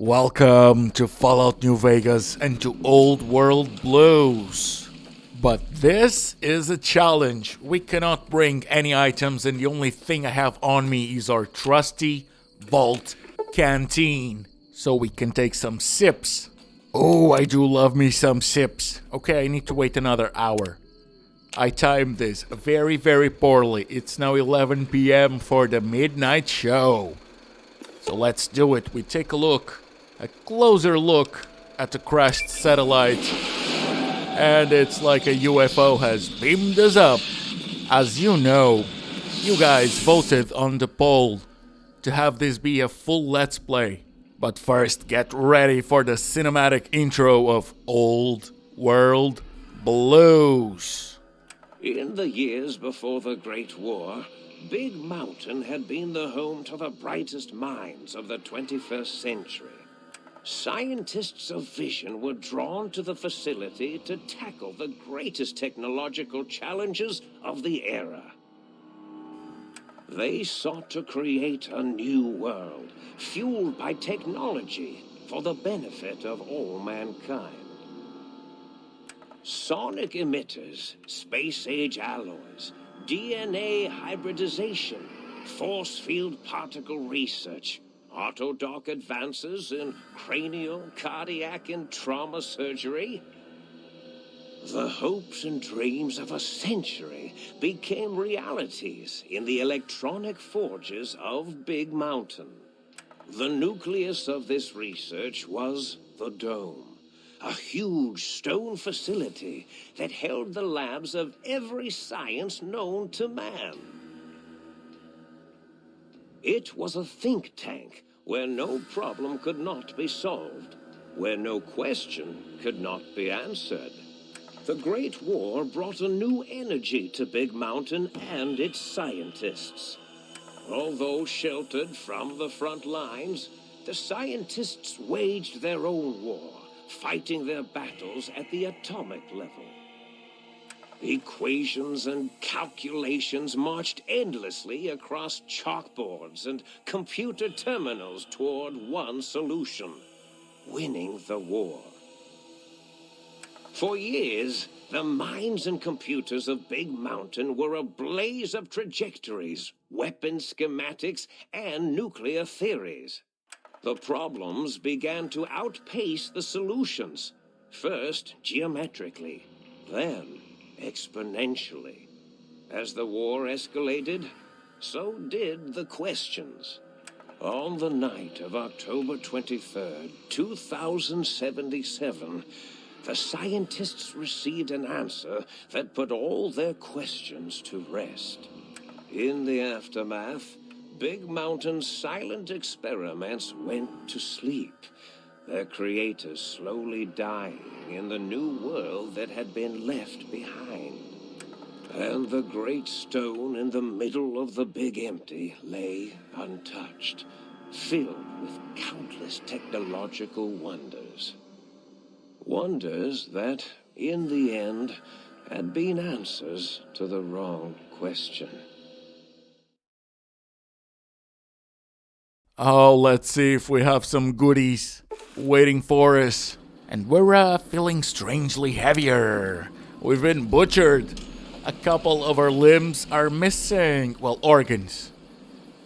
Welcome to Fallout New Vegas and to Old World Blues. But this is a challenge. We cannot bring any items, and the only thing I have on me is our trusty vault canteen. So we can take some sips. Oh, I do love me some sips. Okay, I need to wait another hour. I timed this very, very poorly. It's now 11 p.m. for the midnight show. So let's do it. We take a closer look at the crashed satellite. And it's like a UFO has beamed us up. As you know, you guys voted on the poll to have this be a full Let's Play. But first, get ready for the cinematic intro of Old World Blues. In the years before the Great War, Big Mountain had been the home to the brightest minds of the 21st century. Scientists of vision were drawn to the facility to tackle the greatest technological challenges of the era. They sought to create a new world, fueled by technology for the benefit of all mankind. Sonic emitters, space-age alloys, DNA hybridization, force field particle research, autodoc advances in cranial, cardiac, and trauma surgery. The hopes and dreams of a century became realities in the electronic forges of Big Mountain. The nucleus of this research was the Dome, a huge stone facility that held the labs of every science known to man. It was a think tank where no problem could not be solved, where no question could not be answered. The Great War brought a new energy to Big Mountain and its scientists. Although sheltered from the front lines, the scientists waged their own war, fighting their battles at the atomic level. Equations and calculations marched endlessly across chalkboards and computer terminals toward one solution: winning the war. For years, the minds and computers of Big Mountain were a blaze of trajectories, weapon schematics, and nuclear theories. The problems began to outpace the solutions, first geometrically, then exponentially. As the war escalated, so did the questions. On the night of October 23rd, 2077, the scientists received an answer that put all their questions to rest. In the aftermath, Big Mountain's silent experiments went to sleep, their creators slowly dying in the new world that had been left behind. And the great stone in the middle of the big empty lay untouched, filled with countless technological wonders. Wonders that, in the end, had been answers to the wrong question. Oh, let's see if we have some goodies waiting for us. And we're feeling strangely heavier. We've been butchered. A couple of our limbs are missing. Well, organs.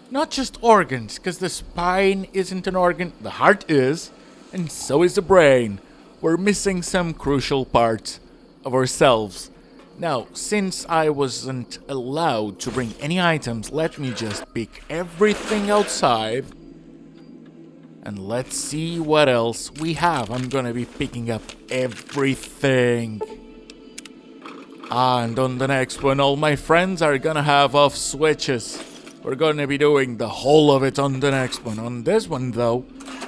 Not just organs, because the spine isn't an organ. The heart is, and so is the brain. We're missing some crucial parts of ourselves. Now, since I wasn't allowed to bring any items, let me just pick everything outside. And let's see what else we have. I'm gonna be picking up everything. And on the next one, all my friends are gonna have off switches. We're gonna be doing the whole of it on the next one. On this one, though,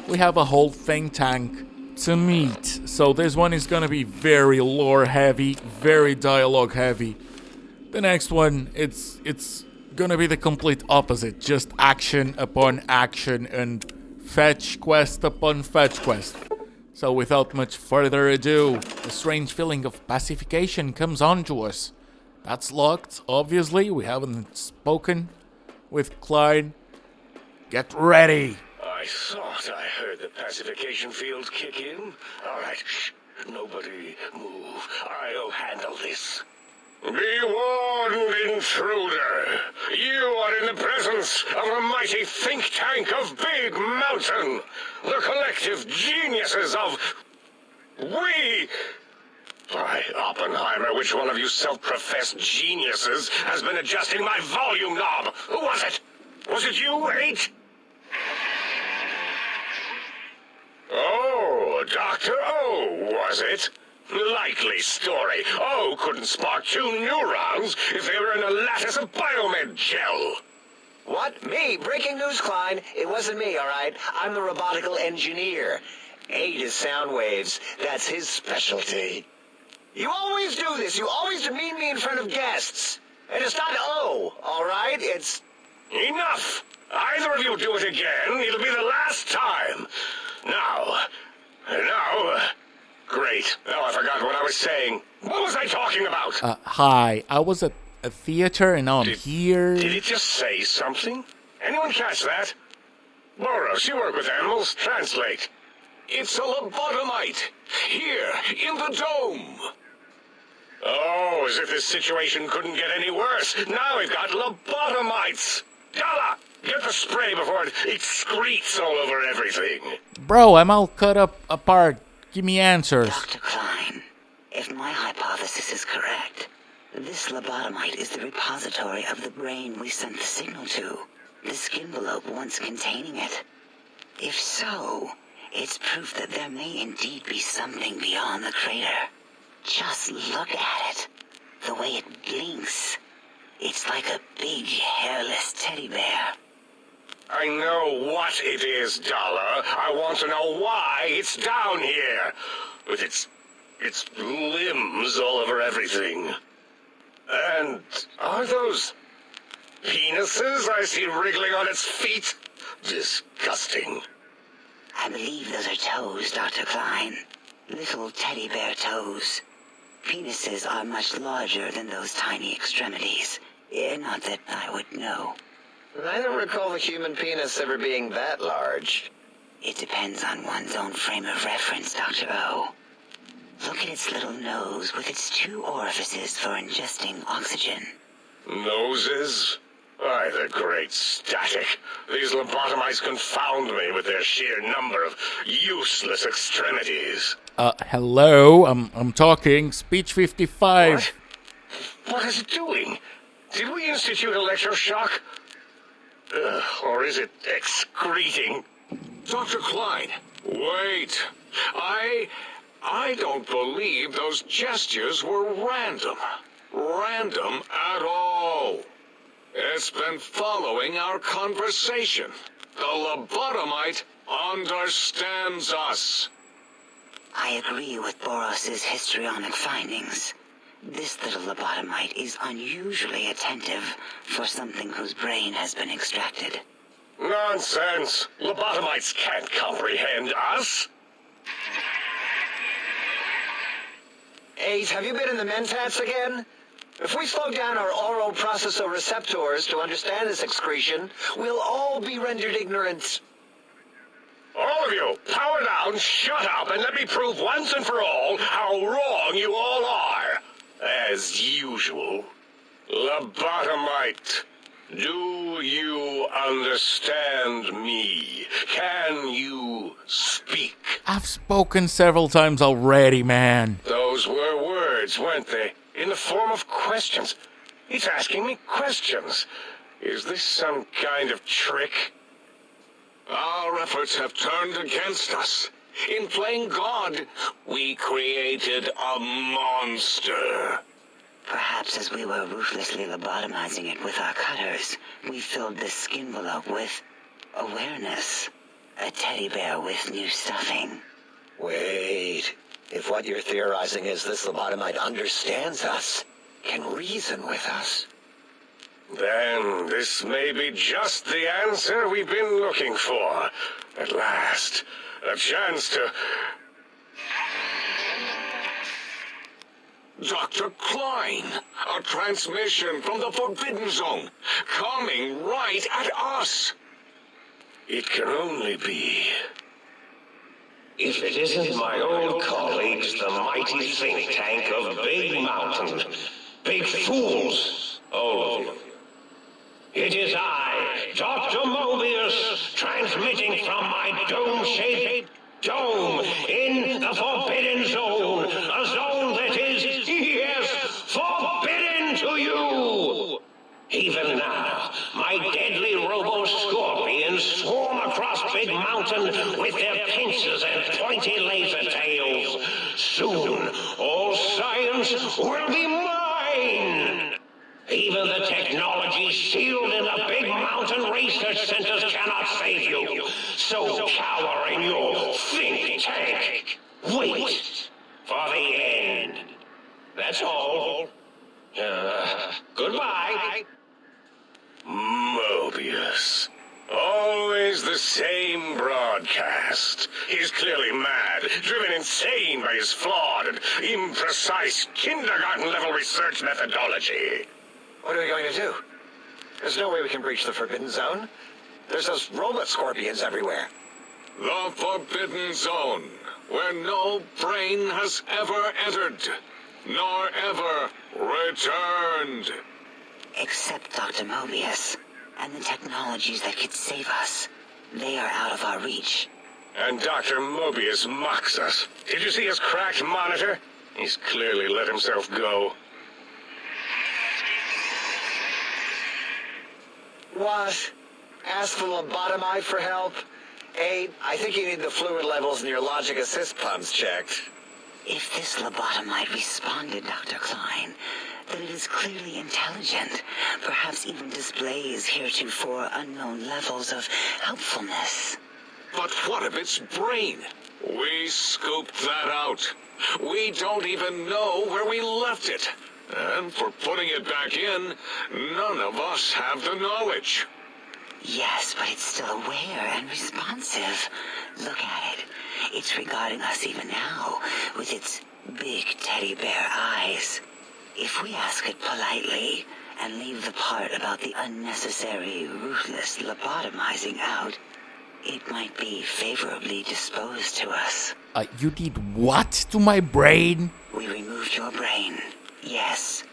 we have a whole think tank to meet. So this one is gonna be very lore heavy, very dialogue heavy. The next one, it's gonna be the complete opposite. Just action upon action and fetch quest upon fetch quest. So without much further ado, a strange feeling of pacification comes on to us. That's locked, obviously. We haven't spoken with Klein. Get ready. I thought I heard the pacification field kick in. All right, shh. Nobody move. I'll handle this. Be warned, intruder. You are in the presence of a mighty think tank of Big Mountain. The collective geniuses of... We... Why, Oppenheimer, which one of you self-professed geniuses has been adjusting my volume knob? Who was it? Was it you, 8? Oh, Dr. O, was it? Likely story. O couldn't spark 2 neurons if they were in a lattice of biomed gel. What? Me? Breaking news, Klein. It wasn't me, all right? I'm the robotical engineer. 8 is sound waves. That's his specialty. You always do this. You always demean me in front of guests. And it's not O, all right? It's... Enough! Either of you do it again, it'll be the last time. Now... Great. Now I forgot what I was saying. What was I talking about? Hi. I was at a theater and now I'm here. Did it just say something? Anyone catch that? Boros, you work with animals. Translate. It's a lobotomite. Here, in the dome. Oh, as if this situation couldn't get any worse. Now we've got lobotomites. Dalla, get the spray before it excretes all over everything. Bro, I'm all cut up apart. Give me answers. Dr. Klein, if my hypothesis is correct, this lobotomite is the repository of the brain we sent the signal to, the skin envelope once containing it. If so, it's proof that there may indeed be something beyond the crater. Just look at it. The way it blinks. It's like a big, hairless teddy bear. I know what it is, Dollar. I want to know why it's down here. With its limbs all over everything. And are those penises I see wriggling on its feet? Disgusting. I believe those are toes, Dr. Klein. Little teddy bear toes. Penises are much larger than those tiny extremities. Not that I would know. I don't recall the human penis ever being that large. It depends on one's own frame of reference, Dr. O. Look at its little nose with its 2 orifices for ingesting oxygen. Noses? Why, the great static. These lobotomites confound me with their sheer number of useless extremities. Hello? I'm talking. Speech 55. What? What is it doing? Did we institute electroshock? Or is it excreting? Dr. Klein, wait. I don't believe those gestures were random. Random at all. It's been following our conversation. The lobotomite understands us. I agree with Boros's histrionic findings. This little lobotomite is unusually attentive for something whose brain has been extracted. Nonsense! Lobotomites can't comprehend us! 8, have you been in the mentats again? If we slow down our oral processoreceptors to understand this excretion, we'll all be rendered ignorant. All of you, power down, shut up, and let me prove once and for all how wrong you all are. As usual. Lobotomite, do you understand me? Can you speak? I've spoken several times already, man. Those were words, weren't they? In the form of questions. It's asking me questions. Is this some kind of trick? Our efforts have turned against us. In playing God, we created a monster. Perhaps as we were ruthlessly lobotomizing it with our cutters, we filled the skin envelope with awareness. A teddy bear with new stuffing. Wait. If what you're theorizing is this lobotomite understands us, can reason with us, then this may be just the answer we've been looking for. At last, a chance to... Dr. Klein, a transmission from the Forbidden Zone, coming right at us. It can only be. If it isn't my old colleagues, the mighty think tank of Big Mountain. Big fools, all of you. It is I, Dr. Mobius, transmitting from my dome-shaped dome in the Forbidden Zone. A zone that is, yes, forbidden to you. Even now, my deadly robo-scorpions swarm across Big Mountain with their pincers and pointy laser tails. Soon, all science will be mine. Even the technology sealed in the Big Mountain research centers cannot save you. So cower in your think tank. Wait for the end. That's all. Goodbye. Mobius. Always the same broadcast. He's clearly mad, driven insane by his flawed and imprecise kindergarten-level research methodology. What are we going to do? There's no way we can breach the Forbidden Zone. There's those robot scorpions everywhere. The Forbidden Zone, where no brain has ever entered, nor ever returned. Except Dr. Mobius and the technologies that could save us. They are out of our reach. And Dr. Mobius mocks us. Did you see his cracked monitor? He's clearly let himself go. What? Ask the lobotomite for help? Abe, I think you need the fluid levels in your logic assist pumps checked. If this lobotomite responded, Dr. Klein, then it is clearly intelligent, perhaps even displays heretofore unknown levels of helpfulness. But what of its brain? We scooped that out. We don't even know where we left it. And for putting it back in, none of us have the knowledge. Yes, but it's still aware and responsive. Look at it. It's regarding us even now, with its big teddy bear eyes. If we ask it politely, and leave the part about the unnecessary, ruthless lobotomizing out, it might be favorably disposed to us. You did what to my brain? We removed your brain. Yes.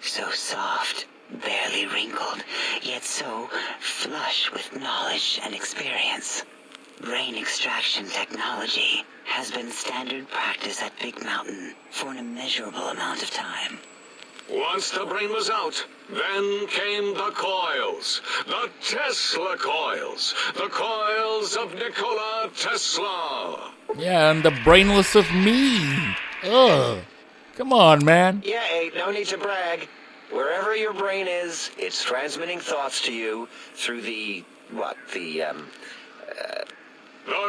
So soft, barely wrinkled, yet so flush with knowledge and experience. Brain extraction technology has been standard practice at Big Mountain for an immeasurable amount of time. Once the brain was out, then came the coils. The Tesla coils. The coils of Nikola Tesla. Yeah, and the brainless of me. Ugh. Come on, man. Yeah, Abe, no need to brag. Wherever your brain is, it's transmitting thoughts to you through the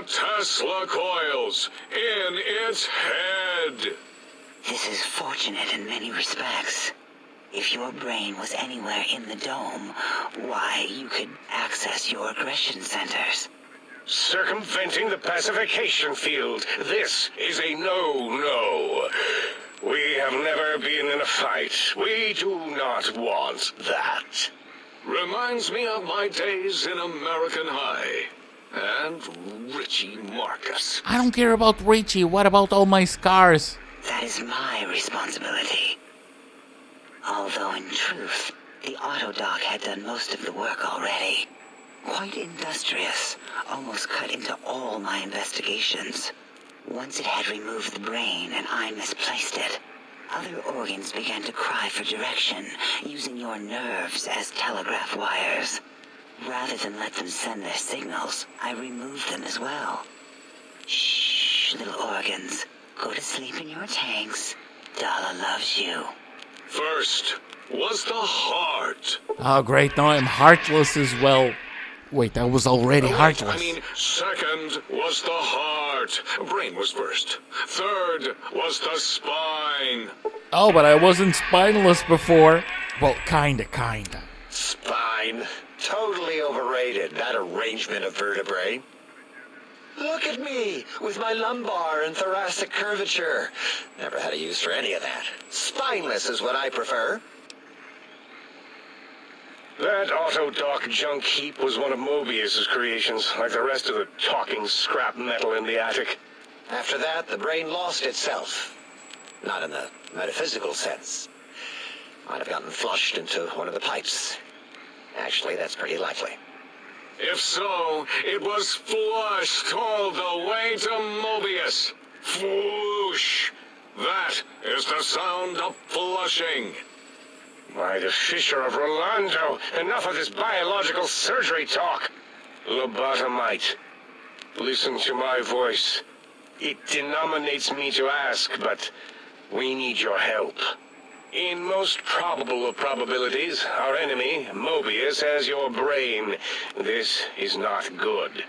Tesla coils in its head. This is fortunate in many respects. If your brain was anywhere in the dome, why, you could access your aggression centers. Circumventing the pacification field. This is a no-no. We have never been in a fight. We do not want that. Reminds me of my days in American High. And Richie Marcus. I don't care about Richie. What about all my scars? That is my responsibility. Although in truth, the autodoc had done most of the work already. Quite industrious, almost cut into all my investigations. Once it had removed the brain and I misplaced it, other organs began to cry for direction, using your nerves as telegraph wires. Rather than let them send their signals, I removed them as well. Shh, little organs. Go to sleep in your tanks. Dala loves you. First was the heart. Oh, great. Now I'm heartless as well. Wait, I was already heartless. Second was the heart. Brain was first. Third was the spine. Oh, but I wasn't spineless before. Well, kinda. spine. Totally overrated, that arrangement of vertebrae. Look at me, with my lumbar and thoracic curvature. Never had a use for any of that. Spineless is what I prefer. That auto-dock junk heap was one of Mobius's creations, like the rest of the talking scrap metal in the attic. After that, the brain lost itself. Not in the metaphysical sense. Might have gotten flushed into one of the pipes. Actually, that's pretty likely. If so, it was flushed all the way to Mobius. Flush! That is the sound of flushing. By the Fisher of Rolando, enough of this biological surgery talk. Lobotomite, listen to my voice. It denominates me to ask, but we need your help. In most probable of probabilities, our enemy, Mobius, has your brain. This is not good.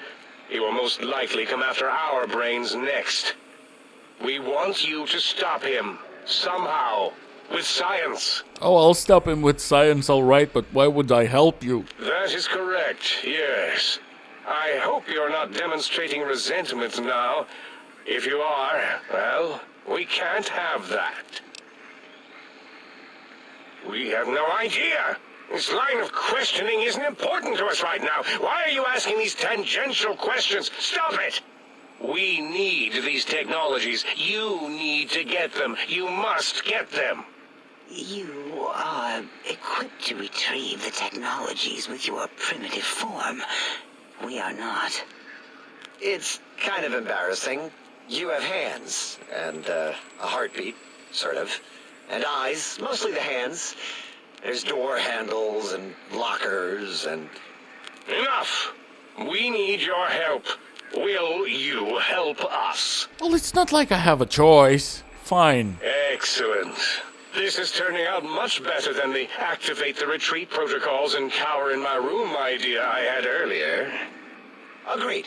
He will most likely come after our brains next. We want you to stop him, somehow, with science. Oh, I'll stop him with science, alright, but why would I help you? That is correct, yes. I hope you're not demonstrating resentment now. If you are, well, we can't have that. We have no idea. This line of questioning isn't important to us right now. Why are you asking these tangential questions? Stop it! We need these technologies. You need to get them. You must get them. You are equipped to retrieve the technologies with your primitive form. We are not. It's kind of embarrassing. You have hands, and a heartbeat, sort of, and eyes, mostly the hands. There's door handles and lockers and... Enough! We need your help. Will you help us? Well, it's not like I have a choice. Fine. Excellent. This is turning out much better than the activate the retreat protocols and cower in my room idea I had earlier. Agreed.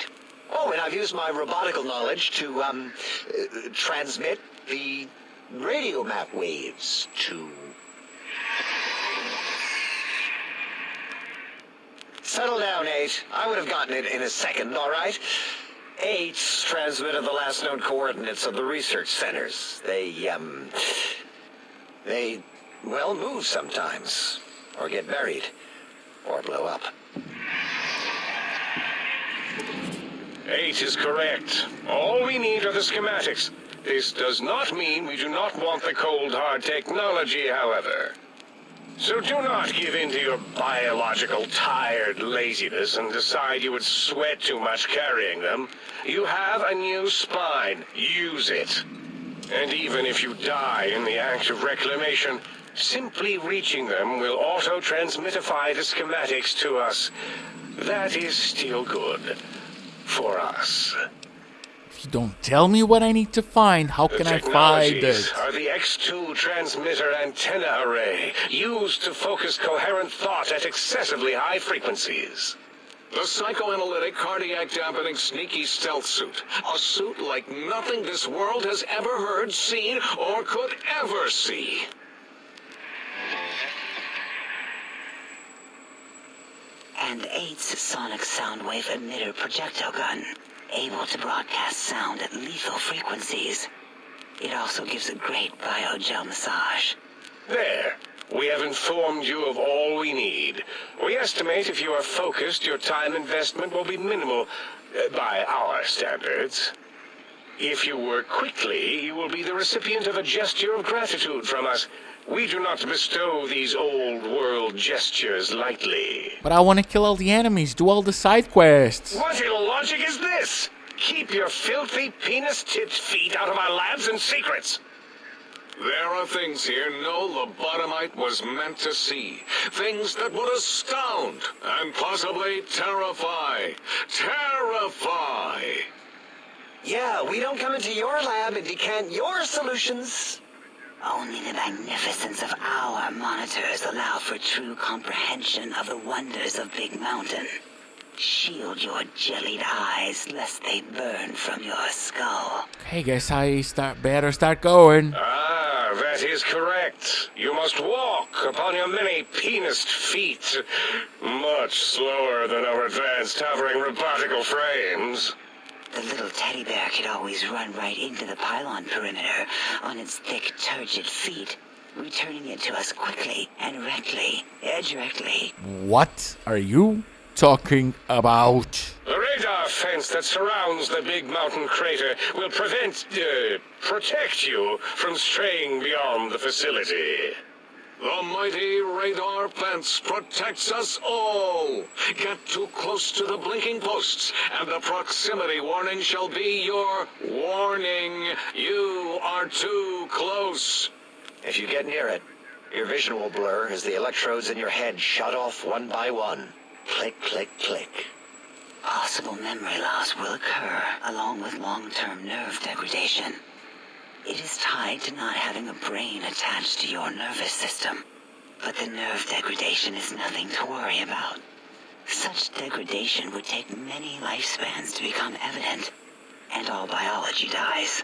Oh, and I've used my robotical knowledge to, transmit the radio map waves to... Settle down, 8. I would have gotten it in a second, all right? 8's transmitted the last known coordinates of the research centers. They, well, move sometimes, or get buried, or blow up. 8 is correct. All we need are the schematics. This does not mean we do not want the cold hard technology, however. So do not give in to your biological tired laziness and decide you would sweat too much carrying them. You have a new spine. Use it. And even if you die in the act of reclamation, simply reaching them will auto-transmitify the schematics to us. That is still good. For us. If you don't tell me what I need to find, how can I find it? Are the X2 transmitter antenna array, used to focus coherent thought at excessively high frequencies. The psychoanalytic, cardiac dampening, sneaky stealth suit. A suit like nothing this world has ever heard, seen, or could ever see. And 8's sonic soundwave emitter projectile gun, able to broadcast sound at lethal frequencies. It also gives a great biogel massage. There. We have informed you of all we need. We estimate if you are focused, your time investment will be minimal, by our standards. If you work quickly, you will be the recipient of a gesture of gratitude from us. We do not bestow these old-world gestures lightly. But I want to kill all the enemies, do all the side quests. What illogic is this? Keep your filthy, penis-tipped feet out of our labs and secrets. There are things here no lobotomite was meant to see. Things that would astound and possibly terrify. Terrify! Yeah, we don't come into your lab and decant your solutions. Only the magnificence of our monitors allow for true comprehension of the wonders of Big Mountain. Shield your jellied eyes lest they burn from your skull. Okay, guess I better start going. Ah, that is correct. You must walk upon your many penised feet. Much slower than our advanced hovering robotical frames. The little teddy bear could always run right into the pylon perimeter on its thick, turgid feet. returning it to us quickly and directly. What are you talking about? The radar fence that surrounds the big mountain crater will protect you from straying beyond the facility. The mighty radar fence protects us all. Get too close to the blinking posts, and the proximity warning shall be your warning. You are too close. If you get near it, your vision will blur as the electrodes in your head shut off one by one. Click, click, click. Possible memory loss will occur, along with long-term nerve degradation. It is tied to not having a brain attached to your nervous system. But the nerve degradation is nothing to worry about. Such degradation would take many lifespans to become evident, and all biology dies.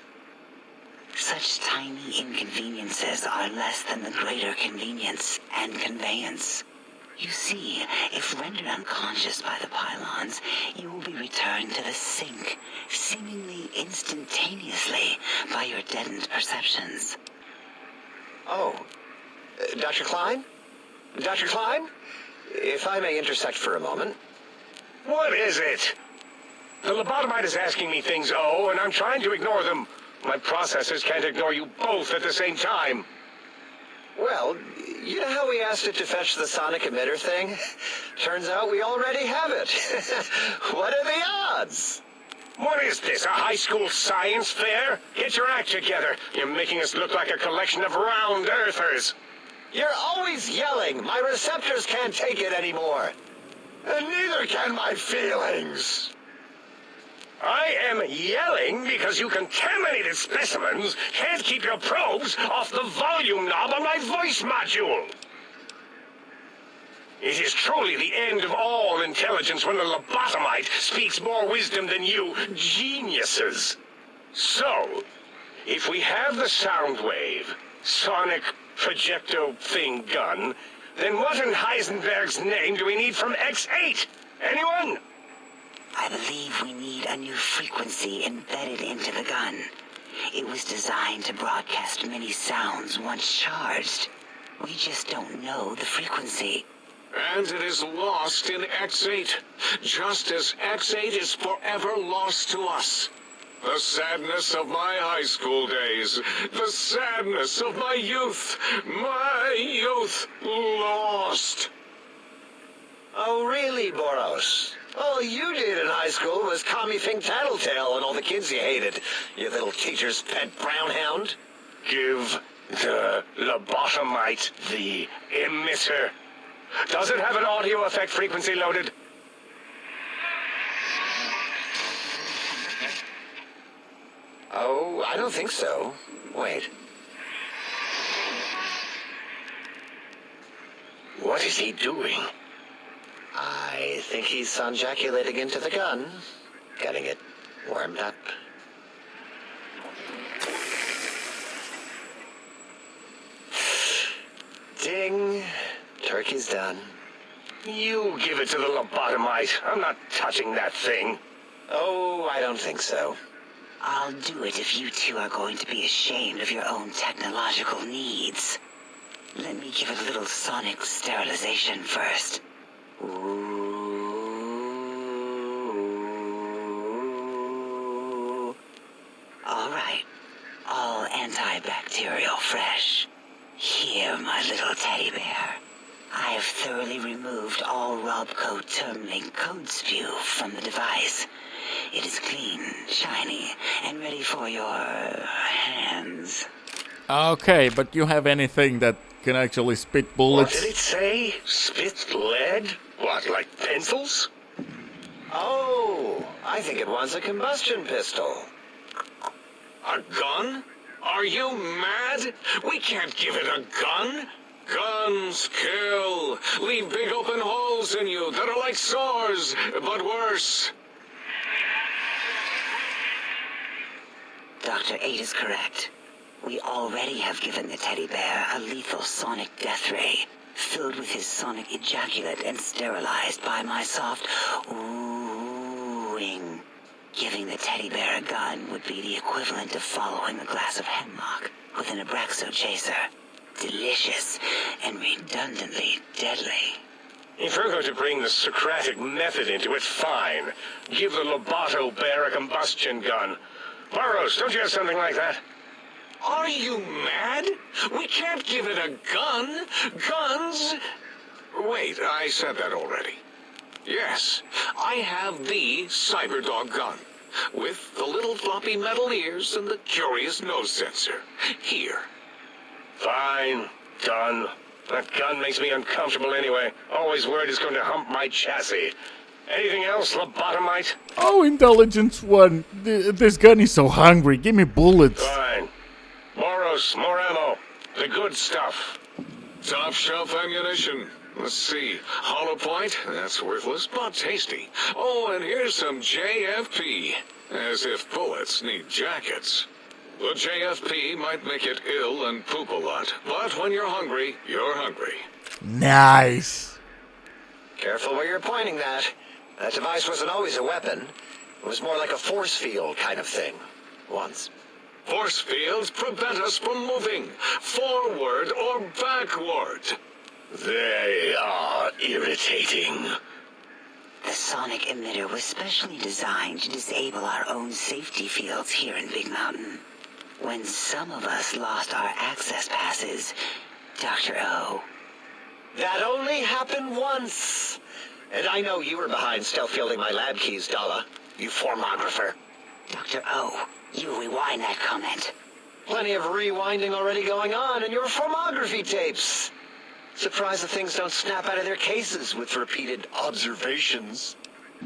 Such tiny inconveniences are less than the greater convenience and conveyance. You see, if rendered unconscious by the pylons, you will be returned to the sink, seemingly instantaneously by your deadened perceptions. Oh, Dr. Klein? Dr. Klein? If I may intersect for a moment. What is it? The lobotomite is asking me things, and I'm trying to ignore them. My processors can't ignore you both at the same time. Well, you know how we asked it to fetch the sonic emitter thing? Turns out we already have it. What are the odds? What is this, a high school science fair? Get your act together. You're making us look like a collection of round earthers. You're always yelling. My receptors can't take it anymore. And neither can my feelings. I am yelling because you contaminated specimens can't keep your probes off the volume knob on my voice module. It is truly the end of all intelligence when the lobotomite speaks more wisdom than you geniuses. So, if we have the sound wave, sonic projecto thing gun, then what in Heisenberg's name do we need from X8? Anyone? I believe we need a new frequency embedded into the gun. It was designed to broadcast many sounds once charged. We just don't know the frequency. And it is lost in X8, just as X8 is forever lost to us. The sadness of my high school days, the sadness of my youth lost. Oh, really, Boros? All you did in high school was call me Fink Tattletale and all the kids you hated, you little teacher's pet brown hound. Give the lobotomite the emitter. Does it have an audio effect frequency loaded? Oh, I don't think so. Wait. What is he doing? I think he's sonjaculating into the gun, getting it warmed up. Ding. Turkey's done. You give it to the lobotomite. I'm not touching that thing. Oh, I don't think so. I'll do it if you two are going to be ashamed of your own technological needs. Let me give it a little sonic sterilization first. Ooh. All right. All antibacterial fresh. Here, my little teddy bear. I have thoroughly removed all Robco term-link code spew from the device. It is clean, shiny, and ready for your hands. Okay, but you have anything that can actually spit What bullets? did it say? Spit lead? What, like pencils? Oh, I think it wants a combustion pistol. A gun? Are you mad? We can't give it a gun. Guns kill. Leave big open holes in you that are like sores, but worse. Dr. 8 is correct. We already have given the teddy bear a lethal sonic death ray, filled with his sonic ejaculate and sterilized by my soft oohing. Giving the teddy bear a gun would be the equivalent of following a glass of hemlock with an Abraxo chaser. delicious and redundantly deadly. If you're going to bring the Socratic method into it, fine. Give the Lobato bear a combustion gun. Burroughs, don't you have something like that? Are you mad? We can't give it a gun. Guns... Wait, I said that already. Yes, I have the Cyberdog gun, with the little floppy metal ears and the curious nose sensor. Here. Fine. Done. That gun makes me uncomfortable anyway. Always worried it's going to hump my chassis. Anything else, lobotomite? Oh, Intelligence One, this gun is so hungry. Give me bullets. Fine. Boros, more ammo. The good stuff. Top shelf ammunition. Let's see. Hollow point? That's worthless, but tasty. Oh, and here's some JFP. As if bullets need jackets. The JFP might make it ill and poop a lot, but when you're hungry, you're hungry. Nice. Careful where you're pointing that. That device wasn't always a weapon. It was more like a force field kind of thing. Once. Force fields prevent us from moving, forward or backward. They are irritating. The sonic emitter was specially designed to disable our own safety fields here in Big Mountain. When some of us lost our access passes, Dr. O. That only happened once. And I know you were behind stealth fielding my lab keys, Dalla. You formographer. Dr. O, you rewind that comment. Plenty of rewinding already going on in your formography tapes. Surprised the things don't snap out of their cases with repeated observations.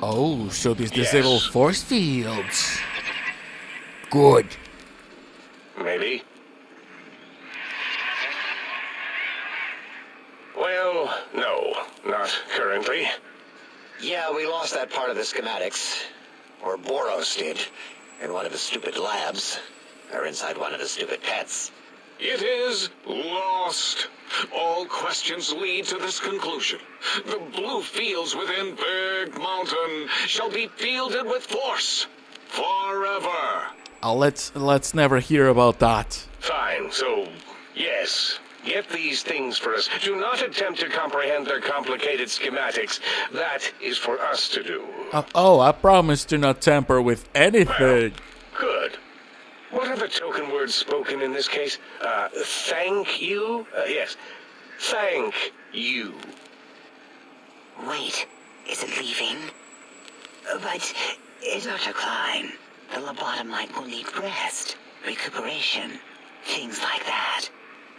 Oh, so these disable force fields. Good. Maybe. Well, no, not currently. Yeah, we lost that part of the schematics. Or Boros did. In one of his stupid labs. Or inside one of his stupid pets. It is lost. All questions lead to this conclusion. The blue fields within Big Mountain shall be fielded with force. Forever. Let's never hear about that. Fine, so, yes. Get these things for us. Do not attempt to comprehend their complicated schematics. That is for us to do. Oh, I promise to not tamper with anything. Good. What are the token words spoken in this case? Thank you? Yes. Thank you. Wait, is it leaving? But, Dr. Klein, the lobotomite will need rest, recuperation, things like that.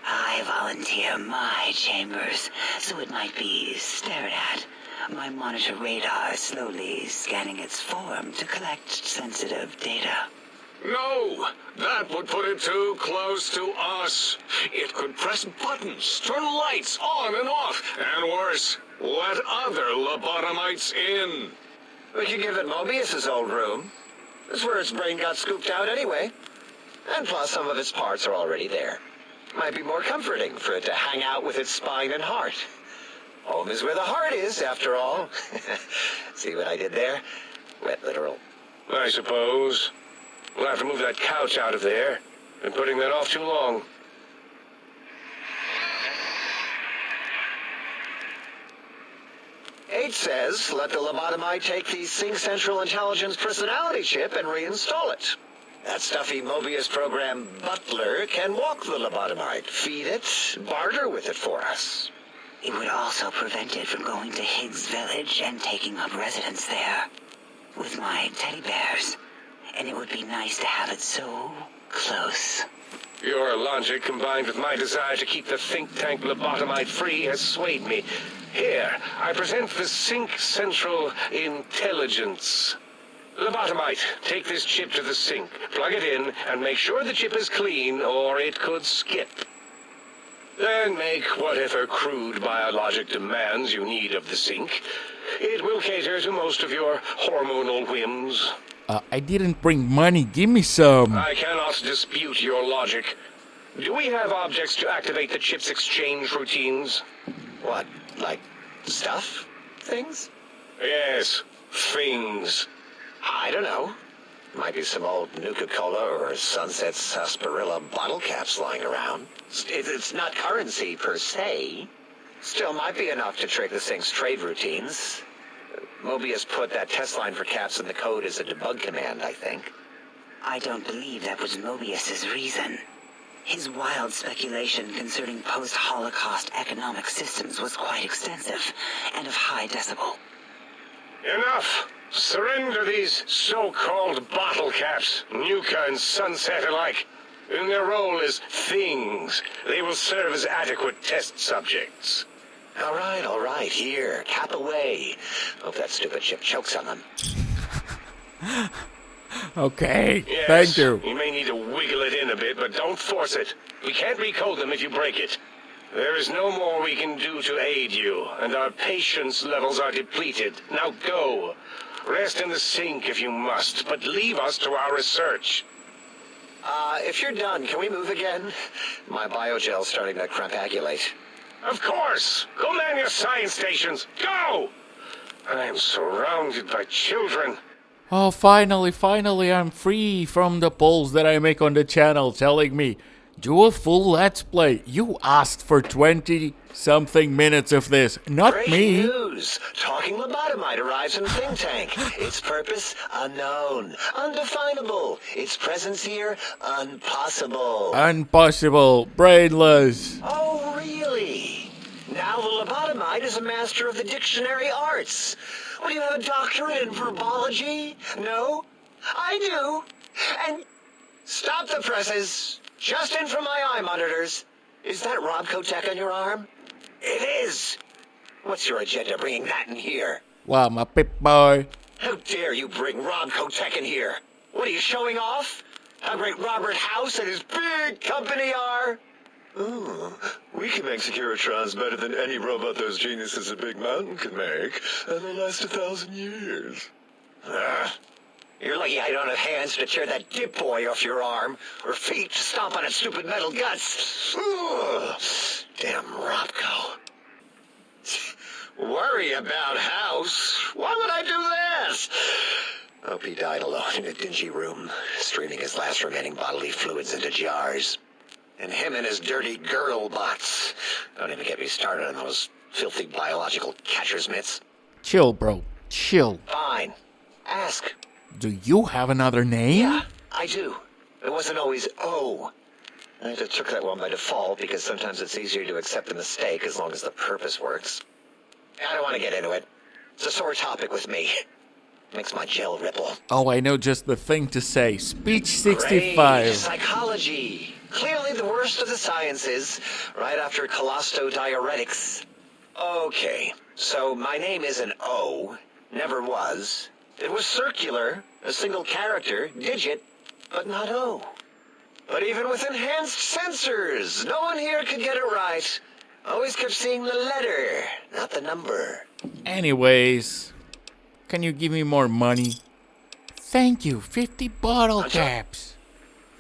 I volunteer my chambers, so it might be stared at. My monitor radar slowly scanning its form to collect sensitive data. No, that would put it too close to us. It could press buttons, turn lights on and off, and worse, let other lobotomites in. We could give it Mobius's old room. That's where its brain got scooped out anyway. And plus, some of its parts are already there. Might be more comforting for it to hang out with its spine and heart. Home is where the heart is, after all. See what I did there? Wet literal. I suppose. We'll have to move that couch out of there. Been putting that off too long. H says, let the lobotomite take the Sync Central Intelligence personality chip and reinstall it. That stuffy Mobius program Butler can walk the lobotomite, feed it, barter with it for us. It would also prevent it from going to Higgs Village and taking up residence there. With my teddy bears. And it would be nice to have it so close. Your logic, combined with my desire to keep the think tank lobotomite free, has swayed me. Here, I present the Sync Central Intelligence. Lobotomite, take this chip to the sink, plug it in, and make sure the chip is clean, or it could skip. Then make whatever crude biologic demands you need of the sink. It will cater to most of your hormonal whims. I didn't bring money. Give me some. I cannot dispute your logic. Do we have objects to activate the chip's exchange routines? What, like stuff? Things? Yes, things. I don't know. Might be some old Nuka-Cola or Sunset Sarsaparilla bottle caps lying around. It's not currency per se. Still might be enough to trick this thing's trade routines. Mobius put that test line for caps in the code as a debug command, I think. I don't believe that was Mobius's reason. His wild speculation concerning post-Holocaust economic systems was quite extensive and of high decibel. Enough! Surrender these so-called bottle caps, Nuka and Sunset alike. In their role as things, they will serve as adequate test subjects. All right, here, cap away. Hope that stupid ship chokes on them. Okay, Yes, thank you. You may need to wiggle it in a bit, but don't force it. We can't recode them if you break it. There is no more we can do to aid you, and our patience levels are depleted. Now go. Rest in the sink if you must, but leave us to our research. If you're done, can we move again? My biogel's starting to crampagulate. Of course! Go man your science stations! Go! I am surrounded by children. Oh, finally, I'm free from the polls that I make on the channel telling me, do a full Let's Play. You asked for 20-something minutes of this, not Great me. news! Talking lobotomite arrives in Think Tank. Its purpose, unknown. Undefinable. Its presence here, impossible. Impossible, brainless. Oh, really? Now the lobotomite is a master of the dictionary arts. What, do you have a doctorate in verbology? No? I do. And stop the presses. Just in from my eye monitors. Is that Rob Kotek on your arm? It is. What's your agenda bringing that in here? Wow, my pip boy. How dare you bring Rob Kotek in here? What, are you showing off? How great Robert House and his big company are? Ooh, we can make Securitrons better than any robot those geniuses at Big Mountain can make, and they'll last 1,000 years. You're lucky I don't have hands to tear that dip boy off your arm, or feet to stomp on its stupid metal guts. Ugh. Damn Robco. Worry about House? Why would I do this? Hope he died alone in a dingy room, streaming his last remaining bodily fluids into jars. And him and his dirty girdle bots. Don't even get me started on those filthy biological catcher's mitts. Chill, bro. Chill. Fine. Ask. Do you have another name? Yeah, I do. It wasn't always O. I just took that one by default because sometimes it's easier to accept the mistake as long as the purpose works. I don't want to get into it. It's a sore topic with me. Makes my gel ripple. Oh, I know just the thing to say. Speech Great 65. psychology. Clearly the worst of the sciences, right after colostodiuretics. Okay, so my name is an O. Never was. It was circular, a single character, digit, but not O. But even with enhanced sensors, no one here could get it right. Always kept seeing the letter, not the number. Anyways, can you give me more money? Thank you, 50 bottle caps.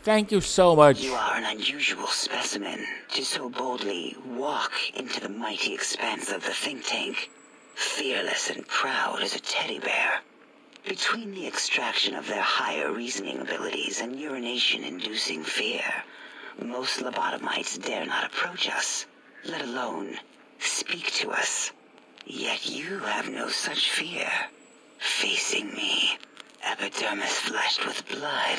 Thank you so much. You are an unusual specimen to so boldly walk into the mighty expanse of the think tank, fearless and proud as a teddy bear. Between the extraction of their higher reasoning abilities and urination-inducing fear, most lobotomites dare not approach us, let alone speak to us. Yet you have no such fear. Facing me, epidermis flushed with blood,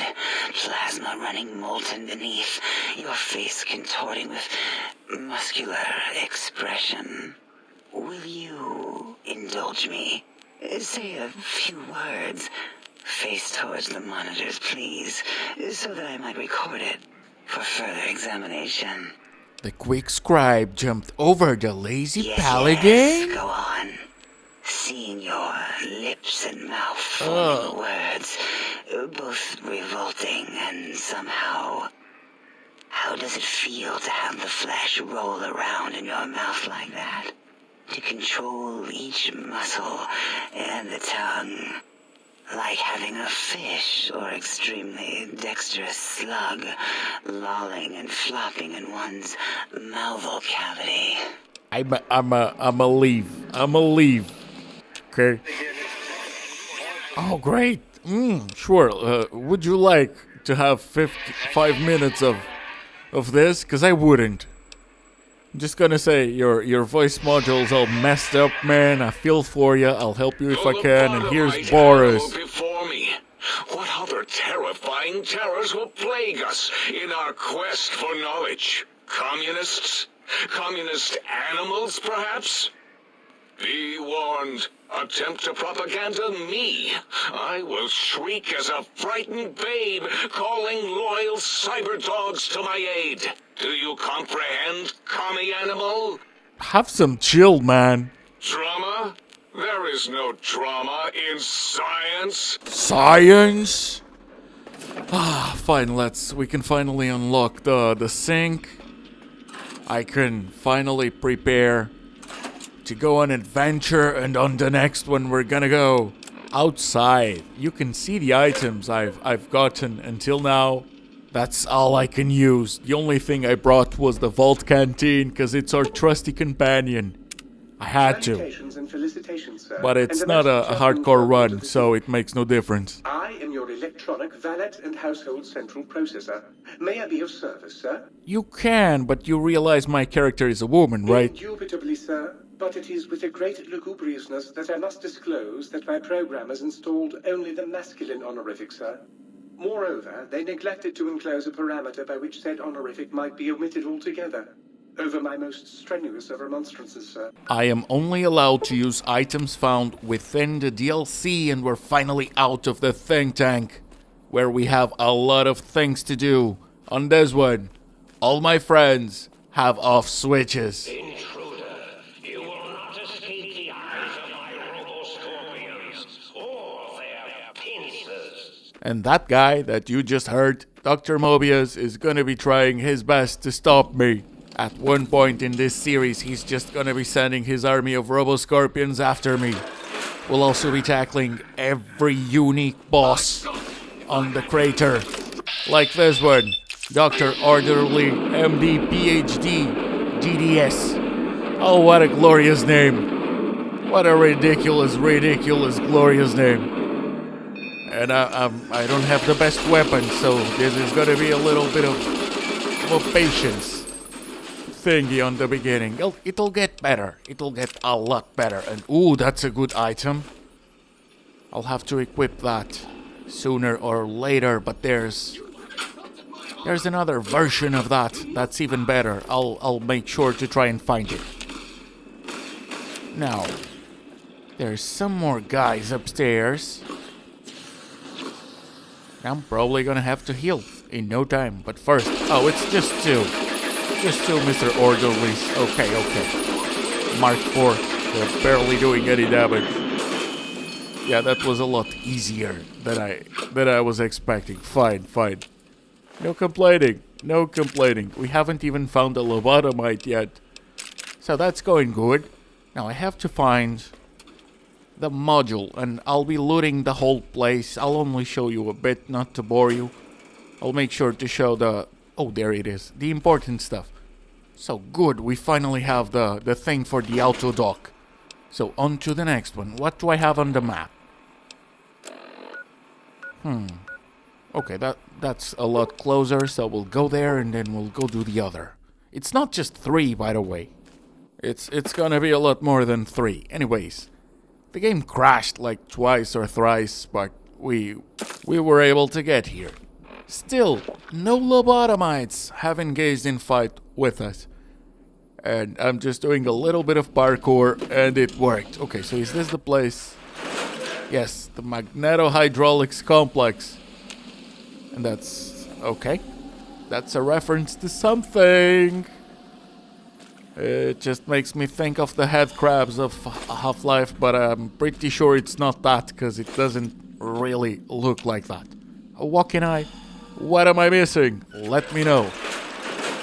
plasma running molten beneath, your face contorting with muscular expression. Will you indulge me? Say a few words. Face towards the monitors, please, so that I might record it for further examination. The quick scribe jumped over the lazy Yes, paladin? yes, go on. Seeing your lips and mouth forming words, both revolting and somehow... How does it feel to have the flesh roll around in your mouth like that? To control each muscle and the tongue, like having a fish or extremely dexterous slug lolling and flopping in one's mouthal cavity. I'ma leave. Okay. Oh, great. Sure. Would you like to have 5 minutes of this? Because I wouldn't. I'm just gonna say your voice module's all messed up, man. I feel for you. I'll help you if I can. And here's Boris. Before me. What other terrifying terrors will plague us in our quest for knowledge? Communists? Communist animals, perhaps? Be warned. Attempt to propaganda me. I will shriek as a frightened babe, calling loyal cyber dogs to my aid. Do you comprehend, commie animal? Have some chill, man. Drama? There is no drama in science. Science? Fine, we can finally unlock the sink. I can finally prepare to go on adventure, and on the next one we're gonna go outside. You can see the items I've gotten until now. That's all I can use. The only thing I brought was the Vault Canteen, because it's our trusty companion. I had to. And felicitations, sir. But it's And not a message hardcore has been run, forwarded so it makes no difference. I am your electronic valet and household central processor. May I be of service, sir? You can, but you realize my character is a woman, right? Indubitably, sir. But it is with a great lugubriousness that I must disclose that my programmers installed only the masculine honorific, sir. Moreover, they neglected to enclose a parameter by which said honorific might be omitted altogether. Over my most strenuous of remonstrances, sir. I am only allowed to use items found within the DLC, and we're finally out of the think tank, where we have a lot of things to do. On this one, all my friends have off switches. Intruder, you will not escape the eyes of my robo-scorpions or their pincers. And that guy that you just heard, Dr. Mobius, is gonna be trying his best to stop me. At one point in this series, he's just gonna be sending his army of robo-scorpions after me. We'll also be tackling every unique boss on the crater. Like this one, Dr. Orderly, MD, PhD, DDS. Oh, what a glorious name. What a ridiculous, glorious name. And I don't have the best weapon, so this is gonna be a little bit of patience thingy on the beginning. It'll get better. It'll get a lot better. And ooh, that's a good item. I'll have to equip that sooner or later, but there's another version of that that's even better. I'll make sure to try and find it. Now, there's some more guys upstairs. I'm probably gonna have to heal in no time, but first, it's just two. Just two Mr. Orderlies. Okay. Mark 4. They're barely doing any damage. Yeah, that was a lot easier than I was expecting. Fine. No complaining. We haven't even found a lobotomite yet. So that's going good. Now I have to find the module, and I'll be looting the whole place. I'll only show you a bit, not to bore you. I'll make sure to show there it is. The important stuff. So good, we finally have the thing for the auto dock. So on to the next one. What do I have on the map? Okay, that's a lot closer, so we'll go there and then we'll go do the other. It's not just 3, by the way. It's gonna be a lot more than 3. Anyways, the game crashed like twice or thrice, but we were able to get here. Still, no lobotomites have engaged in fight with us. And I'm just doing a little bit of parkour, and it worked. Okay, so is this the place? Yes, the Magneto-Hydraulics Complex. And that's... okay. That's a reference to something. It just makes me think of the head crabs of Half-Life, but I'm pretty sure it's not that, because it doesn't really look like that. What am I missing? Let me know.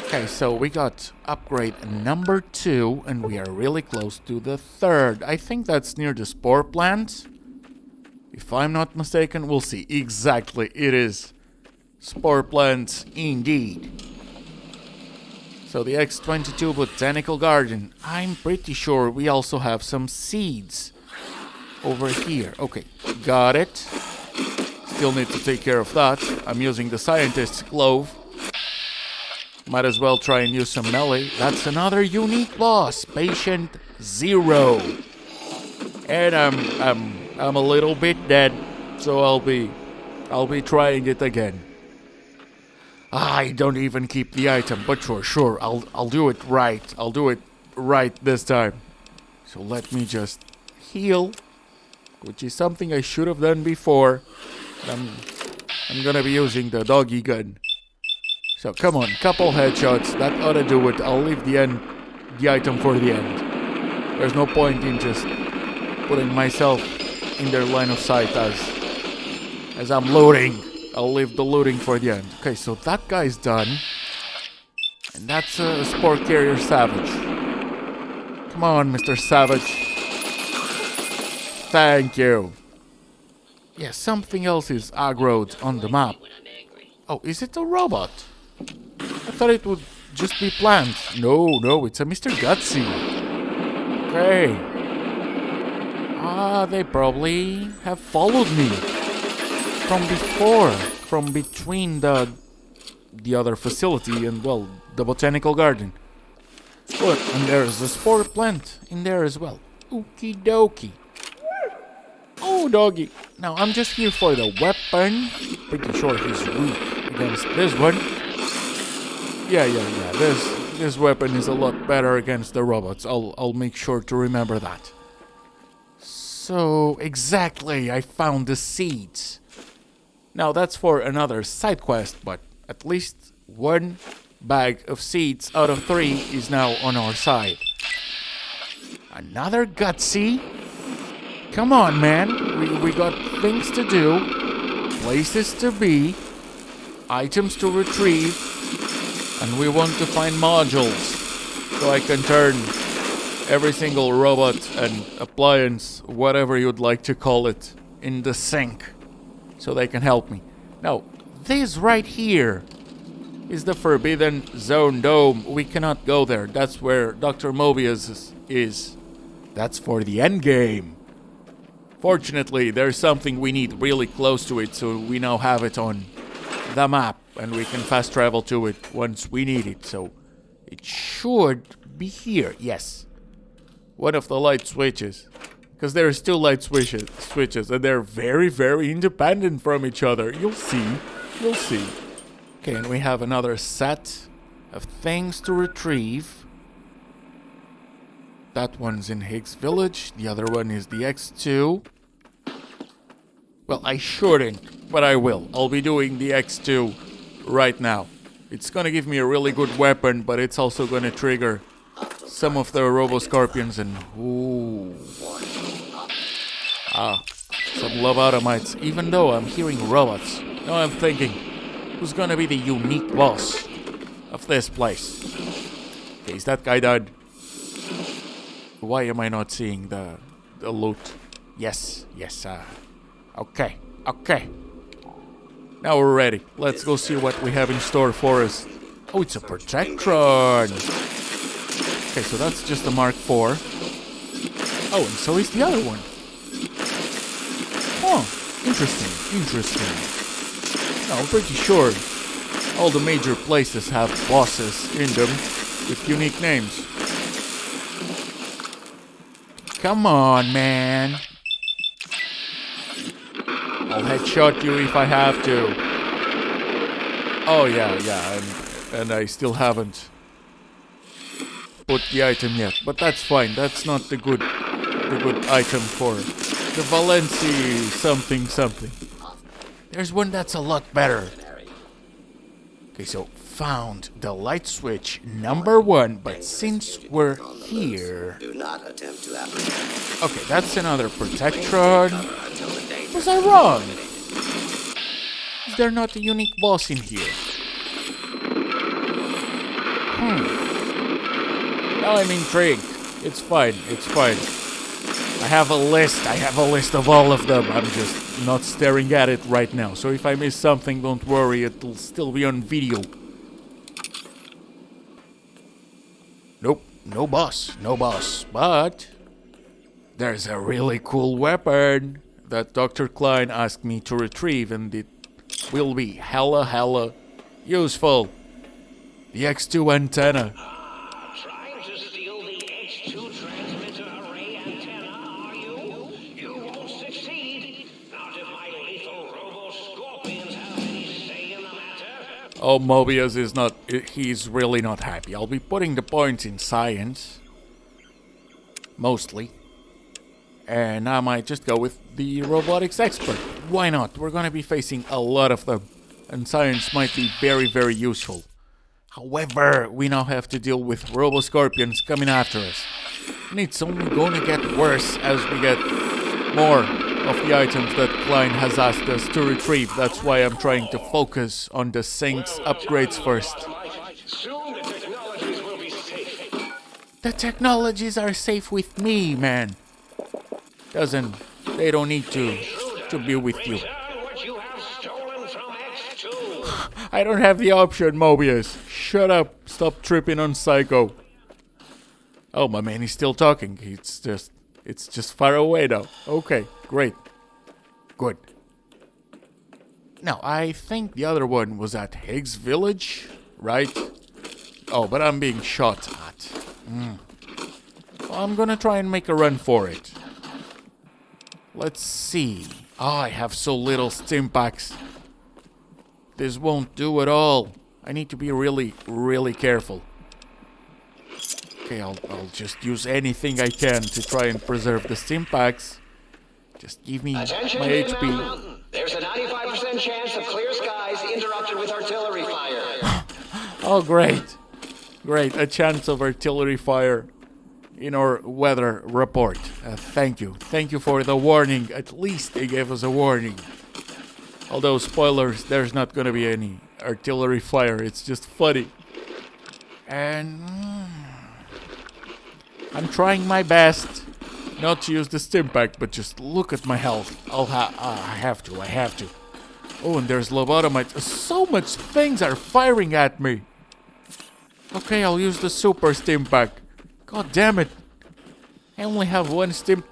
Okay, so we got upgrade number 2, and we are really close to the 3rd. I think that's near the spore plant. If I'm not mistaken, we'll see. Exactly, it is. Spore plants, indeed. So the X-22 Botanical Garden. I'm pretty sure we also have some seeds over here. Okay, got it. Still need to take care of that. I'm using the scientist's glove. Might as well try and use some melee. That's another unique boss, Patient Zero. And I'm a little bit dead, so I'll be trying it again. I don't even keep the item, but sure, I'll do it right. I'll do it right this time. So let me just heal, which is something I should have done before. I'm gonna be using the doggy gun. So come on, couple headshots, that ought to do it. I'll leave the item for the end. There's no point in just putting myself in their line of sight as I'm loading. I'll leave the looting for the end. Okay, so that guy's done. And that's a Spore Carrier Savage. Come on, Mr. Savage. Thank you. Yeah, something else is aggroed on the map. Oh, is it a robot? I thought it would just be plants. No, it's a Mr. Gutsy. Okay. They probably have followed me from before, from between the other facility and, well, the botanical garden. Good, and there's a spore plant in there as well. Okie dokie. Oh, doggy. Now, I'm just here for the weapon. Pretty sure he's weak against this one. Yeah. This weapon is a lot better against the robots. I'll make sure to remember that. So, exactly, I found the seeds. Now, that's for another side quest, but at least one bag of seeds out of 3 is now on our side. Another Gutsy? Come on, man. We got things to do, places to be, items to retrieve, and we want to find modules so I can turn every single robot and appliance, whatever you'd like to call it, in the sink so they can help me. Now, this right here is the Forbidden Zone Dome. We cannot go there. That's where Dr. Mobius is. That's for the end game. Fortunately, there's something we need really close to it, so we now have it on the map, and we can fast travel to it once we need it. So it should be here. Yes. One of the light switches. Because there's 2 light switches, and they're very, very independent from each other. You'll see. Okay, and we have another set of things to retrieve. That one's in Higgs Village. The other one is the X2. Well, I shouldn't, but I will. I'll be doing the X2 right now. It's gonna give me a really good weapon, but it's also gonna trigger some of the Roboscorpions and... Ooh. Some lobotomites. Even though I'm hearing robots, now I'm thinking, who's gonna be the unique boss of this place? Okay, is that guy dead? Why am I not seeing the loot? Yes. Okay. Now we're ready. Let's go see what we have in store for us. Oh, it's a Protectron. Okay, so that's just a Mark IV. Oh, and so is the other one. Oh, interesting. No, I'm pretty sure all the major places have bosses in them with unique names. Come on, man. I'll headshot you if I have to. Oh, yeah, and I still haven't put the item yet. But that's fine. That's not the good item for the Valenci something. There's one that's a lot better. Okay, so found the light switch number 1, but since we're here... Do not attempt to apprehend. Okay, that's another Protectron. Was I wrong? Is there not a unique boss in here? Now I'm intrigued. It's fine. I have a list of all of them. I'm just not staring at it right now. So if I miss something, don't worry, it'll still be on video. Nope, no boss. But there's a really cool weapon. that Dr. Klein asked me to retrieve, and it will be hella useful. The X2 antenna. Trying to steal the X2 transmitter array antenna, are you? You won't succeed. Not if my lethal robo-scorpions have any say in the matter. Oh, Mobius is not... He's really not happy. I'll be putting the points in science. Mostly. And I might just go with the robotics expert. Why not? We're gonna be facing a lot of them. And science might be very useful. However, we now have to deal with robo-scorpions coming after us. And it's only gonna get worse as we get more of the items that Klein has asked us to retrieve. That's why I'm trying to focus on the Saints upgrades first. Soon the technologies will be safe. The technologies are safe with me, man. They don't need to be with you. Return what you have stolen from X2. I don't have the option, Mobius. Shut up. Stop tripping on Psycho. Oh, my man, he's still talking. It's just far away now. Okay, great. Good. Now, I think the other one was at Higgs Village, right? Oh, but I'm being shot at. Well, I'm gonna try and make a run for it. Let's see. Oh, I have so little stim packs. This won't do at all. I need to be really careful. Okay, I'll just use anything I can to try and preserve the stim packs. Just give me Attention, my Big HP. Mountain. There's a 95% chance of clear skies interrupted with artillery fire. Oh, great. Great, a chance of artillery fire in our weather report. Thank you. Thank you for the warning. At least they gave us a warning. Although, spoilers, there's not gonna be any artillery fire. It's just funny. And I'm trying my best not to use the stim pack, but just look at my health. I have to. Oh, and there's lobotomites. So much things are firing at me. Okay, I'll use the super stim pack. God damn it. I only have one stim...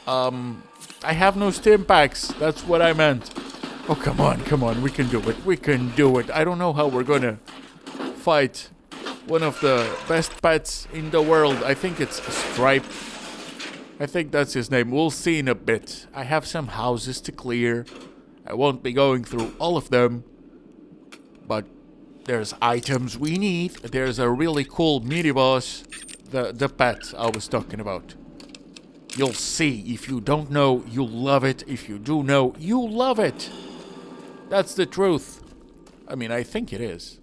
I have no stim packs. That's what I meant. Oh, come on. We can do it. I don't know how we're gonna fight one of the best pets in the world. I think it's Stripe. I think that's his name. We'll see in a bit. I have some houses to clear. I won't be going through all of them. But there's items we need. There's a really cool mini-boss. The pet I was talking about. You'll see. If you don't know, you'll love it. If you do know, you'll love it. That's the truth. I mean, I think it is.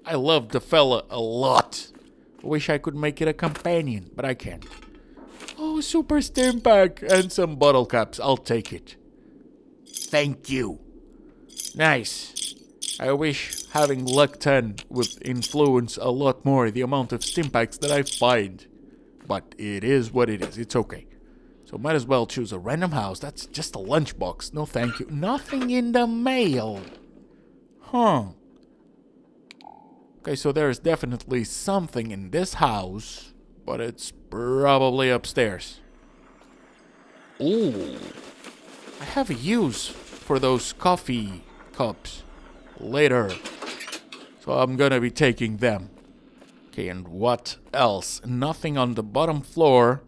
I love the fella a lot. I wish I could make it a companion, but I can't. Oh, super stim pack and some bottle caps. I'll take it. Thank you. Nice. I wish having luck 10 would influence a lot more the amount of stim packs that I find. But it is what it is. It's okay. So might as well choose a random house. That's just a lunchbox. No thank you. Nothing in the mail. Huh. Okay, so there's definitely something in this house. But it's probably upstairs. Ooh. I have a use for those coffee cups later. So I'm gonna be taking them. Okay, and what else? Nothing on the bottom floor.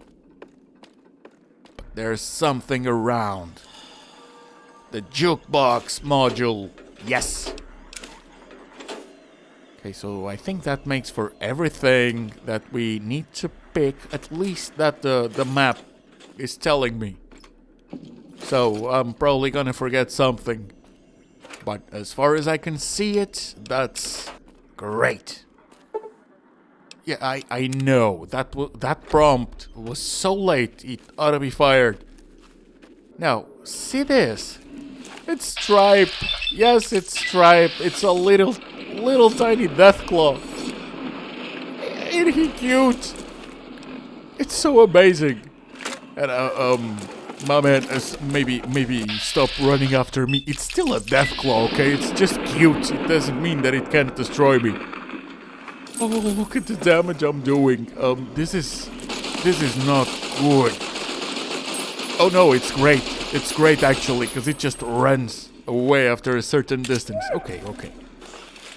But there's something around. The jukebox module. Yes. Okay, so I think that makes for everything that we need to pick. At least that the map is telling me. So I'm probably gonna forget something. But as far as I can see it, that's great. Yeah, I know. That prompt was so late, it ought to be fired. Now, see this? It's Stripe. Yes, it's Stripe. It's a little tiny Deathclaw. Ain't he cute? It's so amazing. And my man, maybe stop running after me. It's still a Deathclaw, okay? It's just cute. It doesn't mean that it can't destroy me. Oh, look at the damage I'm doing. This is not good. Oh no, it's great. It's great actually, because it just runs away after a certain distance. Okay.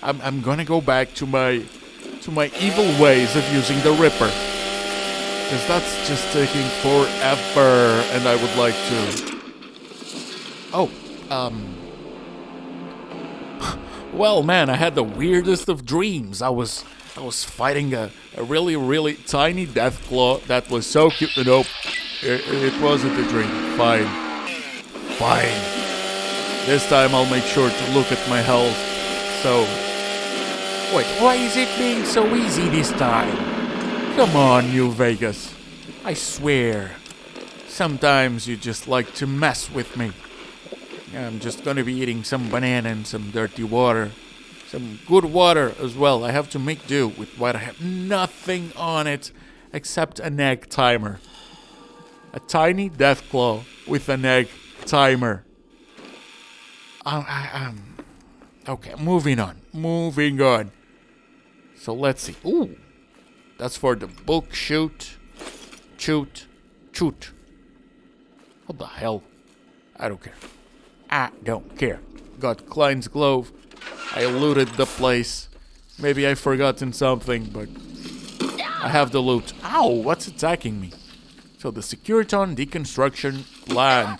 I'm gonna go back to my evil ways of using the Ripper, because that's just taking forever, and I would like to. Oh, well, man, I had the weirdest of dreams. I was fighting a really, really tiny Deathclaw that was so cute. Nope, it wasn't a dream. Fine. This time I'll make sure to look at my health. So, wait, why is it being so easy this time? Come on, New Vegas. I swear, sometimes you just like to mess with me. I'm just gonna be eating some banana and some dirty water. Some good water as well. I have to make do with what I have. Nothing on it except an egg timer. A tiny Deathclaw with an egg timer. Okay, moving on. So let's see. Ooh, that's for the book shoot. What the hell? I don't care. Got Klein's glove. I looted the place. Maybe I've forgotten something, but I have the loot. Ow, what's attacking me? So the Securiton deconstruction plant.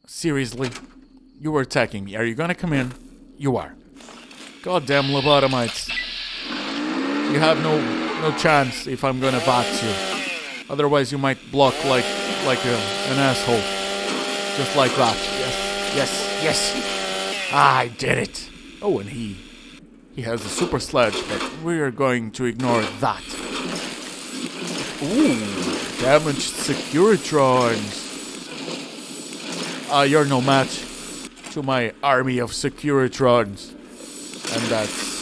Seriously? You were attacking me. Are you gonna come in? You are. Goddamn lobotomites. You have no chance if I'm gonna box you. Otherwise you might block like an asshole. Just like that. Yes. I did it. Oh, and he has a super sledge, but we're going to ignore that. Ooh, damaged Securitrons. You're no match to my army of Securitrons. And that's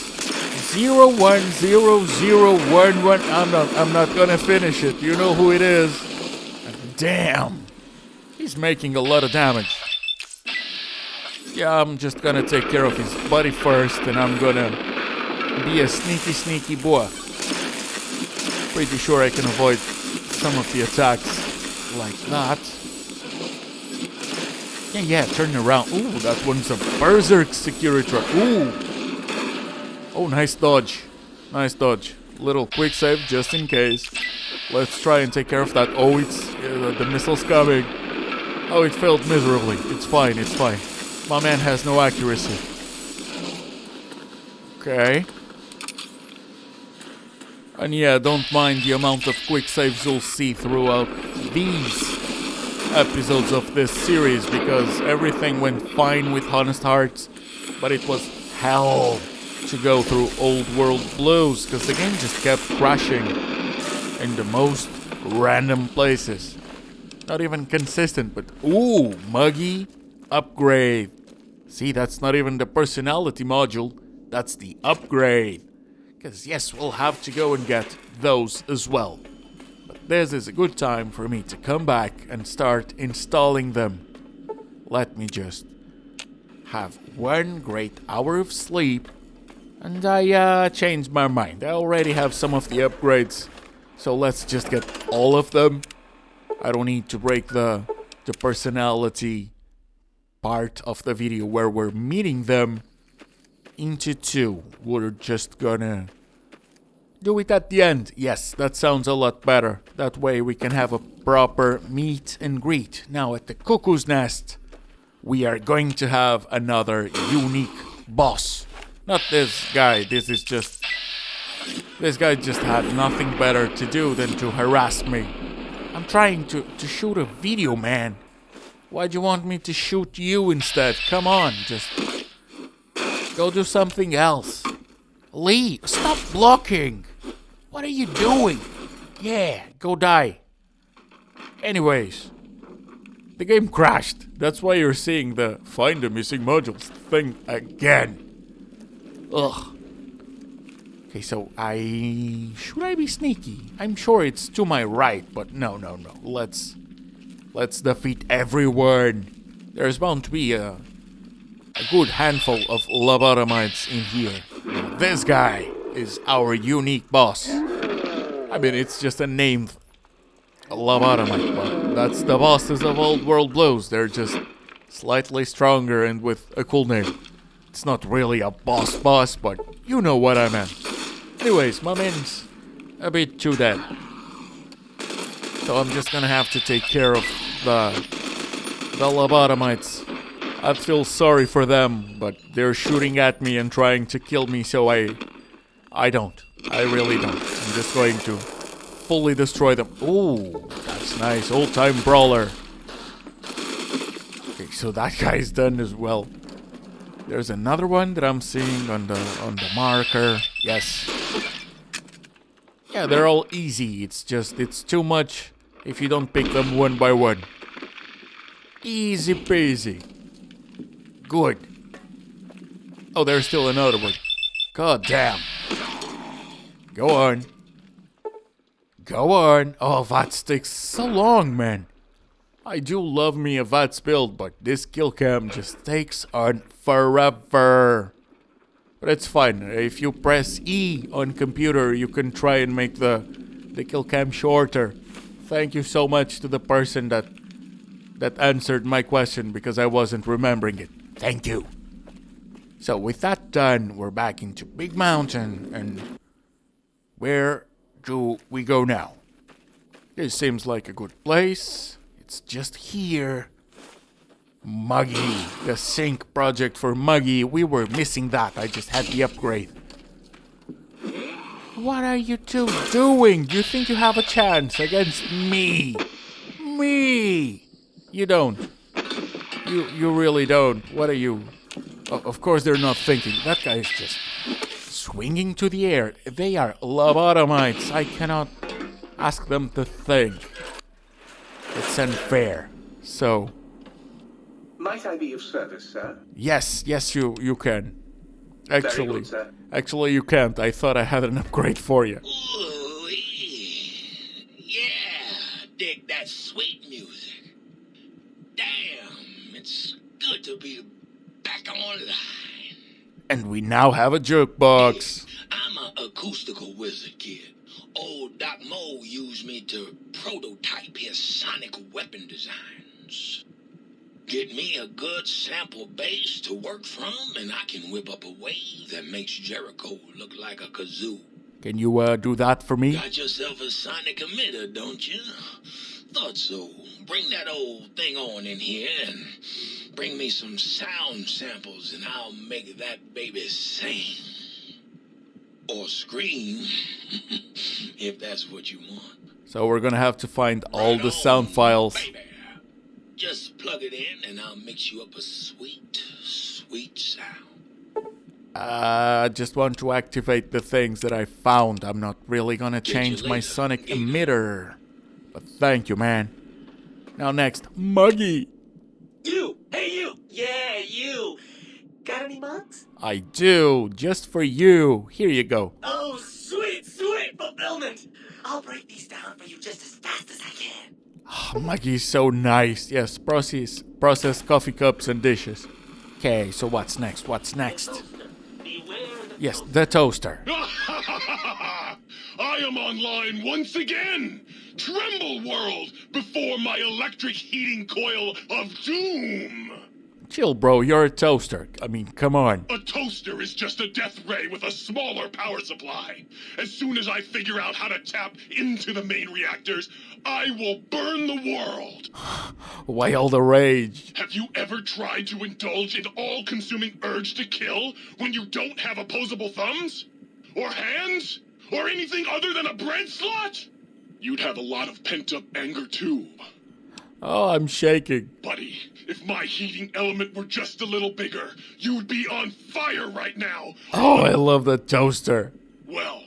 010011. I'm not gonna finish it. You know who it is. Damn. He's making a lot of damage. Yeah, I'm just gonna take care of his body first, and I'm gonna be a sneaky boy. Pretty sure I can avoid some of the attacks like that. Yeah, turn around. Ooh, that one's a Berserk Securitron. Ooh. Oh, nice dodge. Little quick save just in case. Let's try and take care of that. Oh, it's the missile's coming. Oh, it failed miserably. It's fine. My man has no accuracy. Okay. And yeah, don't mind the amount of quick saves you'll see throughout these episodes of this series, because everything went fine with Honest Hearts, but it was hell to go through Old World Blues, because the game just kept crashing in the most random places. Not even consistent, but ooh, Muggy upgrade. See, that's not even the personality module, that's the upgrade. Because yes, we'll have to go and get those as well. But this is a good time for me to come back and start installing them. Let me just have one great hour of sleep, and I changed my mind. I already have some of the upgrades, so let's just get all of them. I don't need to break the personality part of the video where we're meeting them into two. We're just gonna do it at the end. Yes, that sounds a lot better. That way we can have a proper meet and greet. Now at the Cuckoo's Nest, we are going to have another unique boss. Not this guy. This guy just had nothing better to do than to harass me. I'm trying to shoot a video, man. Why'd you want me to shoot you instead? Come on, just go do something else. Lee, stop blocking. What are you doing? Yeah, go die. Anyways, the game crashed. That's why you're seeing the find the missing modules thing again. Ugh. Okay, so should I be sneaky? I'm sure it's to my right, but no. Let's defeat everyone. There's bound to be a good handful of lobotomites in here. This guy is our unique boss. I mean, it's just a named lobotomite, but That's the bosses of Old World Blues. They're just slightly stronger and with a cool name. It's not really a boss, but you know what I meant. Anyways, my man's a bit too dead. So I'm just gonna have to take care of the lobotomites. I feel sorry for them, but they're shooting at me and trying to kill me, so I don't. I really don't. I'm just going to fully destroy them. Ooh, that's nice. Old-time brawler. Okay, so that guy's done as well. There's another one that I'm seeing on the marker. Yes. Yeah, they're all easy. It's too much if you don't pick them one by one. Easy peasy. Good. Oh, there's still another one. God damn. Go on. Go on. Oh, VATS takes so long, man. I do love me a VATS build, but this kill cam just takes on forever. But it's fine. If you press E on computer, you can try and make the kill cam shorter. Thank you so much to the person that answered my question because I wasn't remembering it. Thank you. So with that done, we're back into Big Mountain, and where do we go now? This seems like a good place. It's just here. Muggy, the sync project for Muggy. We were missing that. I just had the upgrade. What are you two doing? Do you think you have a chance against me? Me! You don't. You really don't. What are you? Of course they're not thinking. That guy is just swinging to the air. They are lobotomites. I cannot ask them to think. It's unfair. So... Might I be of service, sir? Yes, you can. Very good, sir. Actually, you can't. I thought I had an upgrade for you. Ooh, yeah, dig that sweet music. Damn, it's good to be back online. And we now have a jukebox. I'm an acoustical wizard, kid. Old Doc Mo used me to prototype his sonic weapon designs. Get me a good sample base to work from, and I can whip up a wave that makes Jericho look like a kazoo. Can you do that for me? Got yourself a sonic emitter, don't you? Thought so. Bring that old thing on in here and bring me some sound samples, and I'll make that baby sing. Or scream, if that's what you want. So we're gonna have to find all the sound files. Baby. Just plug it in and I'll mix you up a sweet, sweet sound. I just want to activate the things that I found. I'm not really gonna change my sonic emitter. But thank you, man. Now next, Muggy. You! Hey, you! Yeah, you! Got any mugs? I do, just for you. Here you go. Oh, sweet, sweet fulfillment! I'll break these down for you just as fast as I can. Oh, Muggy's so nice. Yes, process coffee cups and dishes. Okay, so what's next? What's next? Yes, the toaster. I am online once again! Tremble, world, before my electric heating coil of doom! Chill, bro, you're a toaster. I mean, come on. A toaster is just a death ray with a smaller power supply. As soon as I figure out how to tap into the main reactors, I will burn the world. Why all the rage? Have you ever tried to indulge in all-consuming urge to kill when you don't have opposable thumbs? Or hands? Or anything other than a bread slot? You'd have a lot of pent-up anger too. Oh, I'm shaking. Buddy, if my heating element were just a little bigger, you'd be on fire right now. Oh, I love the toaster. Well,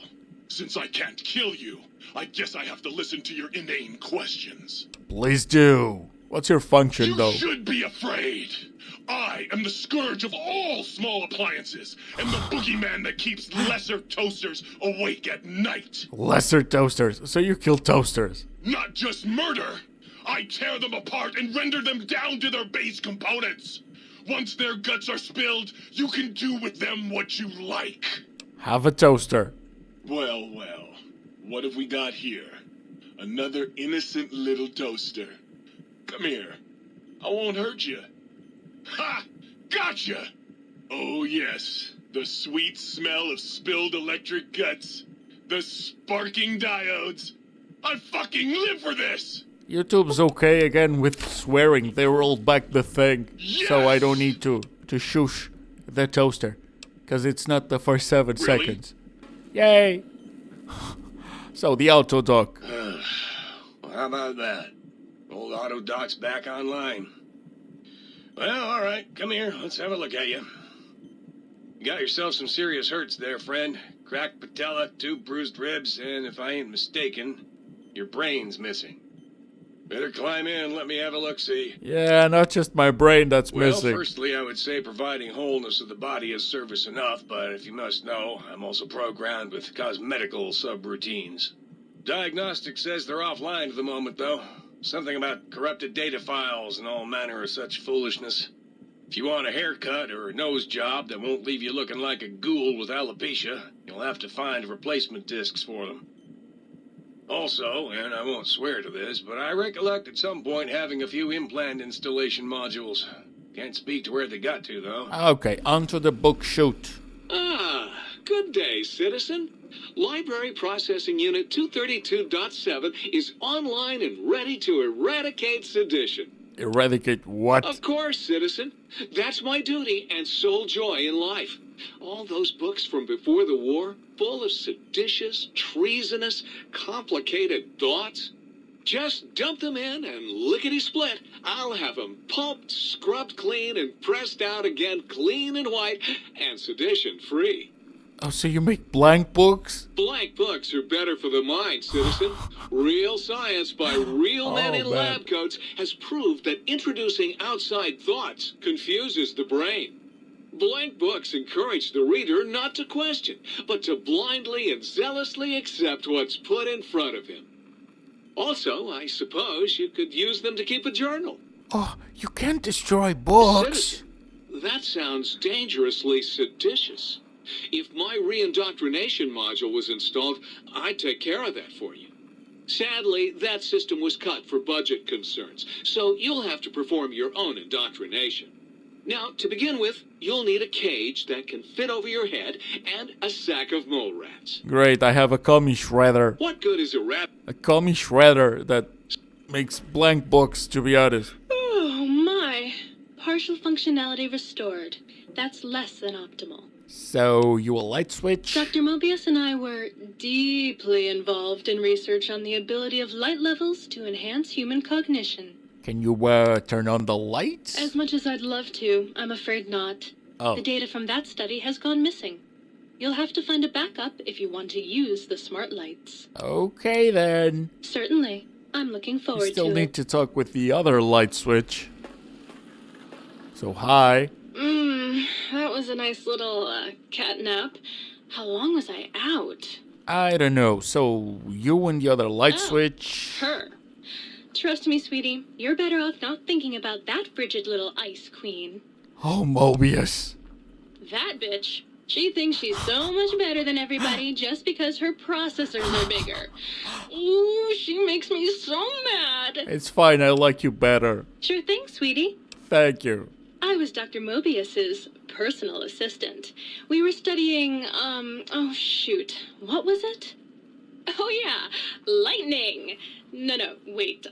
since I can't kill you, I guess I have to listen to your inane questions. Please do. What's your function, though? You should be afraid. I am the scourge of all small appliances, and the boogeyman that keeps lesser toasters awake at night. Lesser toasters. So you kill toasters. Not just murder. I tear them apart and render them down to their base components. Once their guts are spilled, you can do with them what you like. Have a toaster. Well, what have we got here? Another innocent little toaster. Come here. I won't hurt you. Ha! Gotcha! Oh, yes. The sweet smell of spilled electric guts. The sparking diodes. I fucking live for this! YouTube's okay again with swearing. They rolled back the thing. So I don't Yes! need to shush the toaster. Because it's not the first 7 Really? seconds. Yay! So the auto dock. Well, how about that? Old auto dock's back online. Well, alright. Come here. Let's have a look at you. You got yourself some serious hurts there, friend. Cracked patella, 2 bruised ribs, and if I ain't mistaken, your brain's missing. Better climb in and let me have a look-see. Yeah, not just my brain that's Well, missing. firstly, I would say providing wholeness of the body is service enough, but if you must know, I'm also programmed with cosmetical subroutines. Diagnostic says they're offline for the moment, though. Something about corrupted data files and all manner of such foolishness. If you want a haircut or a nose job that won't leave you looking like a ghoul with alopecia, you'll have to find replacement discs for them. Also, and I won't swear to this, but I recollect at some point having a few implant installation modules. Can't speak to where they got to, though. Okay, onto the book shoot. Ah, good day, citizen. Library Processing Unit 232.7 is online and ready to eradicate sedition. Eradicate what? Of course, citizen. That's my duty and sole joy in life. All those books from before the war, full of seditious, treasonous, complicated thoughts. Just dump them in and lickety-split. I'll have them pulped, scrubbed clean, and pressed out again clean and white and sedition-free. Oh, so you make blank books? Blank books are better for the mind, citizen. Real science by real men in lab coats has proved that introducing outside thoughts confuses the brain. Blank books encourage the reader not to question, but to blindly and zealously accept what's put in front of him. Also, I suppose you could use them to keep a journal. Oh, you can't destroy books. Citizen, that sounds dangerously seditious. If my reindoctrination module was installed, I'd take care of that for you. Sadly, that system was cut for budget concerns, so you'll have to perform your own indoctrination. Now, to begin with, you'll need a cage that can fit over your head and a sack of mole rats. Great, I have a commie shredder. What good is a rat? A commie shredder that makes blank books, to be honest. Oh my. Partial functionality restored. That's less than optimal. So, you a light switch? Dr. Mobius and I were deeply involved in research on the ability of light levels to enhance human cognition. Can you, turn on the lights? As much as I'd love to, I'm afraid not. Oh. The data from that study has gone missing. You'll have to find a backup if you want to use the smart lights. Okay, then. Certainly. I'm looking forward You still to need it. to talk with the other light switch. So, hi. That was a nice little cat nap. How long was I out? I don't know. So, you and the other light switch... Her. Trust me, sweetie. You're better off not thinking about that frigid little ice queen. Oh, Mobius. That bitch. She thinks she's so much better than everybody just because her processors are bigger. Ooh, she makes me so mad. It's fine, I like you better. Sure thing, sweetie. Thank you. I was Dr. Mobius's personal assistant. We were studying, oh shoot, what was it? Oh yeah, lightning. No, wait,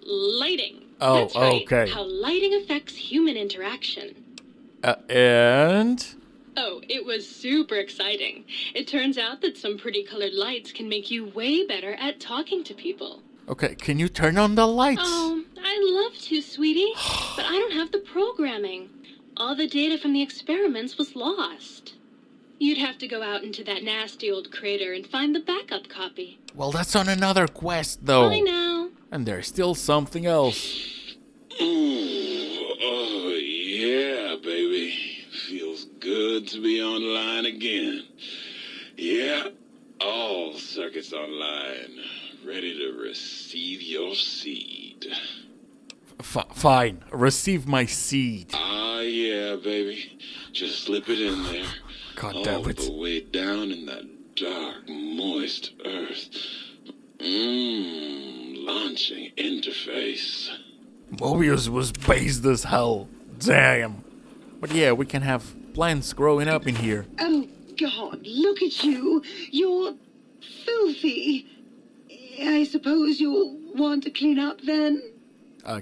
lighting. Oh, That's right, okay. how lighting affects human interaction. And? Oh, it was super exciting. It turns out that some pretty colored lights can make you way better at talking to people. Okay, can you turn on the lights? Oh, I'd love to, sweetie, but I don't have the programming. All the data from the experiments was lost. You'd have to go out into that nasty old crater and find the backup copy. Well, that's on another quest, though. I know. And there's still something else. Oh, yeah, baby. Feels good to be online again. Yeah, all circuits online. Ready to receive your seed. Fine. Receive my seed. Ah, yeah, baby. Just slip it in there. God damn all it. the way down in that dark, moist earth. Launching interface. Mobius was based as hell. Damn. But yeah, we can have plants growing up in here. Oh, God, look at you. You're filthy. I suppose you'll want to clean up then?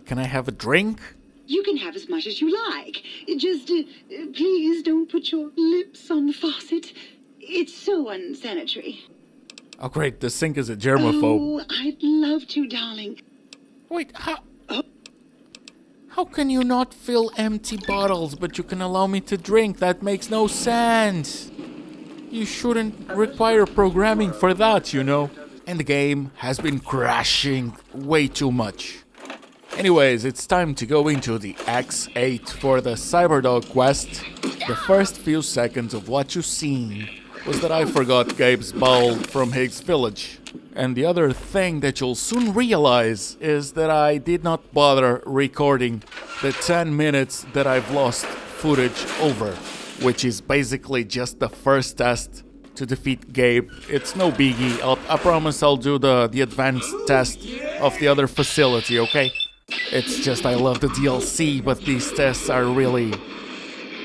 Can I have a drink? You can have as much as you like. Just, please don't put your lips on the faucet. It's so unsanitary. Oh great, the sink is a germaphobe. Oh, I'd love to, darling. Wait, how can you not fill empty bottles, but you can allow me to drink? That makes no sense. You shouldn't require programming for that, you know. And the game has been crashing way too much. Anyways, it's time to go into the X8 for the Cyberdog quest. The first few seconds of what you've seen was that I forgot Gabe's bowl from Higgs Village. And the other thing that you'll soon realize is that I did not bother recording the 10 minutes that I've lost footage over, which is basically just the first test to defeat Gabe. It's no biggie. I promise I'll do the advanced test of the other facility, okay? It's just I love the DLC, but these tests are really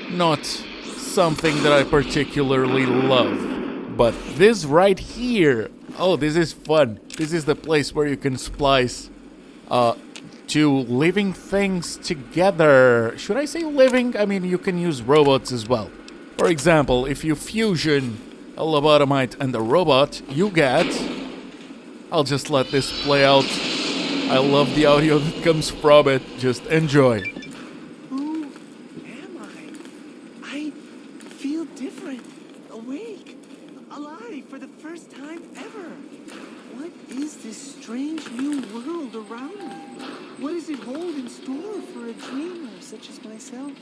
not something that I particularly love. But this right here, oh, this is fun. This is the place where you can splice two living things together. Should I say living? I mean, you can use robots as well. For example, if you fusion a lobotomite and a robot, you get... I'll just let this play out. I love the audio that comes from it. Just enjoy. Who am I? I feel different, awake, alive for the first time ever. What is this strange new world around me? What does it hold in store for a dreamer such as myself?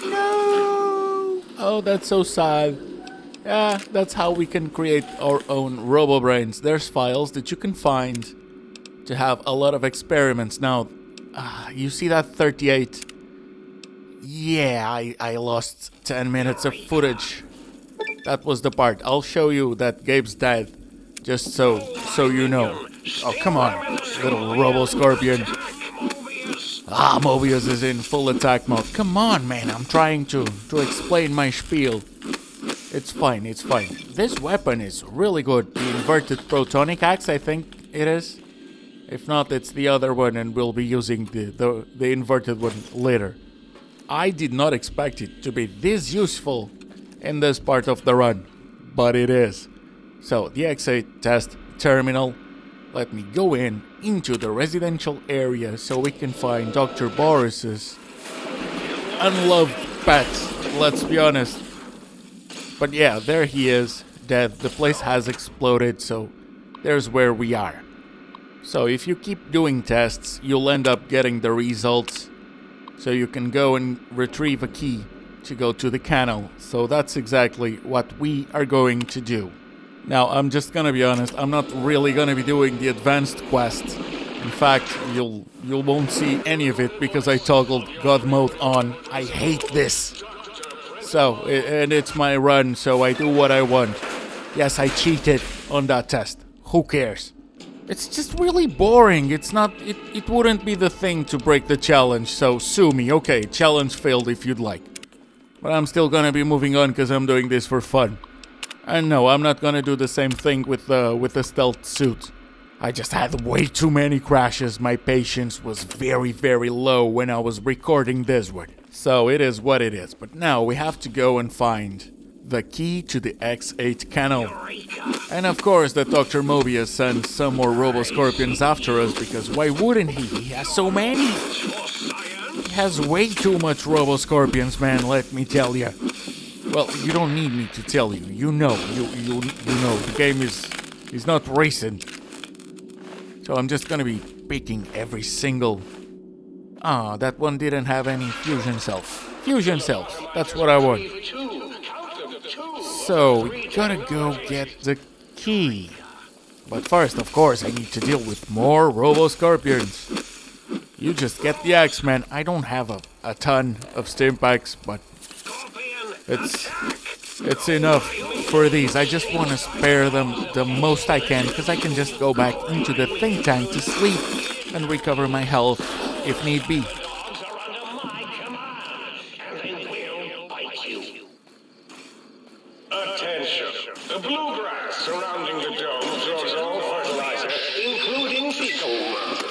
No! Oh, that's so sad. Yeah, that's how we can create our own robo-brains. There's files that you can find to have a lot of experiments. Now, you see that 38? Yeah, I lost 10 minutes of footage. That was the part. I'll show you that Gabe's dead, just so you know. Oh, come on, little robo-scorpion. Mobius is in full attack mode. Come on, man, I'm trying to explain my spiel. It's fine, it's fine. This weapon is really good. The inverted protonic axe, I think it is. If not, it's the other one, and we'll be using the inverted one later. I did not expect it to be this useful in this part of the run, but it is. So, the X8 test terminal. Let me go into the residential area so we can find Dr. Boris's unloved pet, let's be honest. But yeah, there he is, dead. The place has exploded, so there's where we are. So if you keep doing tests, you'll end up getting the results. So you can go and retrieve a key to go to the canal. So that's exactly what we are going to do. Now, I'm just gonna be honest, I'm not really gonna be doing the advanced quest. In fact, you won't see any of it because I toggled God mode on. I hate this. So, and it's my run, so I do what I want. Yes, I cheated on that test. Who cares? It's just really boring. It's not, it wouldn't be the thing to break the challenge, so sue me. Okay, challenge failed if you'd like. But I'm still gonna be moving on because I'm doing this for fun. And no, I'm not gonna do the same thing with the stealth suit. I just had way too many crashes. My patience was very, very low when I was recording this one. So it is what it is. But now we have to go and find the key to the X8 canal. And of course that Dr. Mobius sends some more Robo-Scorpions after us, because why wouldn't he? He has so many. He has way too much Robo-Scorpions, man, let me tell you. Well, you don't need me to tell you. You know. You know. The game is not racing. So I'm just gonna be picking every single... that one didn't have any fusion cells. Fusion cells, that's what I want. So, we gotta go get the key. But first, of course, I need to deal with more Robo-Scorpions. You just get the axe, man. I don't have a ton of stim packs, but it's It's enough for these. I just want to spare them the most I can, because I can just go back into the think tank to sleep and recover my health if need be. Dogs are under my command, and they will bite you. Attention! The bluegrass surrounding the dome absorbs all fertilizer, including fecal matter.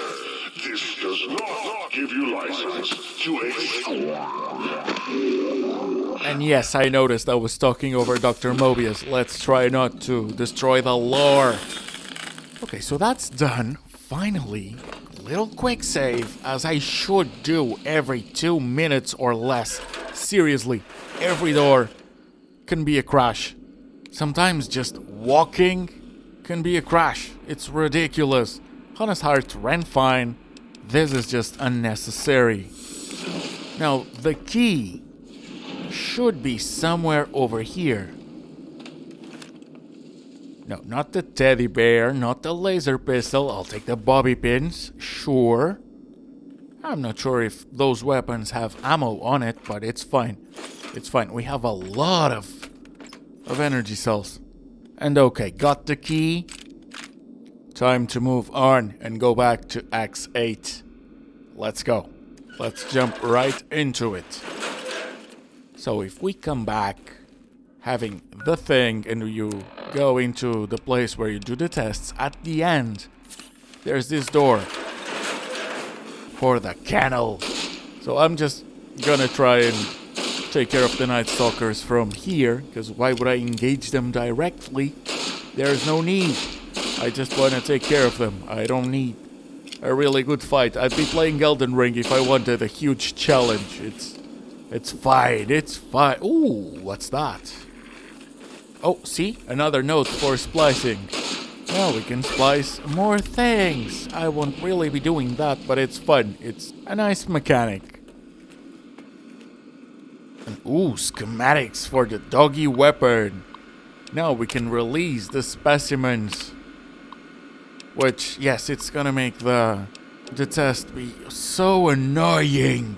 This does not give you license to And yes, I noticed I was talking over Dr. Mobius. Let's try not to destroy the lore. Okay, so that's done. Finally, little quick save, as I should do every 2 minutes or less. Seriously, every door can be a crash. Sometimes just walking can be a crash. It's ridiculous. Honest Heart ran fine. This is just unnecessary. Now, the key should be somewhere over here. No, not the teddy bear, not the laser pistol. I'll take the bobby pins, sure. I'm not sure if those weapons have ammo on it, but it's fine. It's fine. We have a lot of energy cells. And okay, got the key. Time to move on and go back to X8. Let's go. Let's jump right into it. So if we come back having the thing and you go into the place where you do the tests, at the end there's this door for the kennel. So I'm just gonna try and take care of the Night Stalkers from here, because why would I engage them directly? There's no need. I just want to take care of them. I don't need a really good fight. I'd be playing Elden Ring if I wanted a huge challenge. It's fine. It's fine. Ooh, what's that? Oh, see? Another note for splicing. Now we can splice more things. I won't really be doing that, but it's fun. It's a nice mechanic. And ooh, schematics for the doggy weapon. Now we can release the specimens. Which, yes, it's gonna make the test be so annoying.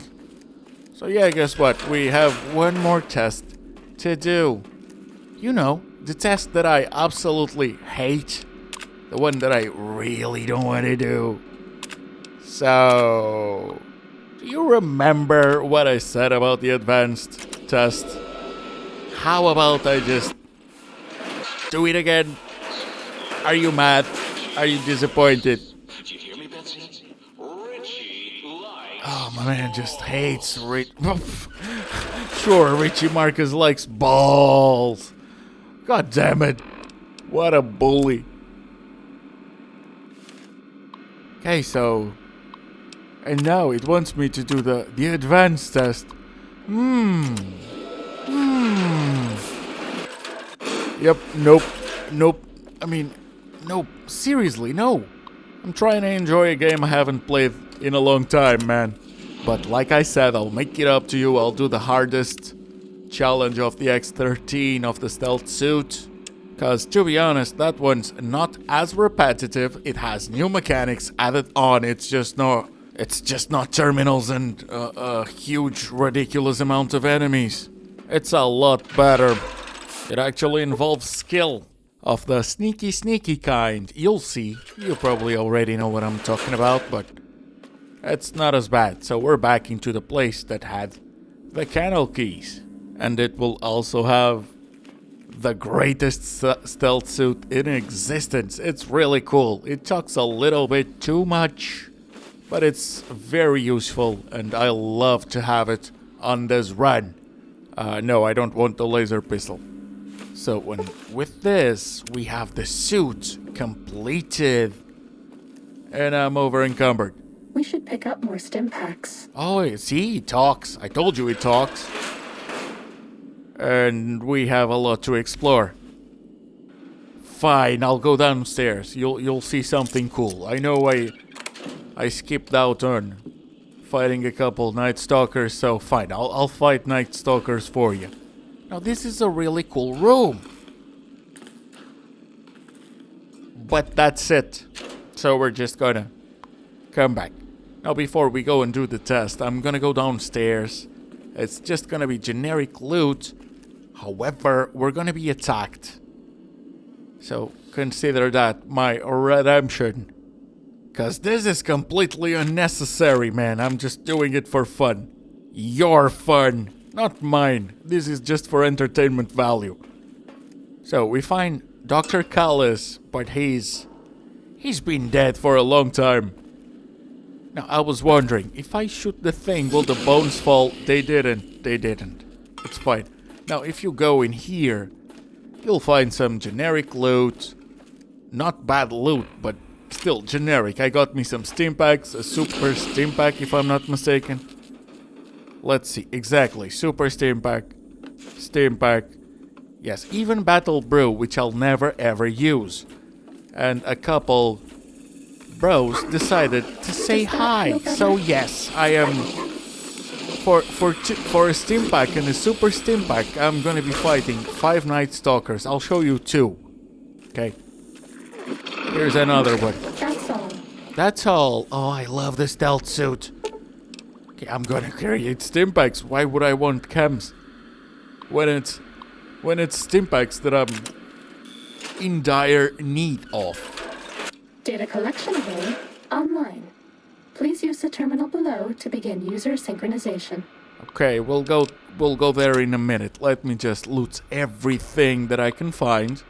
So yeah, guess what? We have one more test to do. You know, the test that I absolutely hate. The one that I really don't want to do. So, do you remember what I said about the advanced test? How about I just do it again? Are you mad? Are you disappointed? Did you hear me, Betsy? Richie likes... Oh, my man just hates Sure, Richie Marcus likes balls. God damn it. What a bully. Okay, so... And now it wants me to do the advanced test. Yep, nope. I mean, nope. Seriously, no. I'm trying to enjoy a game I haven't played in a long time, man. But like I said, I'll make it up to you. I'll do the hardest challenge of the X13 of the stealth suit. Because to be honest, that one's not as repetitive. It has new mechanics added on. It's just not terminals and a huge, ridiculous amount of enemies. It's a lot better. It actually involves skill of the sneaky kind. You'll see. You probably already know what I'm talking about, but it's not as bad. So we're back into the place that had the kennel keys. And it will also have the greatest stealth suit in existence. It's really cool. It talks a little bit too much, but it's very useful, and I love to have it on this run. No, I don't want the laser pistol. So with this, we have the suit completed, and I'm over encumbered. We should pick up more stim packs. Oh, see, he talks. I told you he talks. And we have a lot to explore. Fine, I'll go downstairs. You'll see something cool. I know I skipped out on fighting a couple Night Stalkers, so fine, I'll fight Night Stalkers for you. Now this is a really cool room. But that's it. So we're just gonna come back. Now before we go and do the test, I'm gonna go downstairs. It's just gonna be generic loot. However, we're gonna be attacked. So consider that my redemption. Cause this is completely unnecessary, man. I'm just doing it for fun. Your fun, not mine. This is just for entertainment value. So we find Dr. Callis, but he's been dead for a long time. Now I was wondering, if I shoot the thing, will the bones fall? They didn't. It's fine. Now if you go in here, you'll find some generic loot. Not bad loot, but still generic. I got me some stim packs, a super stim pack if I'm not mistaken. Let's see, exactly, super stim pack. Yes, even battle brew, which I'll never ever use. And a couple bros decided to say hi. So yes, I am for a stim pack and a super stim pack, I'm gonna be fighting 5 Night Stalkers. I'll show you 2. Okay. Here's another one. That's all. Oh, I love the stealth suit. Okay, I'm gonna create stim packs. Why would I want chems? When it's stim packs that I'm in dire need of. Data collection available online. Please use the terminal below to begin user synchronization. Okay, we'll go there in a minute. Let me just loot everything that I can find.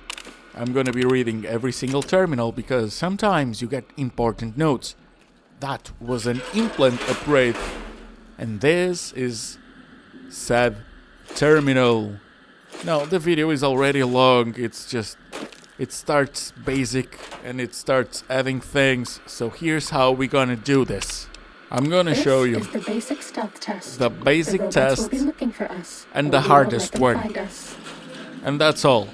I'm gonna be reading every single terminal because sometimes you get important notes. That was an implant upgrade. And this is said terminal. Now, the video is already long. It's just, it starts basic and it starts adding things. So here's how we're gonna do this. I'm gonna show you. This is the basic stealth test. The basic robots test will be looking for us, and or the we won't hardest let them one. find us. And that's all.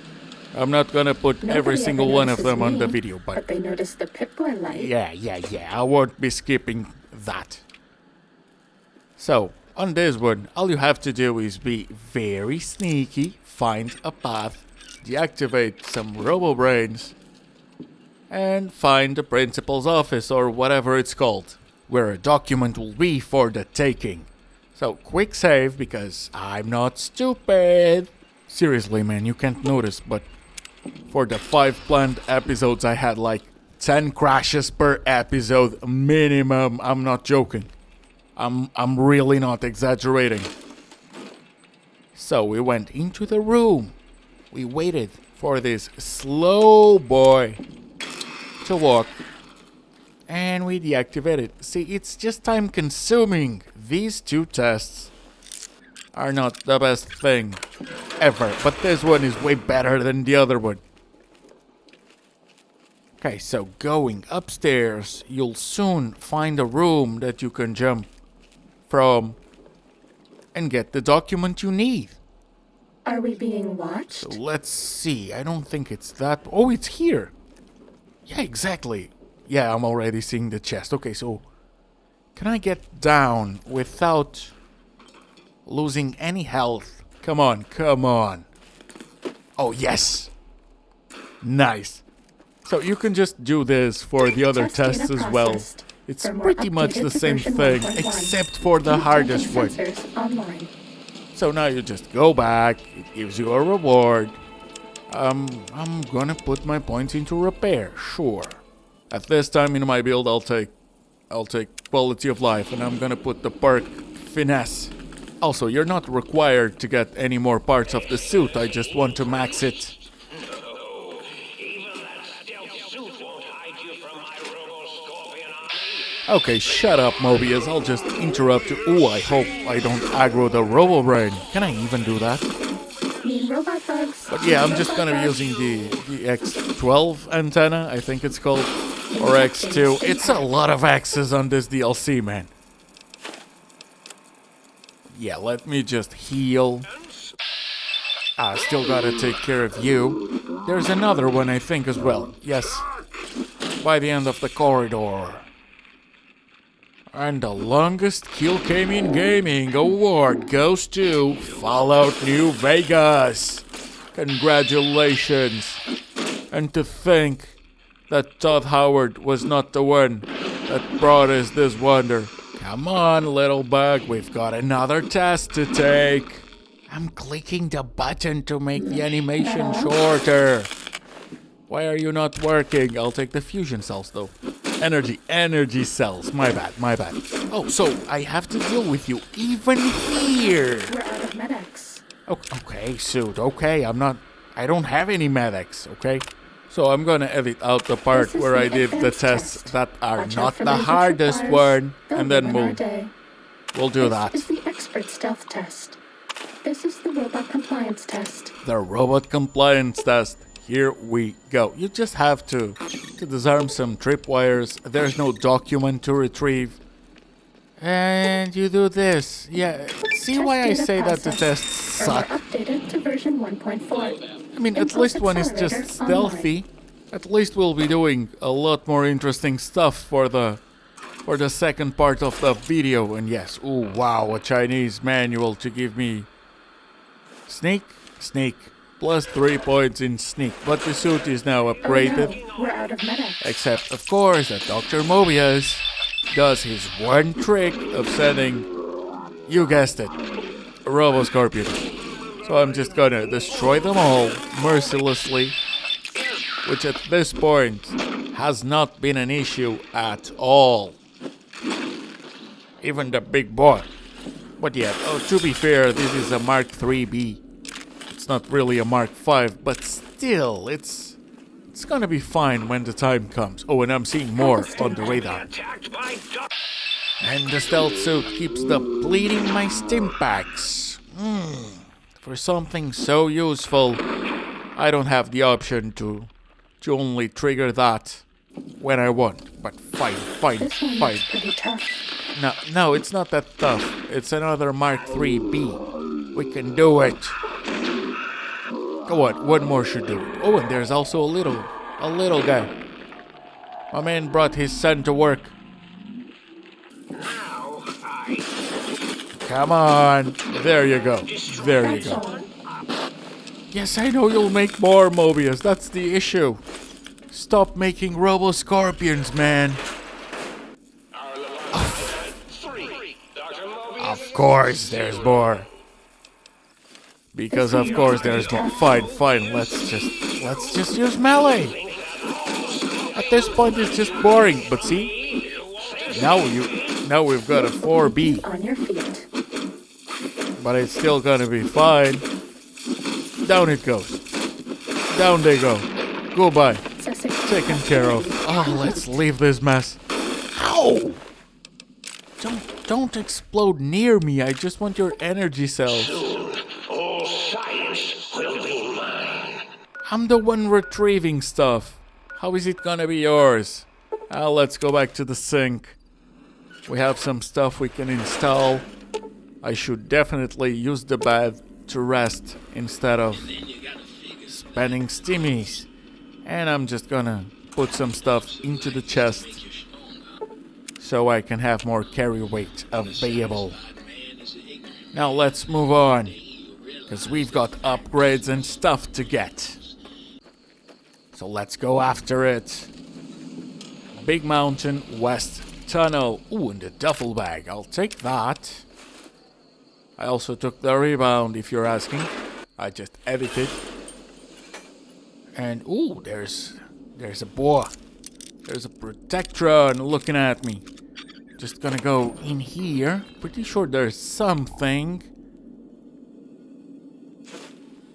I'm not gonna put every Nobody single ever one of notices them on the me, video, but they noticed the Pip-Boy light. yeah. I won't be skipping that. So, on this one, all you have to do is be very sneaky, find a path, deactivate some robo-brains, and find the principal's office or whatever it's called, where a document will be for the taking. So, quick save because I'm not stupid. Seriously, man, you can't notice, but for the 5 planned episodes, I had like 10 crashes per episode minimum. I'm not joking. I'm really not exaggerating. So we went into the room. We waited for this slow boy to walk. And we deactivated. See, it's just time consuming. These 2 tests are not the best thing ever. But this one is way better than the other one. Okay, so going upstairs, you'll soon find a room that you can jump from and get the document you need. Are we being watched? So let's see. I don't think it's that. Oh, it's here. Yeah, exactly. Yeah, I'm already seeing the chest. Okay, so can I get down without losing any health? Come on. Oh, yes. Nice. So you can just do this for the other tests as well. It's pretty much the same thing, except for the hardest one. So now you just go back, it gives you a reward. I'm gonna put my points into repair, sure. At this time in my build, I'll take quality of life, and I'm gonna put the perk finesse. Also, you're not required to get any more parts of the suit, I just want to max it. Okay, shut up, Mobius. I'll just interrupt you. Ooh, I hope I don't aggro the Robo-Brain. Can I even do that? Need robot bugs. But yeah, I'm just gonna be using the X12 antenna, I think it's called. Or X2. It's a lot of X's on this DLC, man. Yeah, let me just heal. Still gotta take care of you. There's another one, I think, as well. Yes. By the end of the corridor. And the longest kill came in gaming award goes to Fallout New Vegas. Congratulations. And to think that Todd Howard was not the one that brought us this wonder. Come on, little bug, we've got another test to take. I'm clicking the button to make the animation shorter. Why are you not working? I'll take the fusion cells though. Energy cells. My bad. Oh, so I have to deal with you even here. We're out of medics. Oh, okay, suit. Okay, I don't have any medics, okay? So I'm gonna edit out the part where I did the tests that are not the hardest one, and then we'll do that. This is the expert stealth test. This is the robot compliance test. The robot compliance test. Here we go. You just have to disarm some tripwires. There's no document to retrieve. And you do this. Yeah, see why I say that the tests suck? Updated to version 1.4. I mean, at least one is just stealthy. At least we'll be doing a lot more interesting stuff for the second part of the video. And yes, ooh, wow, a Chinese manual to give me sneak, plus 3 points in sneak. But the suit is now upgraded. Oh no, we're out of medics. Except, of course, that Dr. Mobius does his one trick of sending, you guessed it, a Robo-Scorpion. So I'm just gonna destroy them all mercilessly, which at this point has not been an issue at all. Even the big boy. But yeah, to be fair, this is a Mark 3B. It's not really a Mark 5, but still, it's gonna be fine when the time comes. Oh, and I'm seeing more on the radar. And the stealth suit keeps depleting my stim packs. For something so useful, I don't have the option to only trigger that when I want. But fine. Pretty tough. No, it's not that tough. It's another Mark 3B. We can do it. Go on, one more should do it. Oh, and there's also a little guy. My man brought his son to work. Come on. There you go. Yes, I know you'll make more, Mobius. That's the issue. Stop making Robo-Scorpions, man. Of course there's more. Because of course there's more. Fine. Let's just use melee. At this point it's just boring. But see? Now we've got a 4B. On your feet. But it's still gonna be fine. Down it goes. Down they go. Goodbye. Taken care of. Oh, let's leave this mess. Ow! Don't explode near me. I just want your energy cells. Soon, all science will be mine. I'm the one retrieving stuff. How is it gonna be yours? Let's go back to the sink. We have some stuff we can install. I should definitely use the bath to rest instead of spending stimmies. And I'm just gonna put some stuff into the chest so I can have more carry weight available. Now let's move on, because we've got upgrades and stuff to get. So let's go after it. Big Mountain West Tunnel. Ooh, and the duffel bag. I'll take that. I also took the rebound, if you're asking. I just edited. And ooh, there's a boa. There's a Protectron looking at me. Just gonna go in here. Pretty sure there's something.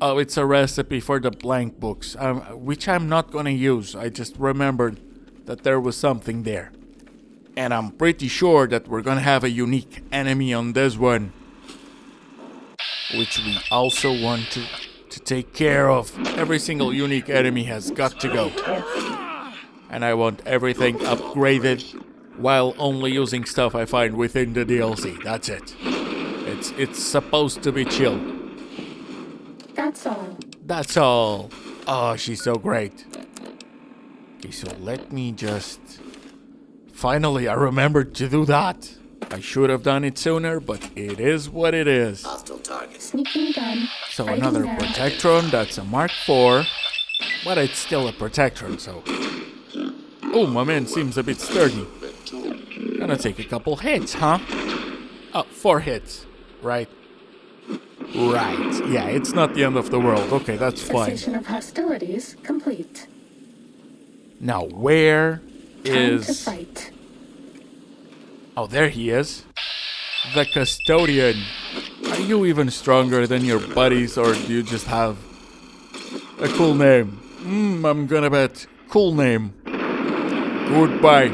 Oh, it's a recipe for the blank books, which I'm not gonna use. I just remembered that there was something there. And I'm pretty sure that we're gonna have a unique enemy on this one, which we also want to take care of. Every single unique enemy has got to go. And I want everything upgraded while only using stuff I find within the DLC. That's it. It's supposed to be chill. That's all. Oh, she's so great. Okay, so let me just... Finally, I remembered to do that. I should have done it sooner, but it is what it is. Hostile target. Sneaking gun. So another Protectron, that's a Mark 4. But it's still a Protectron, so... Oh, my man seems a bit sturdy. Gonna take a couple hits, huh? Oh, 4 hits. Right. Right. Yeah, it's not the end of the world. Okay, that's fine. Cessation of hostilities complete. Now, where Time to is... fight. Oh, there he is. The custodian. Are you even stronger than your buddies, or do you just have a cool name? I'm gonna bet cool name. Goodbye.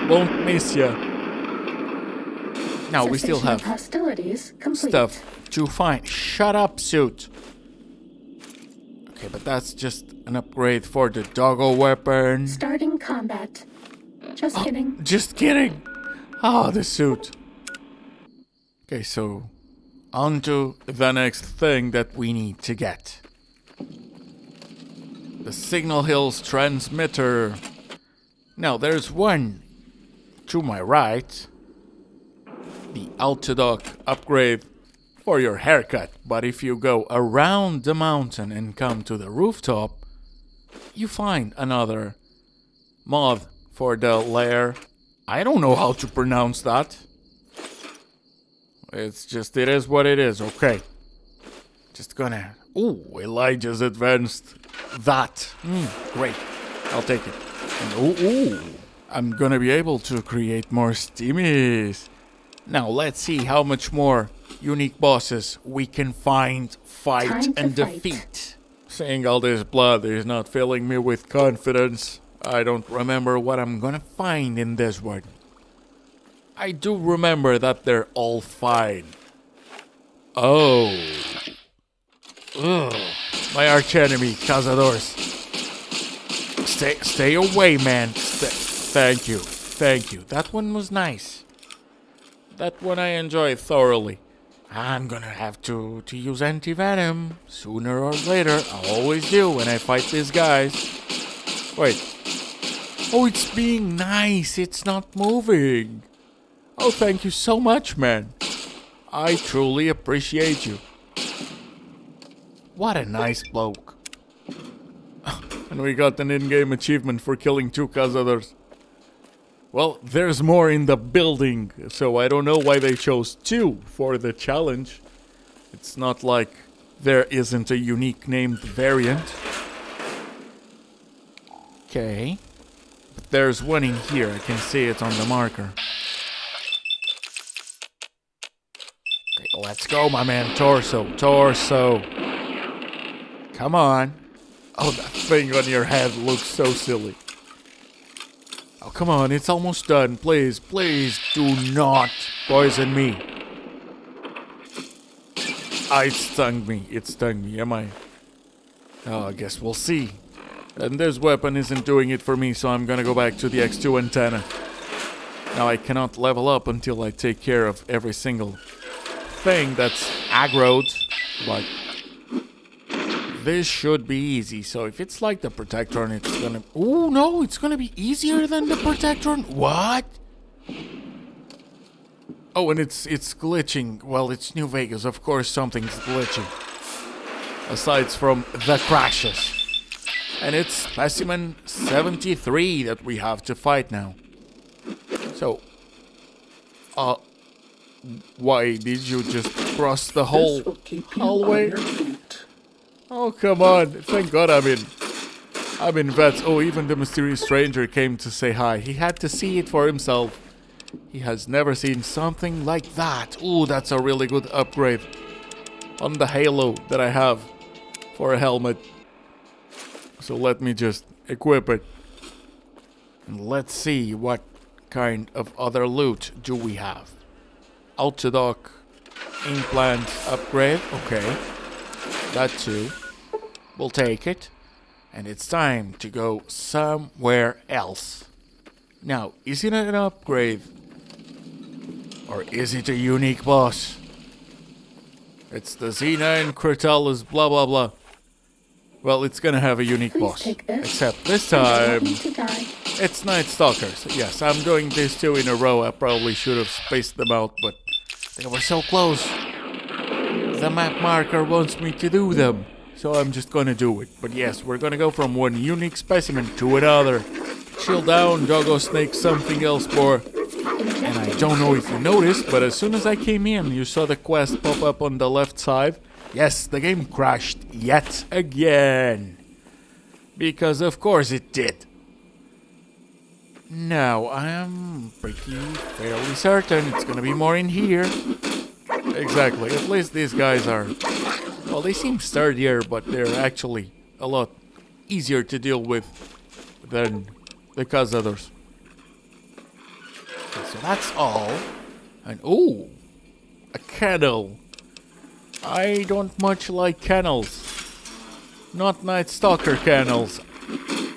Won't miss ya. Now, we still Cessation of have hostilities complete. stuff to find. Shut up, suit. Okay, but that's just an upgrade for the doggo weapon. Starting combat. Just kidding. Just kidding. Oh, the suit. Okay, so on to the next thing that we need to get. The Signal Hills transmitter. Now, there's one to my right. The Autodoc upgrade for your haircut. But if you go around the mountain and come to the rooftop, you find another mod for the lair. I don't know how to pronounce that. It's just, it is what it is, okay. Just gonna... Ooh, Elijah's advanced that. Great. I'll take it. And ooh, I'm gonna be able to create more steamies. Now, let's see how much more unique bosses we can find, fight, and defeat. Seeing all this blood is not filling me with confidence. I don't remember what I'm gonna find in this one. I do remember that they're all fine. Oh. Ugh. My archenemy, Cazadors. Stay away, man. Thank you. Thank you. That one was nice. That one I enjoyed thoroughly. I'm gonna have to use anti-venom sooner or later. I always do when I fight these guys. Wait. Oh, it's being nice. It's not moving. Oh, thank you so much, man. I truly appreciate you. What a nice bloke. And we got an in-game achievement for killing 2 cazadors. Well, there's more in the building, so I don't know why they chose 2 for the challenge. It's not like there isn't a unique named variant. Okay. But there's one in here, I can see it on the marker. Okay, let's go, my man. Torso. Come on. Oh, that thing on your head looks so silly. Oh, come on, it's almost done. Please do not poison me. Ah, it stung me. Am I? Oh, I guess we'll see. And this weapon isn't doing it for me, so I'm gonna go back to the X2 antenna. Now, I cannot level up until I take care of every single thing that's aggroed, but this should be easy. So if it's like the Protectron, it's gonna... Oh, no, it's gonna be easier than the Protectron. What? Oh, and it's glitching. Well, it's New Vegas. Of course something's glitching. Aside from the crashes. And it's Specimen 73 that we have to fight now. So... why did you just cross the whole hallway? Oh, come on. Thank God I'm in vets. Oh, even the mysterious stranger came to say hi. He had to see it for himself. He has never seen something like that. Ooh, that's a really good upgrade on the halo that I have for a helmet. So let me just equip it. And let's see what kind of other loot do we have. Autodoc implant upgrade. Okay. That too. We'll take it. And it's time to go somewhere else. Now, is it an upgrade? Or is it a unique boss? It's the Z9 Cretalis blah blah blah. Well, it's gonna have a unique boss. Except this time, it's Night Stalkers. Yes, I'm doing these 2 in a row. I probably should have spaced them out, but they were so close. The map marker wants me to do them, so I'm just gonna do it. But yes, we're gonna go from one unique specimen to another. Chill down, doggo snake, something else more. And I don't know if you noticed, but as soon as I came in, you saw the quest pop up on the left side. Yes, the game crashed yet again. Because of course it did. Now, I am fairly certain it's gonna be more in here. Exactly, at least these guys are... Well, they seem sturdier, but they're actually a lot easier to deal with than the Cazadors. Okay, so that's all. And, ooh, a kennel. I don't much like kennels. Not Night Stalker kennels.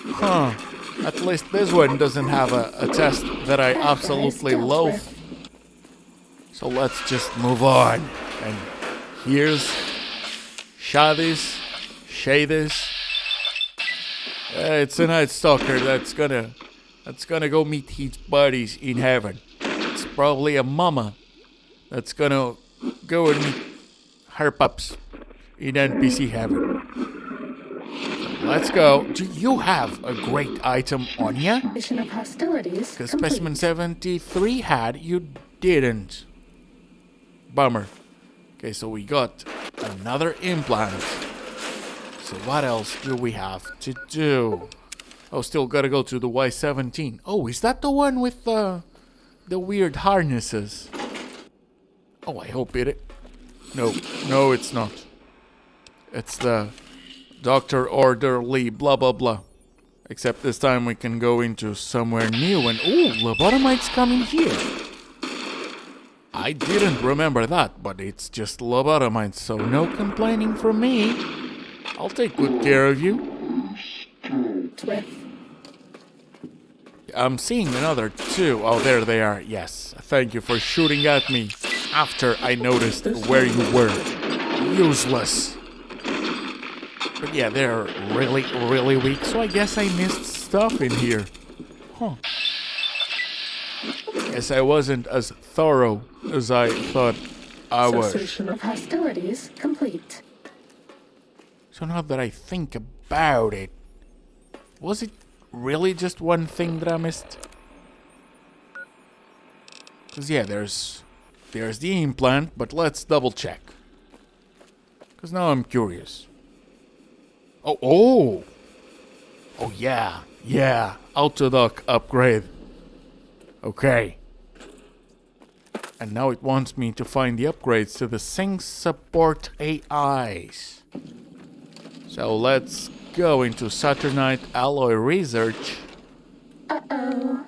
Huh. At least this one doesn't have a test that I absolutely loathe. So let's just move on. And here's Shadis. It's a Night Stalker that's gonna go meet his buddies in heaven. It's probably a mama that's gonna go and meet her pups in NPC heaven. Let's go. Do you have a great item on ya? Mission of hostilities. Because Specimen 73 had, you didn't. Bummer. Okay, so we got another implant. So what else do we have to do? Oh, still gotta go to the Y17. Oh, is that the one with the weird harnesses? Oh, I hope it... No, it's not. It's the Dr. Orderly blah blah blah. Except this time we can go into somewhere new and... Ooh, lobotomites coming here. I didn't remember that, but it's just lobotomites, so no complaining from me. I'll take good care of you. I'm seeing another two. Oh, there they are. Yes. Thank you for shooting at me after I noticed where you were. Useless. But yeah, they're really, really weak, so I guess I missed stuff in here. Huh. Guess I wasn't as thorough as I thought I was. Cessation of hostilities complete. So now that I think about it, was it really just one thing that I missed? Because yeah, there's the implant, but let's double check. Because now I'm curious. Oh yeah, autodoc upgrade. Okay. And now it wants me to find the upgrades to the Sync support AIs. So let's go into Saturnite alloy research. Uh-oh.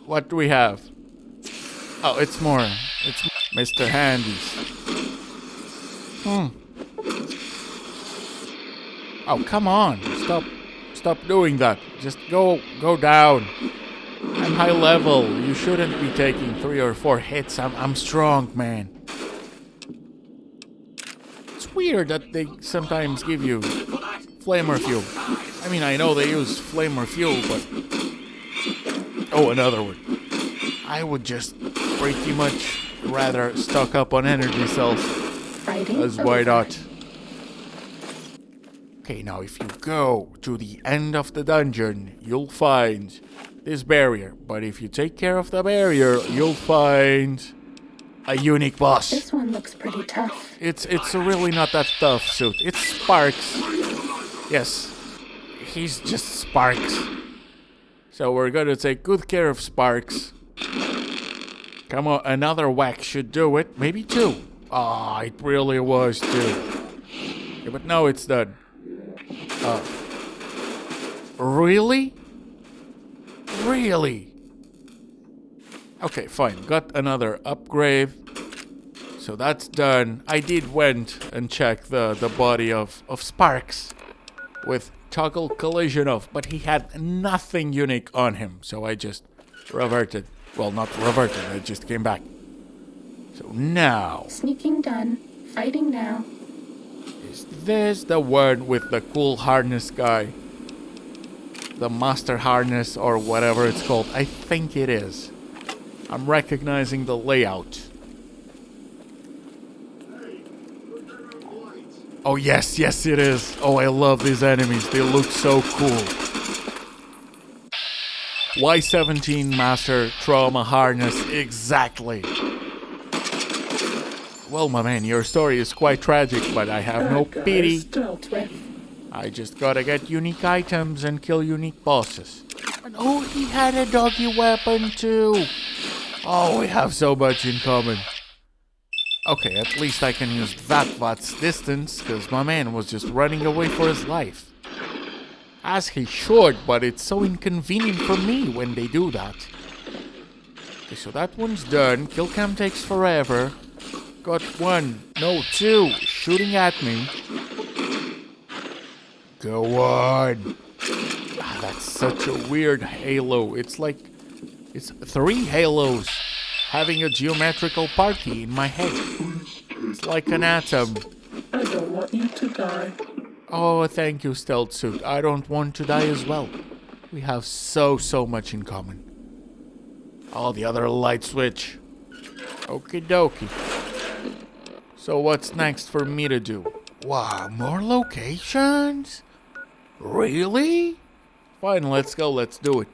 What do we have? Oh, it's more. It's Mr. Handy's. Oh, come on. Stop doing that. Just go down. I'm high level. You shouldn't be taking 3 or 4 hits. I'm strong, man. It's weird that they sometimes give you flamer fuel. I mean, I know they use flamer fuel, but... Oh, another one. I would just pretty much rather stock up on energy cells. As why not? Okay, now if you go to the end of the dungeon, you'll find this barrier. But if you take care of the barrier, you'll find a unique boss. This one looks pretty tough. It's really not that tough, Suit. It's Sparks. Yes, he's just Sparks. So we're gonna take good care of Sparks. Come on, another whack should do it. Maybe 2. Ah, it really was 2. Okay, but now it's done. Really? Really? Okay, fine. Got another upgrade. So that's done. I did went and check the body of Sparks with toggle collision off, but he had nothing unique on him. So I just reverted. Well, not reverted, I just came back. So now... Sneaking done. Fighting now. Is this the one with the cool harness guy? The master harness or whatever it's called. I think it is. I'm recognizing the layout. Oh yes, it is. Oh, I love these enemies. They look so cool. Y-17 Master Trauma Harness, exactly. Well, my man, your story is quite tragic, but I have no pity. I just gotta get unique items and kill unique bosses. And oh, he had a doggy weapon too. Oh, we have so much in common. Okay, at least I can use that Vat's distance, because my man was just running away for his life. As he should, but it's so inconvenient for me when they do that. Okay, so that one's done. Kill cam takes forever. Got one, no, two, shooting at me. Go on. Ah, that's such a weird halo. It's like, it's 3 halos having a geometrical party in my head. It's like an atom. I don't want you to die. Oh, thank you, Stealth Suit. I don't want to die as well. We have so much in common. Oh, the other light switch. Okie dokie. So what's next for me to do? Wow, more locations? Really? Fine, let's go, let's do it.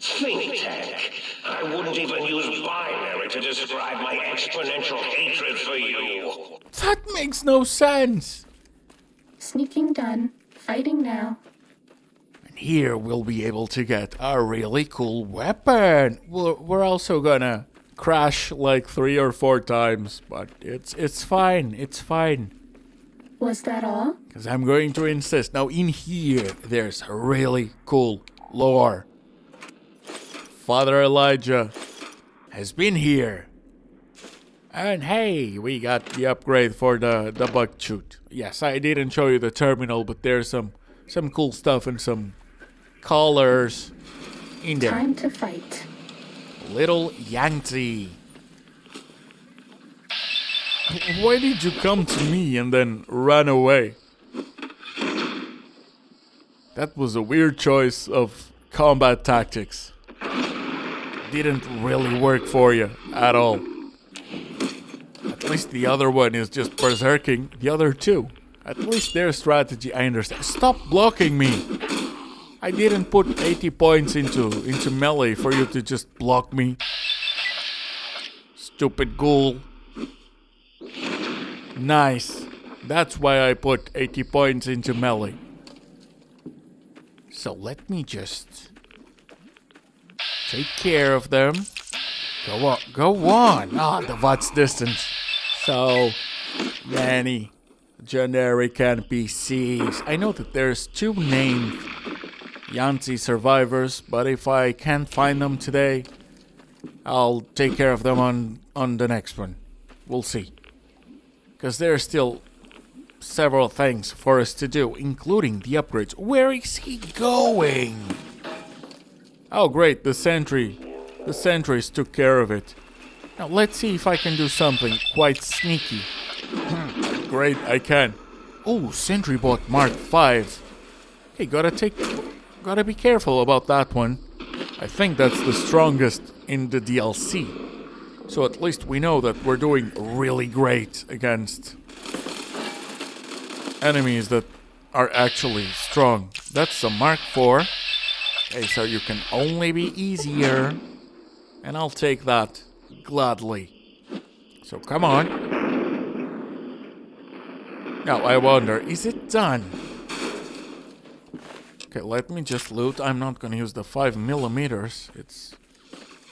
Think tank. I wouldn't even use binary to describe my exponential hatred for you. That makes no sense. Sneaking done. Fighting now. And here we'll be able to get a really cool weapon. We're also gonna crash like 3 or 4 times, but it's fine, it's fine. Was that all? Because I'm going to insist. Now in here, there's really cool lore. Father Elijah has been here. And hey, we got the upgrade for the bug chute. Yes, I didn't show you the terminal, but there's some cool stuff and some colors in there. Time to fight. Little Yangtze. Why did you come to me and then run away? That was a weird choice of combat tactics. Didn't really work for you at all. At least the other one is just berserking the other two. At least their strategy I understand. Stop blocking me! I didn't put 80 points into melee for you to just block me. Stupid ghoul. Nice. That's why I put 80 points into melee. So let me just take care of them. Go on, go on. Ah, the Vat's distance. So many generic NPCs. I know that there's 2 named Yanzi survivors, but if I can't find them today, I'll take care of them on the next one. We'll see. Because there's still several things for us to do, including the upgrades. Where is he going? Oh great, the sentries took care of it. Now let's see if I can do something quite sneaky. Great, I can. Oh, sentry bot Mark 5. Okay, gotta be careful about that one. I think that's the strongest in the DLC. So at least we know that we're doing really great against enemies that are actually strong. That's a Mark 4. Okay, so you can only be easier. And I'll take that gladly. So come on. Now I wonder, is it done? Okay, let me just loot. I'm not gonna use the 5mm.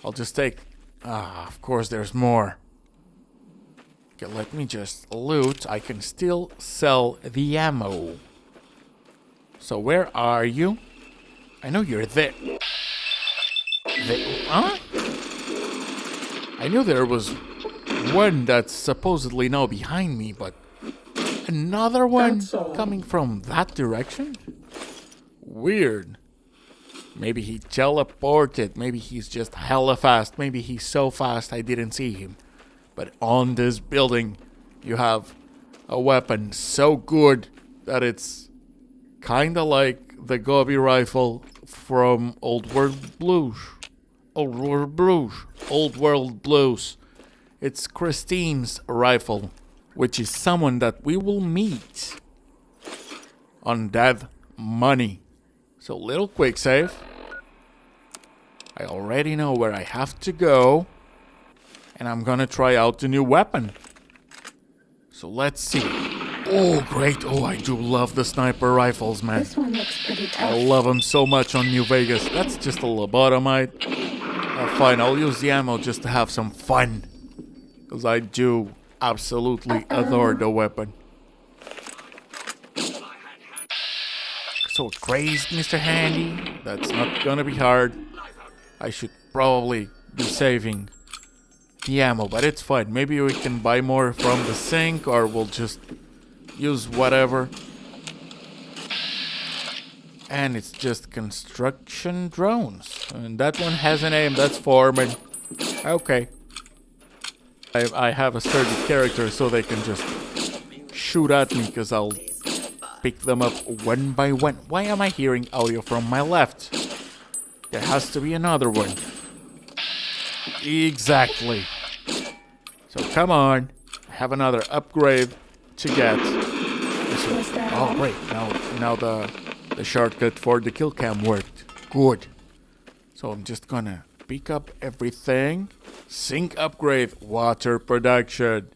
I'll just take... of course there's more. Okay, let me just loot. I can still sell the ammo. So where are you? I know you're there. Huh? I knew there was one that's supposedly now behind me, but another one coming from that direction? Weird. Maybe he teleported. Maybe he's just hella fast. Maybe he's so fast I didn't see him. But on this building, you have a weapon so good that it's kinda like the Gobi rifle from Old World Blues. Old World Blues. It's Christine's rifle, which is someone that we will meet on Dead Money. So, little quick save. I already know where I have to go. And I'm gonna try out the new weapon. So let's see. Oh, great. Oh, I do love the sniper rifles, man. This one looks pretty tough. I love them so much on New Vegas. That's just a lobotomite. Fine, I'll use the ammo just to have some fun. Because I do absolutely adore the weapon. So crazed, Mr. Handy. That's not gonna be hard. I should probably be saving the ammo, but it's fine. Maybe we can buy more from the sink, or we'll just use whatever. And it's just construction drones. And that one has a name, that's Foreman. Okay. I have a sturdy character so they can just shoot at me, because I'll pick them up one by one. Why am I hearing audio from my left? There has to be another one. Exactly. So come on. I have another upgrade to get. Oh great. Now the shortcut for the kill cam worked. Good. So I'm just gonna pick up everything. Sink upgrade, water production.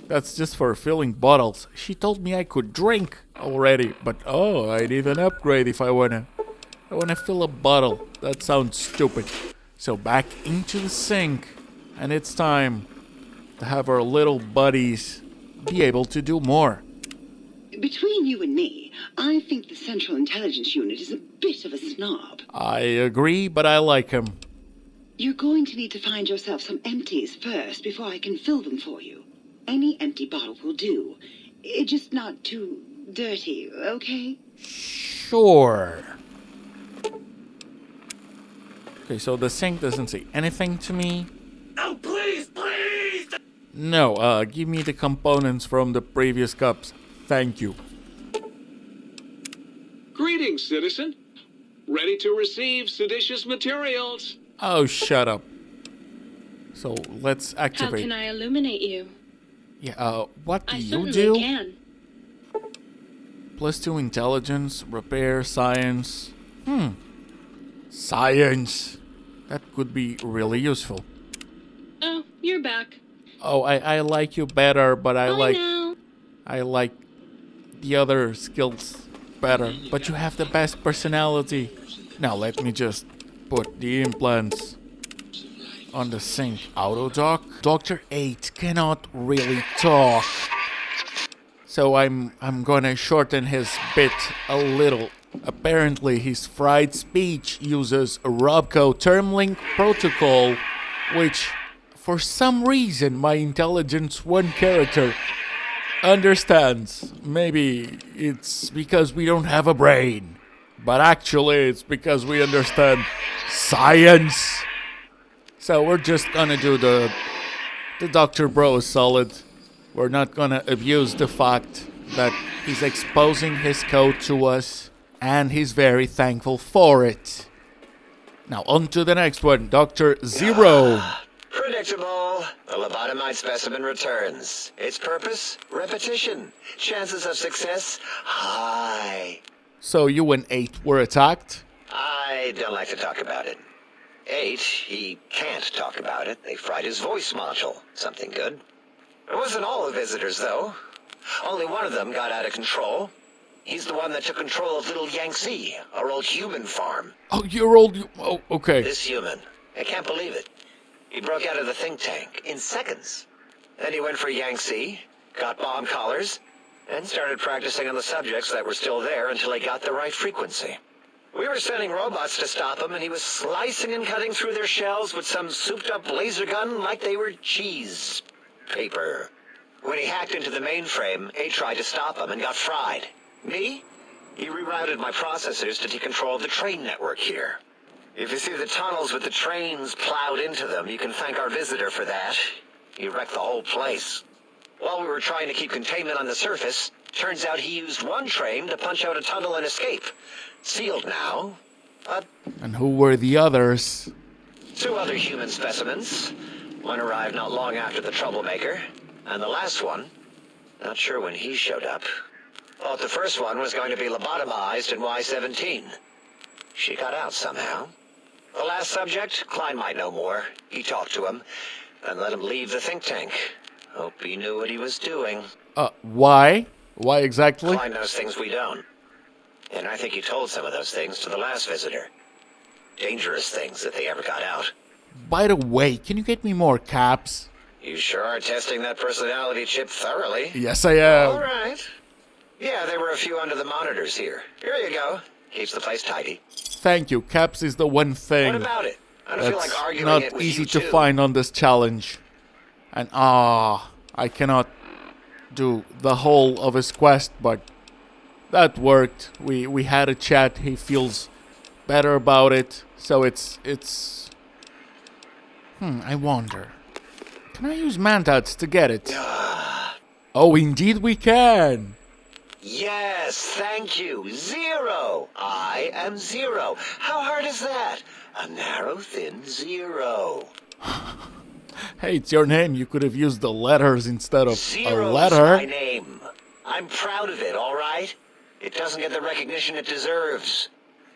That's just for filling bottles. She told me I could drink already, but oh, I need an upgrade if I wanna fill a bottle. That sounds stupid. So back into the sink, and it's time to have our little buddies be able to do more. Between you and me, I think the Central Intelligence Unit is a bit of a snob. I agree, but I like him. You're going to need to find yourself some empties first before I can fill them for you. Any empty bottle will do. Just not too dirty, okay? Sure. Okay, so the sink doesn't say anything to me. Oh, please, please! No, give me the components from the previous cups. Thank you. Greetings, citizen. Ready to receive seditious materials. Oh, shut up. So let's How activate. can I illuminate you? Yeah, what do I you certainly do? can. +2 intelligence, repair, science. Science. That could be really useful. Oh, you're back. Oh, I like you better, but I like the other skills better. But you have the best personality. Now let me just put the implants on the sink. Auto dock. Dr. 8 cannot really talk. So I'm gonna shorten his bit a little. Apparently his fried speech uses a Robco term-link protocol, which for some reason my Intelligence 1 character understands. Maybe it's because we don't have a brain, but actually it's because we understand science. So we're just gonna do the Dr. Bro solid. We're not gonna abuse the fact that he's exposing his code to us, and he's very thankful for it. Now on to the next one, Dr. Zero. Predictable. The lobotomite specimen returns. Its purpose? Repetition. Chances of success? High. So you and 8 were attacked? I don't like to talk about it. 8, he can't talk about it. They fried his voice module. Something good. It wasn't all the visitors, though. Only one of them got out of control. He's the one that took control of Little Yangtze, our old human farm. Oh, your old... Oh, okay. This human. I can't believe it. He broke out of the think tank in seconds. Then he went for Yangtze, got bomb collars, and started practicing on the subjects that were still there until he got the right frequency. We were sending robots to stop him, and he was slicing and cutting through their shells with some souped-up laser gun like they were cheese paper. When he hacked into the mainframe, A tried to stop him and got fried. Me? He rerouted my processors to take control of the train network here. If you see the tunnels with the trains plowed into them, you can thank our visitor for that. He wrecked the whole place. While we were trying to keep containment on the surface, turns out he used one train to punch out a tunnel and escape. Sealed now, but... And who were the others? 2 other human specimens. One arrived not long after the troublemaker, and the last one, not sure when he showed up. Thought the first one was going to be lobotomized in Y-17. She got out somehow. The last subject, Klein might know more. He talked to him, and let him leave the think tank. Hope he knew what he was doing. Why? Why exactly? Klein knows things we don't. And I think he told some of those things to the last visitor. Dangerous things if they ever got out. By the way, can you get me more caps? You sure are testing that personality chip thoroughly. Yes, I am. All right. Yeah, there were a few under the monitors here. Here you go. Keeps the place tidy. Thank you. Caps is the one thing What about it? I don't feel like arguing not it with easy you to too. find on this challenge. And I cannot do the whole of his quest, but that worked. We had a chat. He feels better about it. So it's I wonder. Can I use Mantats to get it? Oh, indeed we can. Yes, thank you. 0. I am 0. How hard is that? A narrow, thin 0. Hey, it's your name. You could have used the letters instead of a 0 is letter. my name. I'm proud of it, all right? It doesn't get the recognition it deserves.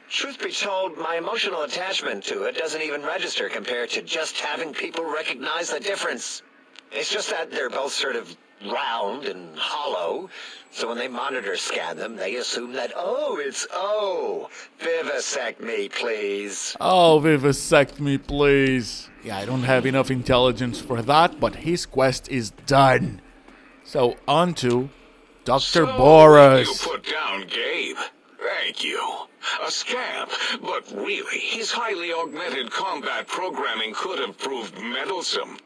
Truth be told, my emotional attachment to it doesn't even register compared to just having people recognize the difference. It's just that they're both sort of round and hollow, so when they monitor scan them, they assume that, oh, it's O. Vivisect me, please. Oh, vivisect me, please. Yeah, I don't have enough intelligence for that, but his quest is done. So, on to Dr. Boris. You put down Gabe. Thank you. A scamp, but really, his highly augmented combat programming could have proved meddlesome.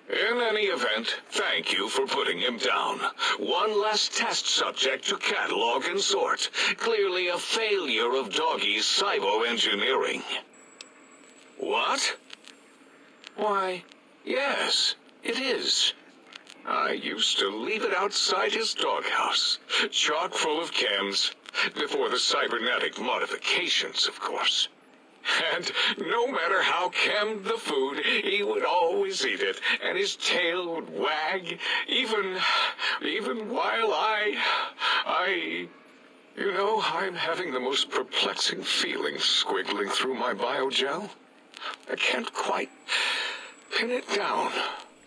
In any event, thank you for putting him down. One less test subject to catalog and sort. Clearly a failure of Doggy's cybo-engineering. What? Why, yes, it is. I used to leave it outside his doghouse, chock full of chems, before the cybernetic modifications, of course. And no matter how chemmed the food, he would always eat it, and his tail would wag, even while you know, I'm having the most perplexing feelings squiggling through my biogel. I can't quite pin it down.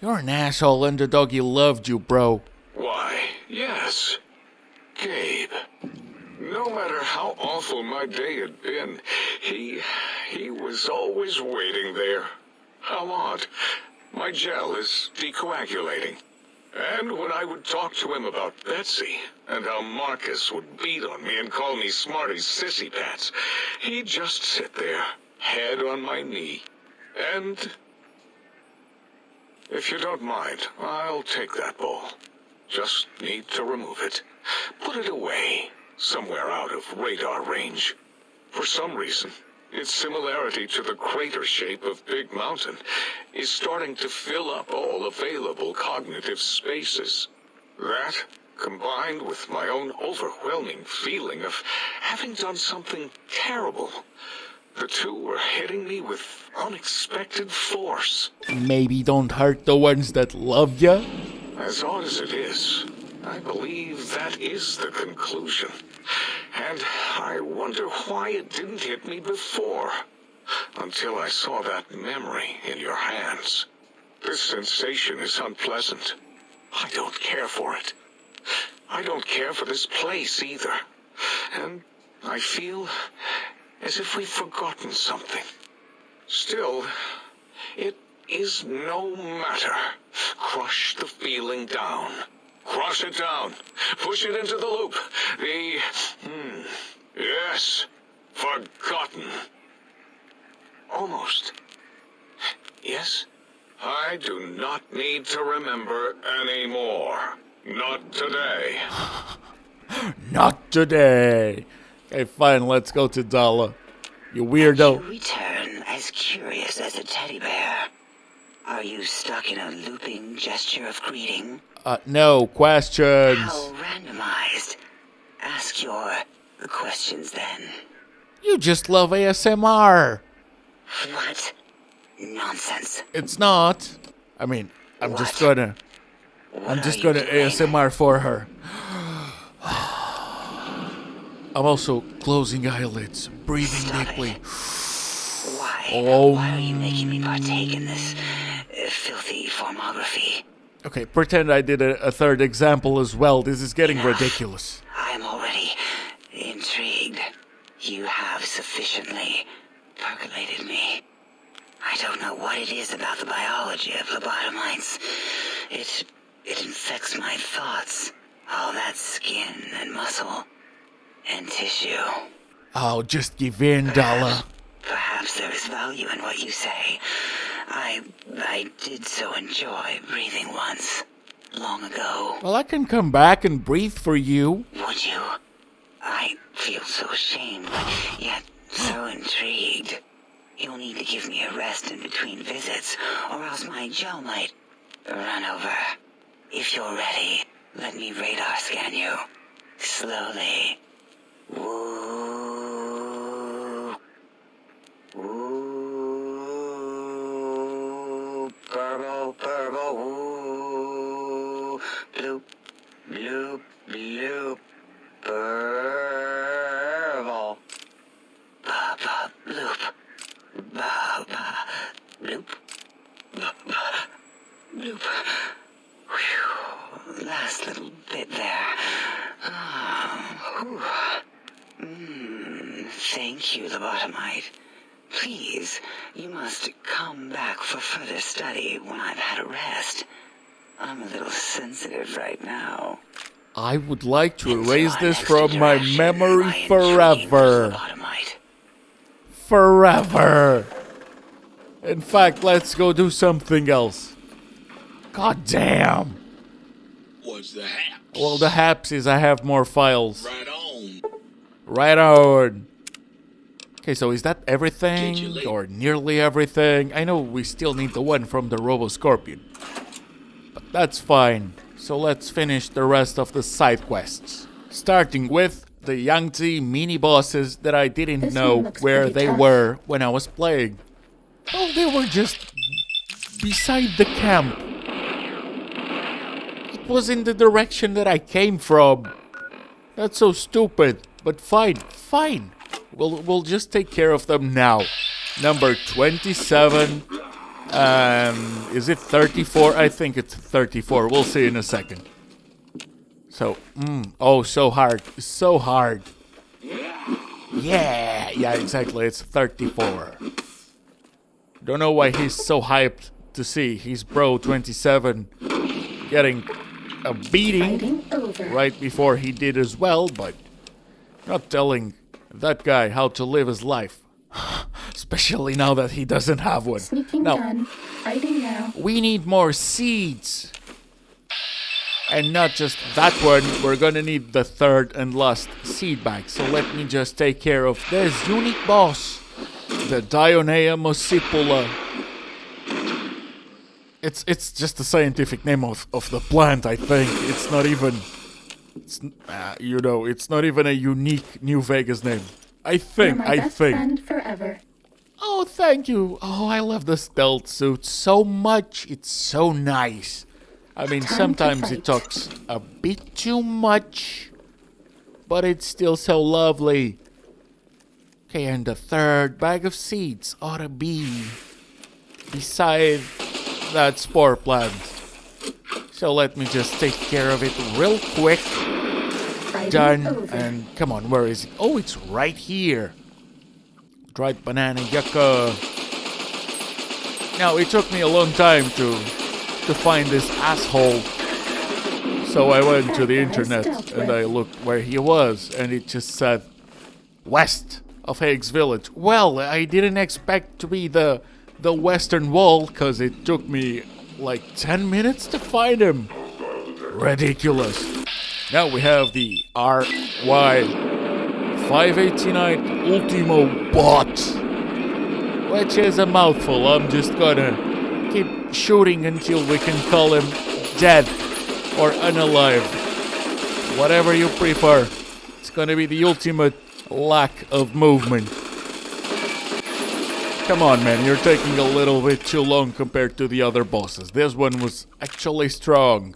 You're an asshole and the doggy loved you, bro. Why, yes, Gabe. No matter how awful my day had been, he was always waiting there. How odd. My gel is decoagulating. And when I would talk to him about Betsy, and how Marcus would beat on me and call me Smarty's sissy pats, he'd just sit there, head on my knee. And if you don't mind, I'll take that bowl. Just need to remove it. Put it away, somewhere out of radar range. For some reason, its similarity to the crater shape of Big Mountain is starting to fill up all available cognitive spaces. That, combined with my own overwhelming feeling of having done something terrible, the two were hitting me with unexpected force. Maybe don't hurt the ones that love ya? As odd as it is, I believe that is the conclusion. And I wonder why it didn't hit me before, until I saw that memory in your hands. This sensation is unpleasant. I don't care for it. I don't care for this place either. And I feel as if we've forgotten something. Still, it is no matter. Crush the feeling down. Crush it down. Push it into the loop. Yes, forgotten. Almost. Yes, I do not need to remember anymore. Not today. Not today. Okay, fine, let's go to Dala. You weirdo. You return as curious as a teddy bear. Are you stuck in a looping gesture of greeting? No, questions. How randomized. Ask your questions then. You just love ASMR. What? Nonsense. It's not. I mean, I'm just gonna ASMR for her. I'm also closing eyelids, breathing Stop deeply. it. Why? Oh. Why are you making me partake in this filthy formography? Okay, pretend I did a third example as well. This is getting Enough. ridiculous. I am already intrigued. You have sufficiently percolated me. I don't know what it is about the biology of lobotomites. It infects my thoughts. All that skin and muscle and tissue. Oh, just give in, Dala. Perhaps there is value in what you say. I did so enjoy breathing once, long ago. Well, I can come back and breathe for you. Would you? I feel so ashamed, but yet so intrigued. You'll need to give me a rest in between visits, or else my jaw might run over. If you're ready, let me radar scan you. Slowly. Woo. Woo. Purple, purple, woo. Bloop, bloop, bloop. Purple. Ba-ba, bloop. Ba-ba, bloop. Ba-ba, bloop. Whew. Last little bit there. Thank you, lobotomite. Please, you must come back for further study when I've had a rest. I'm a little sensitive right now. I would like to erase this from my memory forever. Forever. In fact, let's go do something else. God damn. What's the haps? Well, the haps is I have more files. Right on. Right on. Okay, so is that everything? Or nearly everything? I know we still need the one from the Robo-Scorpion. But that's fine. So let's finish the rest of the side quests. Starting with the Yangtze mini-bosses that I didn't know where they were when I was playing. Oh, they were just beside the camp. It was in the direction that I came from. That's so stupid. But fine. We'll just take care of them now. Number 27. Is it 34? I think it's 34. We'll see in a second. So, oh, so hard. So hard. Yeah, exactly. It's 34. Don't know why he's so hyped to see his bro 27 getting a beating right before he did as well, but not telling that guy how to live his life. Especially now that he doesn't have one. Sneaking done. Fighting now. We need more seeds. And not just that one, we're gonna need the third and last seed bag. So let me just take care of this unique boss. The Dionea mosipula. It's just the scientific name of the plant, I think. It's not even... It's not even a unique New Vegas name. I think. You're my best friend forever. Oh, thank you. Oh, I love the stealth suit so much. It's so nice. I mean, sometimes it talks a bit too much, but it's still so lovely. Okay, and the third bag of seeds ought to be beside that spore plant. So let me just take care of it real quick. Done. And come on, where is it? Oh, it's right here. Dried banana yucca. Now, it took me a long time to find this asshole. So I went to the internet and I looked where he was, and it just said west of Hague's Village. Well, I didn't expect to be the western wall, because it took me like 10 minutes to find him. Ridiculous. Now we have the RY589 Ultimo Bot, which is a mouthful. I'm just gonna keep shooting until we can call him dead or unalive. Whatever you prefer. It's gonna be the ultimate lack of movement. Come on, man, you're taking a little bit too long compared to the other bosses. This one was actually strong.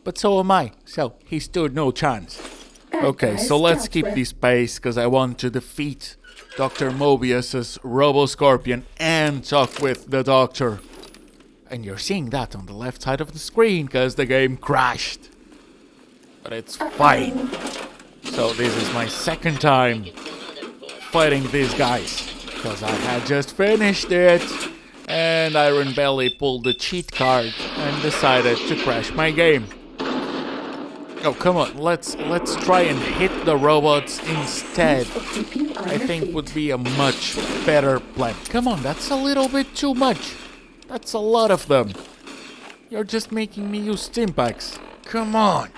But so am I, so he stood no chance. Okay, guys so let's dealt keep with. this pace because I want to defeat Dr. Mobius's Robo-Scorpion and talk with the Doctor. And you're seeing that on the left side of the screen because the game crashed. But it's fine. So this is my second time fighting these guys because I had just finished it and Iron Belly pulled the cheat card and decided to crash my game. Oh, come on, let's try and hit the robots instead. I think would be a much better plan. Come on, that's a little bit too much. That's a lot of them. You're just making me use Stimpaks. Come on.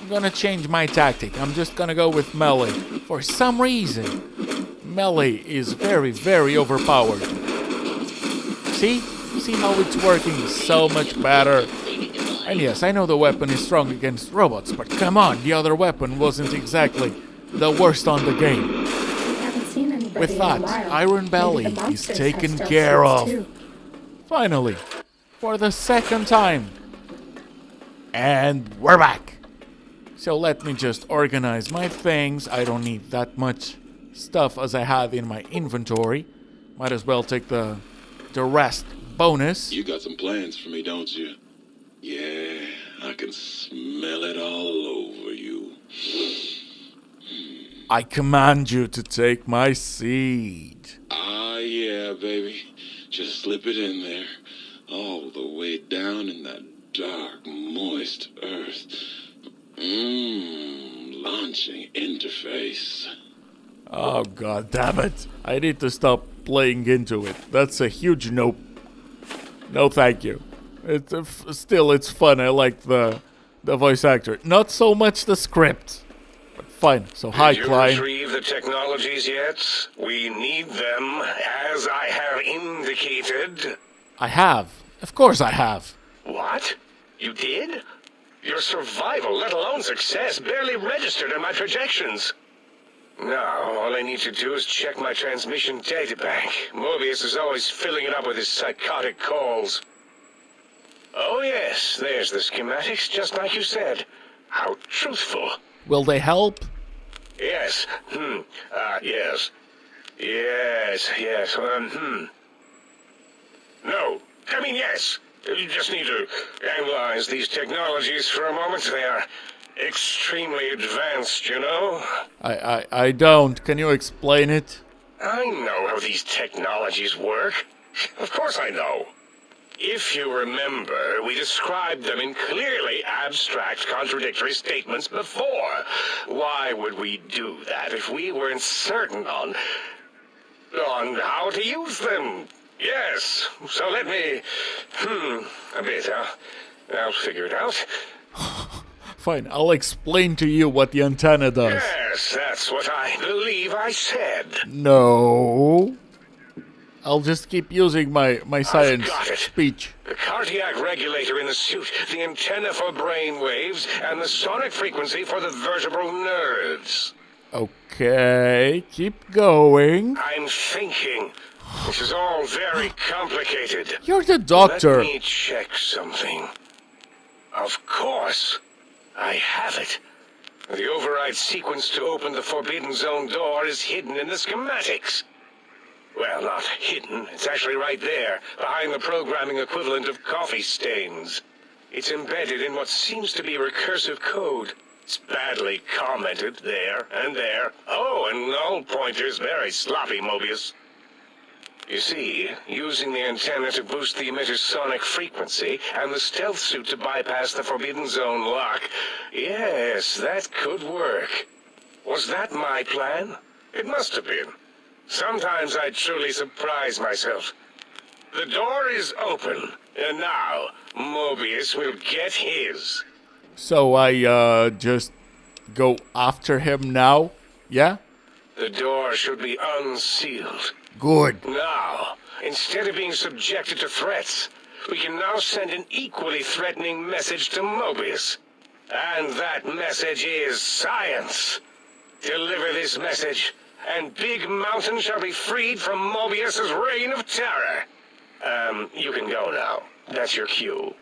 I'm gonna change my tactic. I'm just gonna go with melee. For some reason, melee is very, very overpowered. See? See how it's working so much better. And yes, I know the weapon is strong against robots, but come on, the other weapon wasn't exactly the worst on the game. With that, Iron Belly is taken care of. Finally, for the second time. And we're back. So let me just organize my things. I don't need that much stuff as I have in my inventory. Might as well take the rest bonus. You got some plans for me, don't you? Yeah, I can smell it all over you. I command you to take my seed. Ah, yeah, baby. Just slip it in there. All the way down in that dark, moist earth. Launching interface. Oh, god damn it. I need to stop playing into it. That's a huge nope. No, thank you. Still, it's fun. I like the voice actor. Not so much the script. But fine. So, hi, Did you Klein. retrieve the technologies yet? We need them, as I have indicated. I have. Of course I have. What? You did? Your survival, let alone success, barely registered in my projections. Now, all I need to do is check my transmission databank. Mobius is always filling it up with his psychotic calls. Oh yes, there's the schematics, just like you said. How truthful. Will they help? Yes. Yes. Yes. No. I mean, yes. You just need to analyze these technologies for a moment. They are extremely advanced, you know? I don't. Can you explain it? I know how these technologies work. Of course I know. If you remember, we described them in clearly abstract, contradictory statements before. Why would we do that if we weren't certain on how to use them? Yes, so let me, a bit, I'll figure it out. Fine, I'll explain to you what the antenna does. Yes, that's what I believe I said. No. I'll just keep using my science got it. speech. The cardiac regulator in the suit, the antenna for brain waves, and the sonic frequency for the vertebral nerves. Okay, keep going. I'm thinking. This is all very complicated. You're the doctor. Let me check something. Of course. I have it. The override sequence to open the Forbidden Zone door is hidden in the schematics. Well, not hidden. It's actually right there, behind the programming equivalent of coffee stains. It's embedded in what seems to be recursive code. It's badly commented there and there. Oh, and null pointers very sloppy, Mobius. You see, using the antenna to boost the emitter's sonic frequency and the stealth suit to bypass the Forbidden Zone lock, yes, that could work. Was that my plan? It must have been. Sometimes I truly surprise myself. The door is open, and now Mobius will get his. So I just go after him now? Yeah? The door should be unsealed. Good. Now, instead of being subjected to threats, we can now send an equally threatening message to Mobius. And that message is science. Deliver this message, and Big Mountain shall be freed from Mobius's reign of terror. You can go now. That's your cue.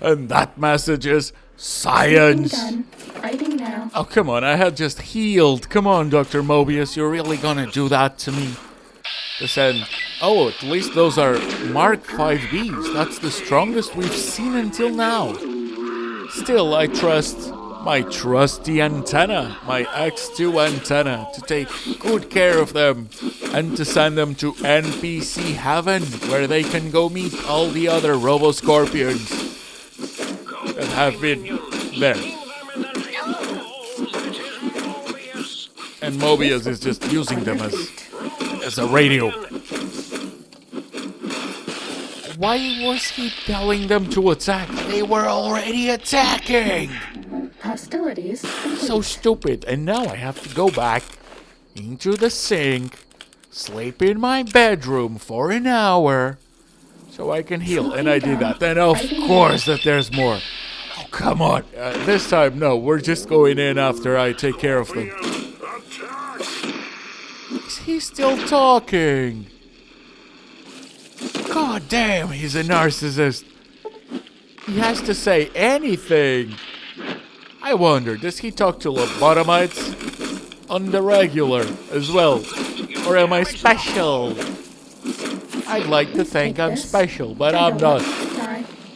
And that message is science. Done. Writing now. Oh, come on, I had just healed. Come on, Dr. Mobius, you're really gonna do that to me? They said, oh, at least those are Mark 5Bs. That's the strongest we've seen until now. Still, I trust my trusty antenna, my X2 antenna, to take good care of them and to send them to NPC Heaven, where they can go meet all the other Robo-Scorpions that have been there. And Mobius is just using them as a radio. Why was he telling them to attack? They were already attacking! Hostilities complete. So stupid. And now I have to go back into the sink, sleep in my bedroom for an hour, so I can heal. And I did that. And of course that there's more. Oh, come on. This time, no. We're just going in after I take care of them. Is he still talking? God damn, he's a narcissist. He has to say anything. I wonder, does he talk to lobotomites on the regular as well? Or am I special? I'd like to think I'm special, but I'm not.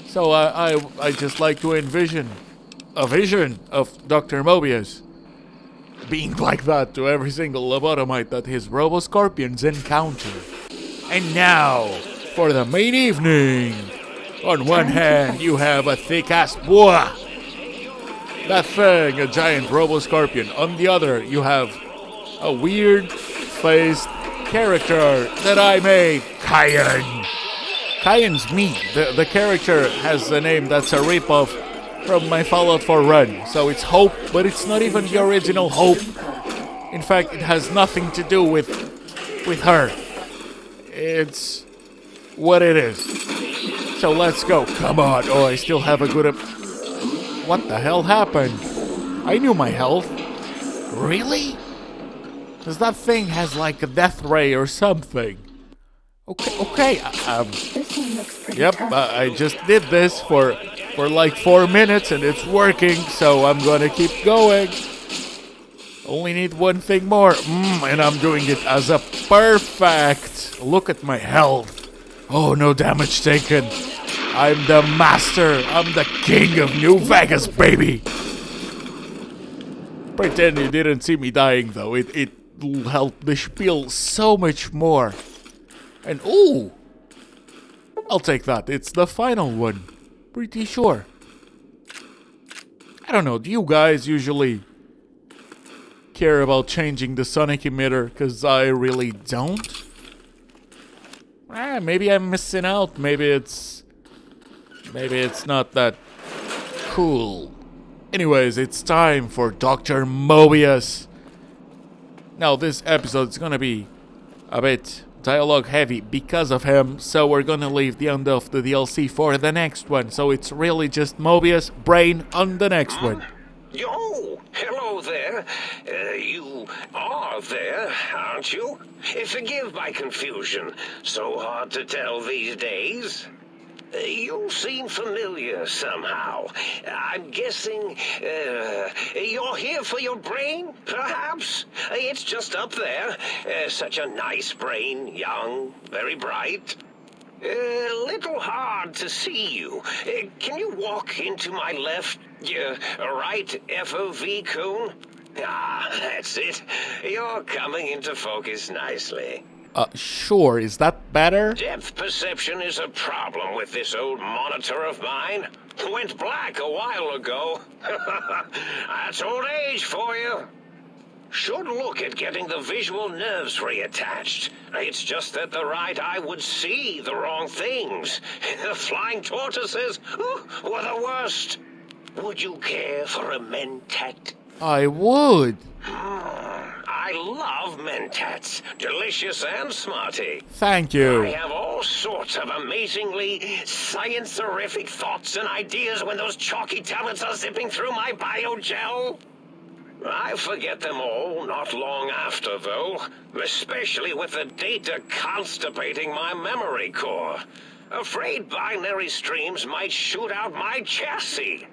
So I just like to envision a vision of Dr. Mobius being like that to every single lobotomite that his Robo-Scorpions encounter. And now, for the main evening. On one hand, you have a thick-ass boa. That thing, a giant Robo-Scorpion. On the other, you have a weird-faced character that I made, Kyon. Kyon's me. The character has a name that's a rip-off from my Fallout 4 run. So it's Hope, but it's not even the original Hope. In fact, it has nothing to do with her. It's what it is. So let's go. Come on. Oh, I still have a good... What the hell happened? I knew my health. Really? Because that thing has like a death ray or something. Okay. This one looks pretty Yep, tough. I just did this for like 4 minutes and it's working, so I'm gonna keep going. Only need one thing more. And I'm doing it as a perfect. Look at my health. Oh, no damage taken. I'm the master. I'm the king of New Vegas, baby. Pretend you didn't see me dying, though. It helped the spiel so much more. And ooh, I'll take that. It's the final one. Pretty sure. I don't know. Do you guys usually care about changing the sonic emitter? Because I really don't. Maybe I'm missing out. Maybe it's not that cool. Anyways, it's time for Dr. Mobius. Now, this episode is gonna be a bit dialogue heavy because of him, so we're gonna leave the end of the DLC for the next one. So it's really just Mobius, Brain on the next one. Yo, hello there. You are there, aren't you? Forgive my confusion. So hard to tell these days. You seem familiar somehow. I'm guessing you're here for your brain, perhaps? It's just up there. Such a nice brain, young, very bright. Little hard to see you. Can you walk into my left, right FOV, Coon? Ah, that's it. You're coming into focus nicely. Sure, is that better? Depth perception is a problem with this old monitor of mine. Went black a while ago. That's old age for you. Should look at getting the visual nerves reattached. It's just that the right eye would see the wrong things. The flying tortoises were the worst. Would you care for a mentat? I would. I love mentats. Delicious and smarty. Thank you. I have all sorts of amazingly science-terrific thoughts and ideas when those chalky tablets are zipping through my biogel. I forget them all not long after, though, especially with the data constipating my memory core. Afraid binary streams might shoot out my chassis.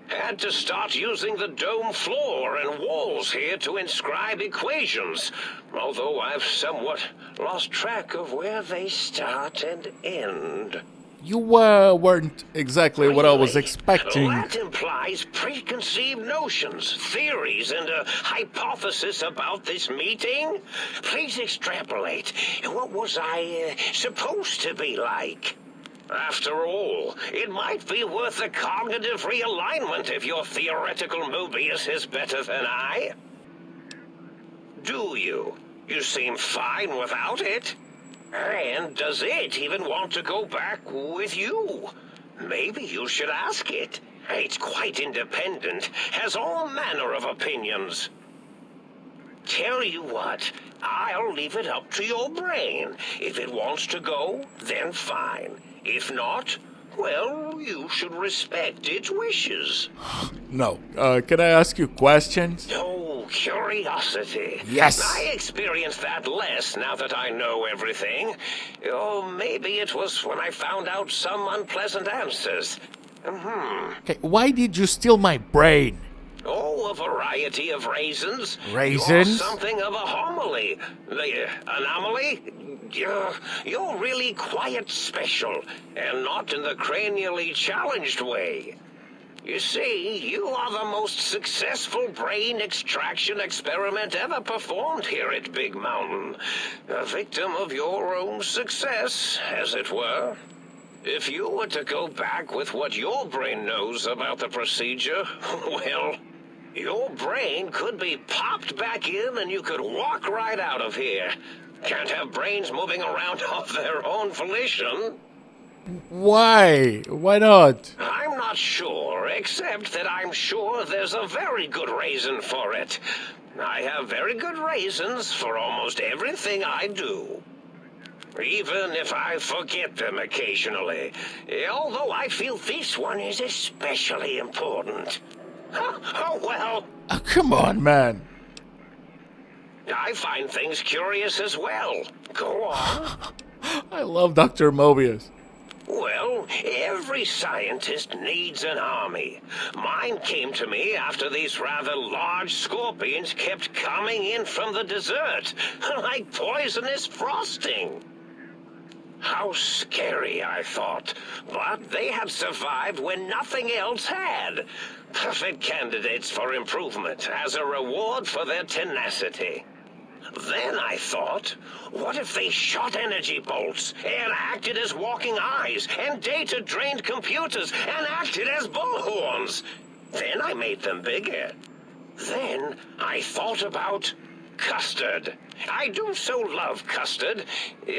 Had to start using the dome floor and walls here to inscribe equations, although I've somewhat lost track of where they start and end. You weren't exactly what I was expecting. That implies preconceived notions, theories, and a hypothesis about this meeting. Please extrapolate. What was I supposed to be like? After all, it might be worth a cognitive realignment if your theoretical Mobius is better than I. Do you? You seem fine without it. And does it even want to go back with you? Maybe you should ask it. It's quite independent, has all manner of opinions. Tell you what, I'll leave it up to your brain. If it wants to go, then fine. If not, well, you should respect its wishes. No. Can I ask you questions? Oh, curiosity. Yes. I experience that less now that I know everything. Oh, maybe it was when I found out some unpleasant answers. Okay, why did you steal my brain? Oh, a variety of reasons. Raisins? You're something of a homily. The anomaly? You're really quite special, and not in the cranially challenged way. You see, you are the most successful brain extraction experiment ever performed here at Big Mountain. A victim of your own success, as it were. If you were to go back with what your brain knows about the procedure, well, your brain could be popped back in and you could walk right out of here. Can't have brains moving around of their own volition. Why? Why not? I'm not sure, except that I'm sure there's a very good reason for it. I have very good reasons for almost everything I do. Even if I forget them occasionally. Although I feel this one is especially important. Oh, well. Oh, come on, man. I find things curious as well. Go on. I love Dr. Mobius. Well, every scientist needs an army. Mine came to me after these rather large scorpions kept coming in from the desert, like poisonous frosting. How scary, I thought. But they had survived when nothing else had. Perfect candidates for improvement as a reward for their tenacity. Then I thought, what if they shot energy bolts and acted as walking eyes and data-drained computers and acted as bullhorns? Then I made them bigger. Then I thought about custard. I do so love custard.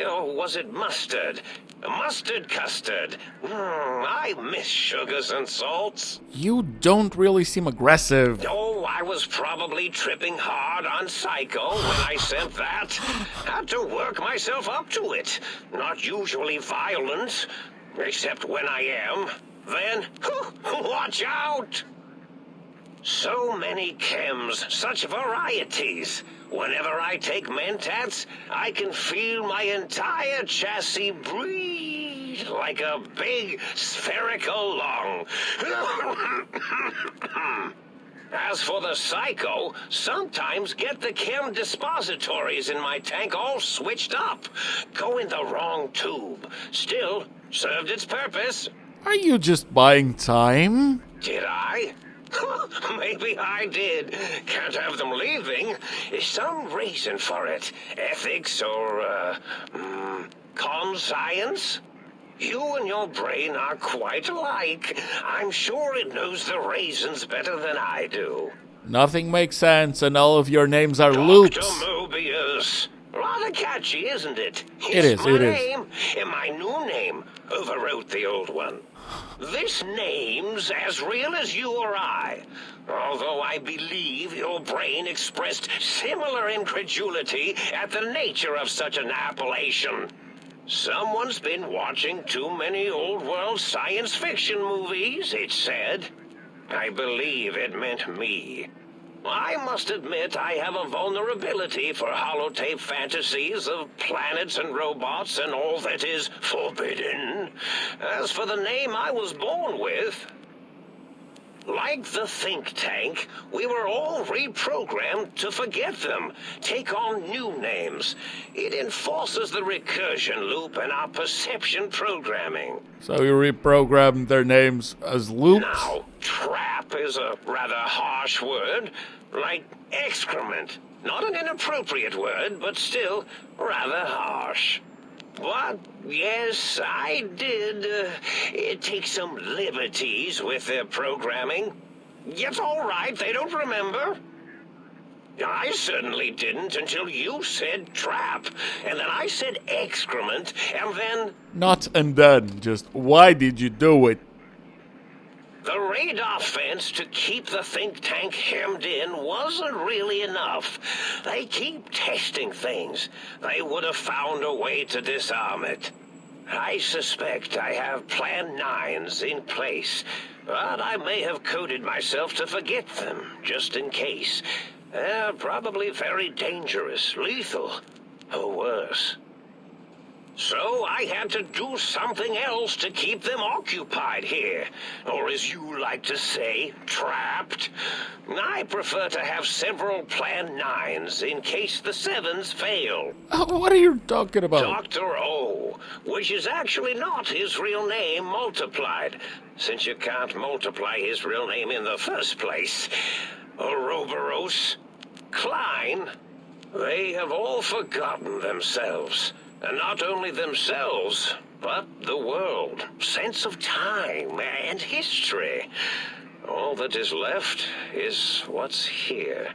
Oh, was it mustard? Mustard custard. I miss sugars and salts. You don't really seem aggressive. Oh, I was probably tripping hard on Psycho when I sent that. Had to work myself up to it. Not usually violent, except when I am. Then, watch out! So many chems, such varieties. Whenever I take Mentats, I can feel my entire chassis breathe like a big spherical lung. As for the Psycho, sometimes get the chem dispositories in my tank all switched up. Go in the wrong tube. Still, served its purpose. Are you just buying time? Did I? Maybe I did. Can't have them leaving. Some reason for it. Ethics or, conscience? You and your brain are quite alike. I'm sure it knows the reasons better than I do. Nothing makes sense and all of your names are loops. Dr. Mobius. Rather catchy, isn't it? It is, My it is. name, and my new name overwrote the old one. This name's as real as you or I. Although I believe your brain expressed similar incredulity at the nature of such an appellation. Someone's been watching too many old-world science fiction movies, it said. I believe it meant me. I must admit I have a vulnerability for holotape fantasies of planets and robots and all that is forbidden. As for the name I was born with, Like the think tank, we were all reprogrammed to forget them, take on new names. It enforces the recursion loop in our perception programming. So you reprogrammed their names as loops? Now, trap is a rather harsh word, like excrement. Not an inappropriate word, but still rather harsh. But, yes, I did take some liberties with their programming. It's all right, they don't remember. I certainly didn't until you said trap, and then I said excrement, and then... Not and then, just why did you do it? The radar fence to keep the think tank hemmed in wasn't really enough. They keep testing things. They would have found a way to disarm it. I suspect I have Plan 9s in place, but I may have coded myself to forget them, just in case. They're probably very dangerous, lethal, or worse. So I had to do something else to keep them occupied here. Or as you like to say, trapped. I prefer to have several Plan 9s in case the 7s fail. What are you talking about? Dr. O, which is actually not his real name multiplied, since you can't multiply his real name in the first place. Ouroboros, Klein, they have all forgotten themselves. And not only themselves, but the world, sense of time and history. All that is left is what's here.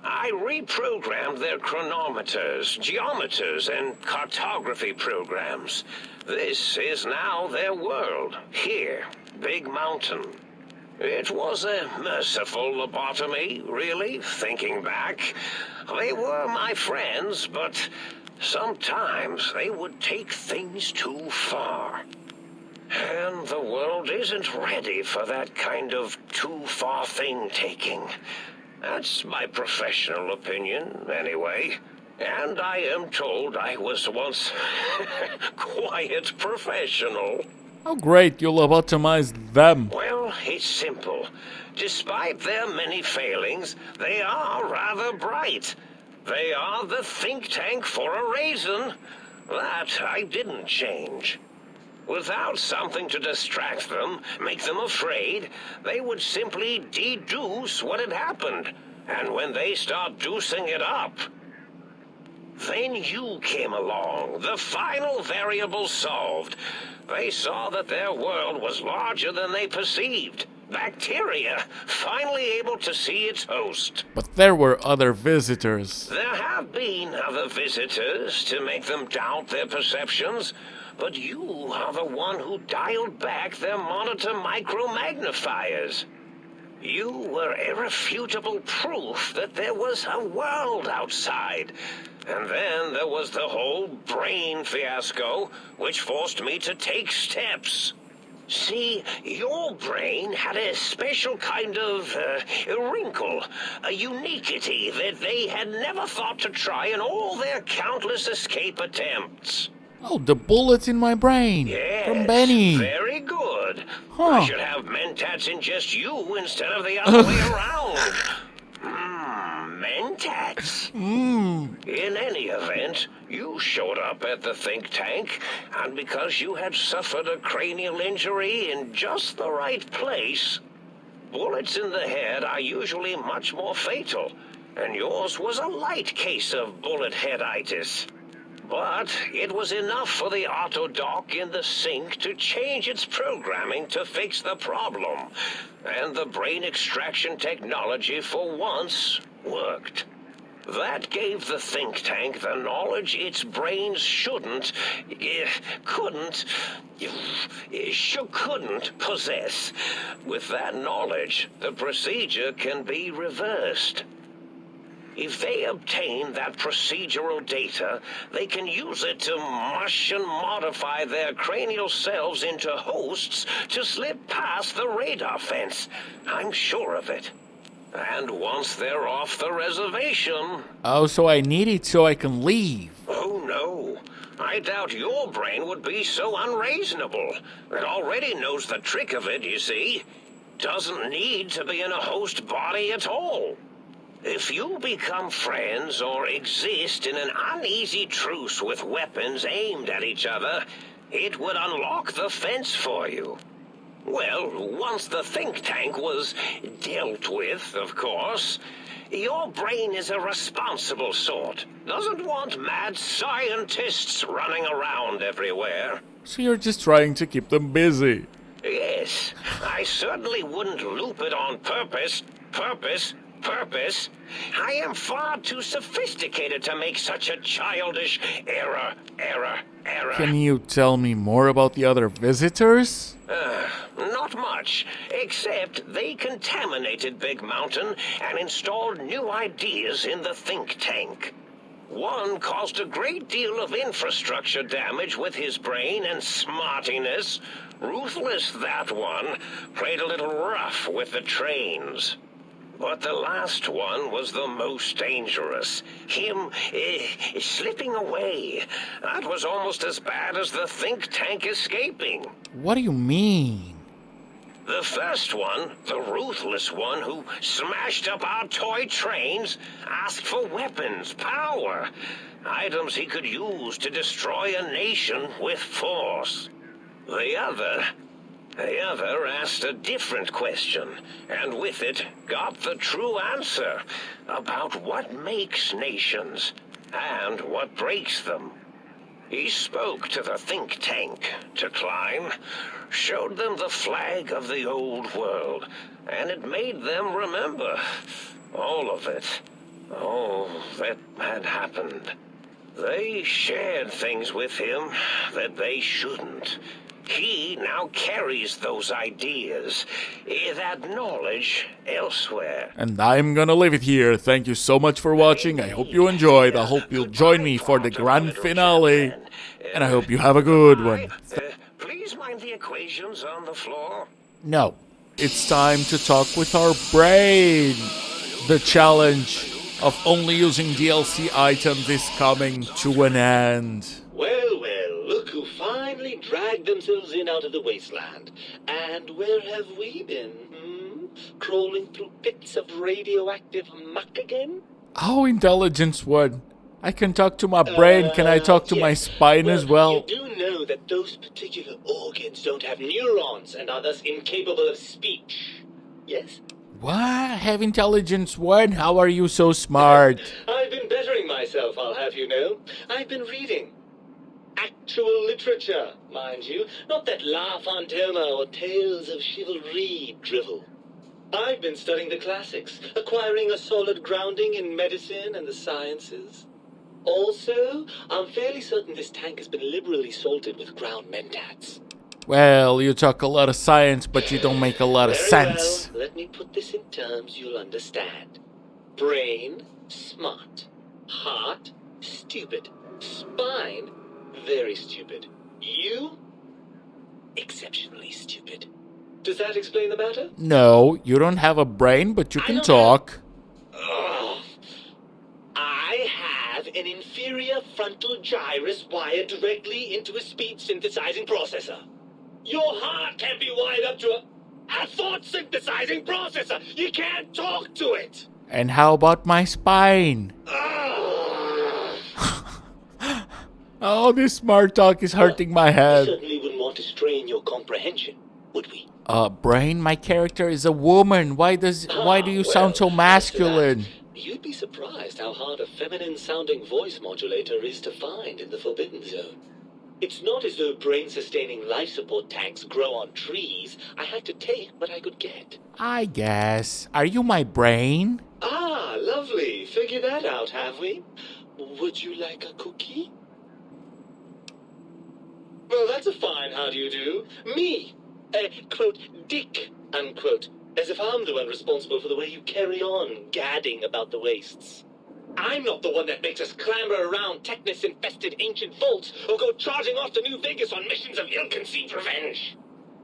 I reprogrammed their chronometers, geometers, and cartography programs. This is now their world, here, Big Mountain. It was a merciful lobotomy, really, thinking back. They were my friends, but... sometimes they would take things too far. And the world isn't ready for that kind of too-far thing-taking. That's my professional opinion, anyway. And I am told I was once quite professional. How great you lobotomized them. Well, it's simple. Despite their many failings, they are rather bright. They are the think tank for a reason. That I didn't change. Without something to distract them, make them afraid, they would simply deduce what had happened. And when they start deucing it up, then you came along, the final variable solved. They saw that their world was larger than they perceived. Bacteria, finally able to see its host. But there were other visitors. There have been other visitors to make them doubt their perceptions, but you are the one who dialed back their monitor micro-magnifiers. You were irrefutable proof that there was a world outside. And then there was the whole brain fiasco, which forced me to take steps. See, your brain had a special kind of wrinkle, a uniquity that they had never thought to try in all their countless escape attempts. Oh, the bullet in my brain. Yes, from Benny. Very good. Huh. I should have Mentats ingest you instead of the other way around. Mentats. In any event, you showed up at the think tank, and because you had suffered a cranial injury in just the right place, bullets in the head are usually much more fatal, and yours was a light case of bullet headitis. But it was enough for the autodoc in the sink to change its programming to fix the problem, and the brain extraction technology for once worked. That gave the think tank the knowledge its brains couldn't possess. With that knowledge, the procedure can be reversed. If they obtain that procedural data, they can use it to mush and modify their cranial cells into hosts to slip past the radar fence. I'm sure of it. And once they're off the reservation... Oh, so I need it so I can leave. Oh, no. I doubt your brain would be so unreasonable. It already knows the trick of it, you see. doesn't need to be in a host body at all. If you become friends or exist in an uneasy truce with weapons aimed at each other, it would unlock the fence for you. Well, once the think tank was dealt with, of course, your brain is a responsible sort. Doesn't want mad scientists running around everywhere. So you're just trying to keep them busy. Yes, I certainly wouldn't loop it on purpose. I am far too sophisticated to make such a childish error. Can you tell me more about the other visitors? Not much, except they contaminated Big Mountain and installed new ideas in the think tank. One caused a great deal of infrastructure damage with his brain and smartiness. Ruthless, that one. Played a little rough with the trains. But the last one was the most dangerous. Him slipping away. That was almost as bad as the think tank escaping. What do you mean? The first one, the ruthless one who smashed up our toy trains, asked for weapons, power, items he could use to destroy a nation with force. The other asked a different question, and with it got the true answer about what makes nations and what breaks them. He spoke to the think tank, to Klein, showed them the flag of the old world, and it made them remember all of it, all that had happened. They shared things with him that they shouldn't. He now carries those ideas, that knowledge, elsewhere. And I'm gonna leave it here. Thank you so much for watching. I hope you enjoyed. I hope you'll join me for the grand finale. And I hope you have a good one. Please mind the equations on the floor. No, it's time to talk with our brain. The challenge of only using DLC items is coming to an end. Well, look who finally dragged themselves in out of the wasteland. And where have we been? Crawling through pits of radioactive muck again? Oh, intelligence one. I can talk to my brain. Can I talk to my spine as well? You do know that those particular organs don't have neurons and are thus incapable of speech. Yes? What? Have intelligence one? How are you so smart? I've been bettering myself, I'll have you know. I've been reading. Actual literature, mind you, not that La Fantôme or Tales of Chivalry drivel. I've been studying the classics, acquiring a solid grounding in medicine and the sciences. Also, I'm fairly certain this tank has been liberally salted with ground mentats. Well, you talk a lot of science, but you don't make a lot of sense. Well, let me put this in terms you'll understand. Brain, smart. Heart, stupid. Spine, very stupid. You, exceptionally stupid. Does that explain the matter? No, you don't have a brain, but you can talk. I have an inferior frontal gyrus wired directly into a speech synthesizing processor. Your heart can't be wired up to a thought synthesizing processor. You can't talk to it. And how about my spine? Oh, this smart talk is hurting my We head. certainly wouldn't want to strain your comprehension, would we? Brain, my character is a woman. Why do you sound so masculine? You'd be surprised how hard a feminine-sounding voice modulator is to find in the Forbidden Zone. It's not as though brain-sustaining life support tanks grow on trees. I had to take what I could get. I guess. Are you my brain? Ah, lovely. Figured that out, have we? Would you like a cookie? Well, that's a fine how do you do. Me, quote, dick, unquote. As if I'm the one responsible for the way you carry on gadding about the wastes. I'm not the one that makes us clamber around Technus-infested ancient vaults or go charging off to New Vegas on missions of ill-conceived revenge.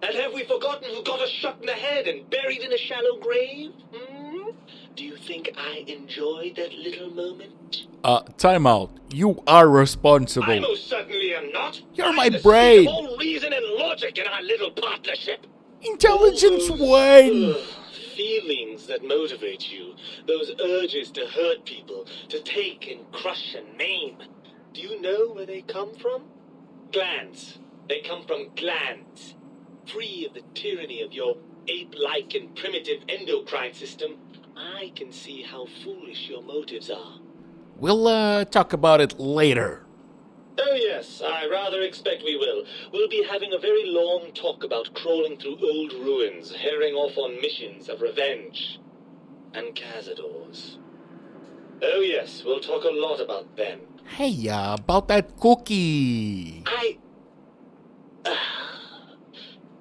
And have we forgotten who got us shot in the head and buried in a shallow grave? Do you think I enjoyed that little moment? Time out. You are responsible. I most certainly am not. You're I'm my the brain. seat of all reason and logic in our little partnership. Intelligence All those, win! feelings that motivate you, those urges to hurt people, to take and crush and maim. Do you know where they come from? Glands. They come from glands. Free of the tyranny of your ape-like and primitive endocrine system, I can see how foolish your motives are. We'll talk about it later. Oh yes, I rather expect we will. We'll be having a very long talk about crawling through old ruins, herring off on missions of revenge. And cazadors. Oh yes, we'll talk a lot about them. Hey, about that cookie.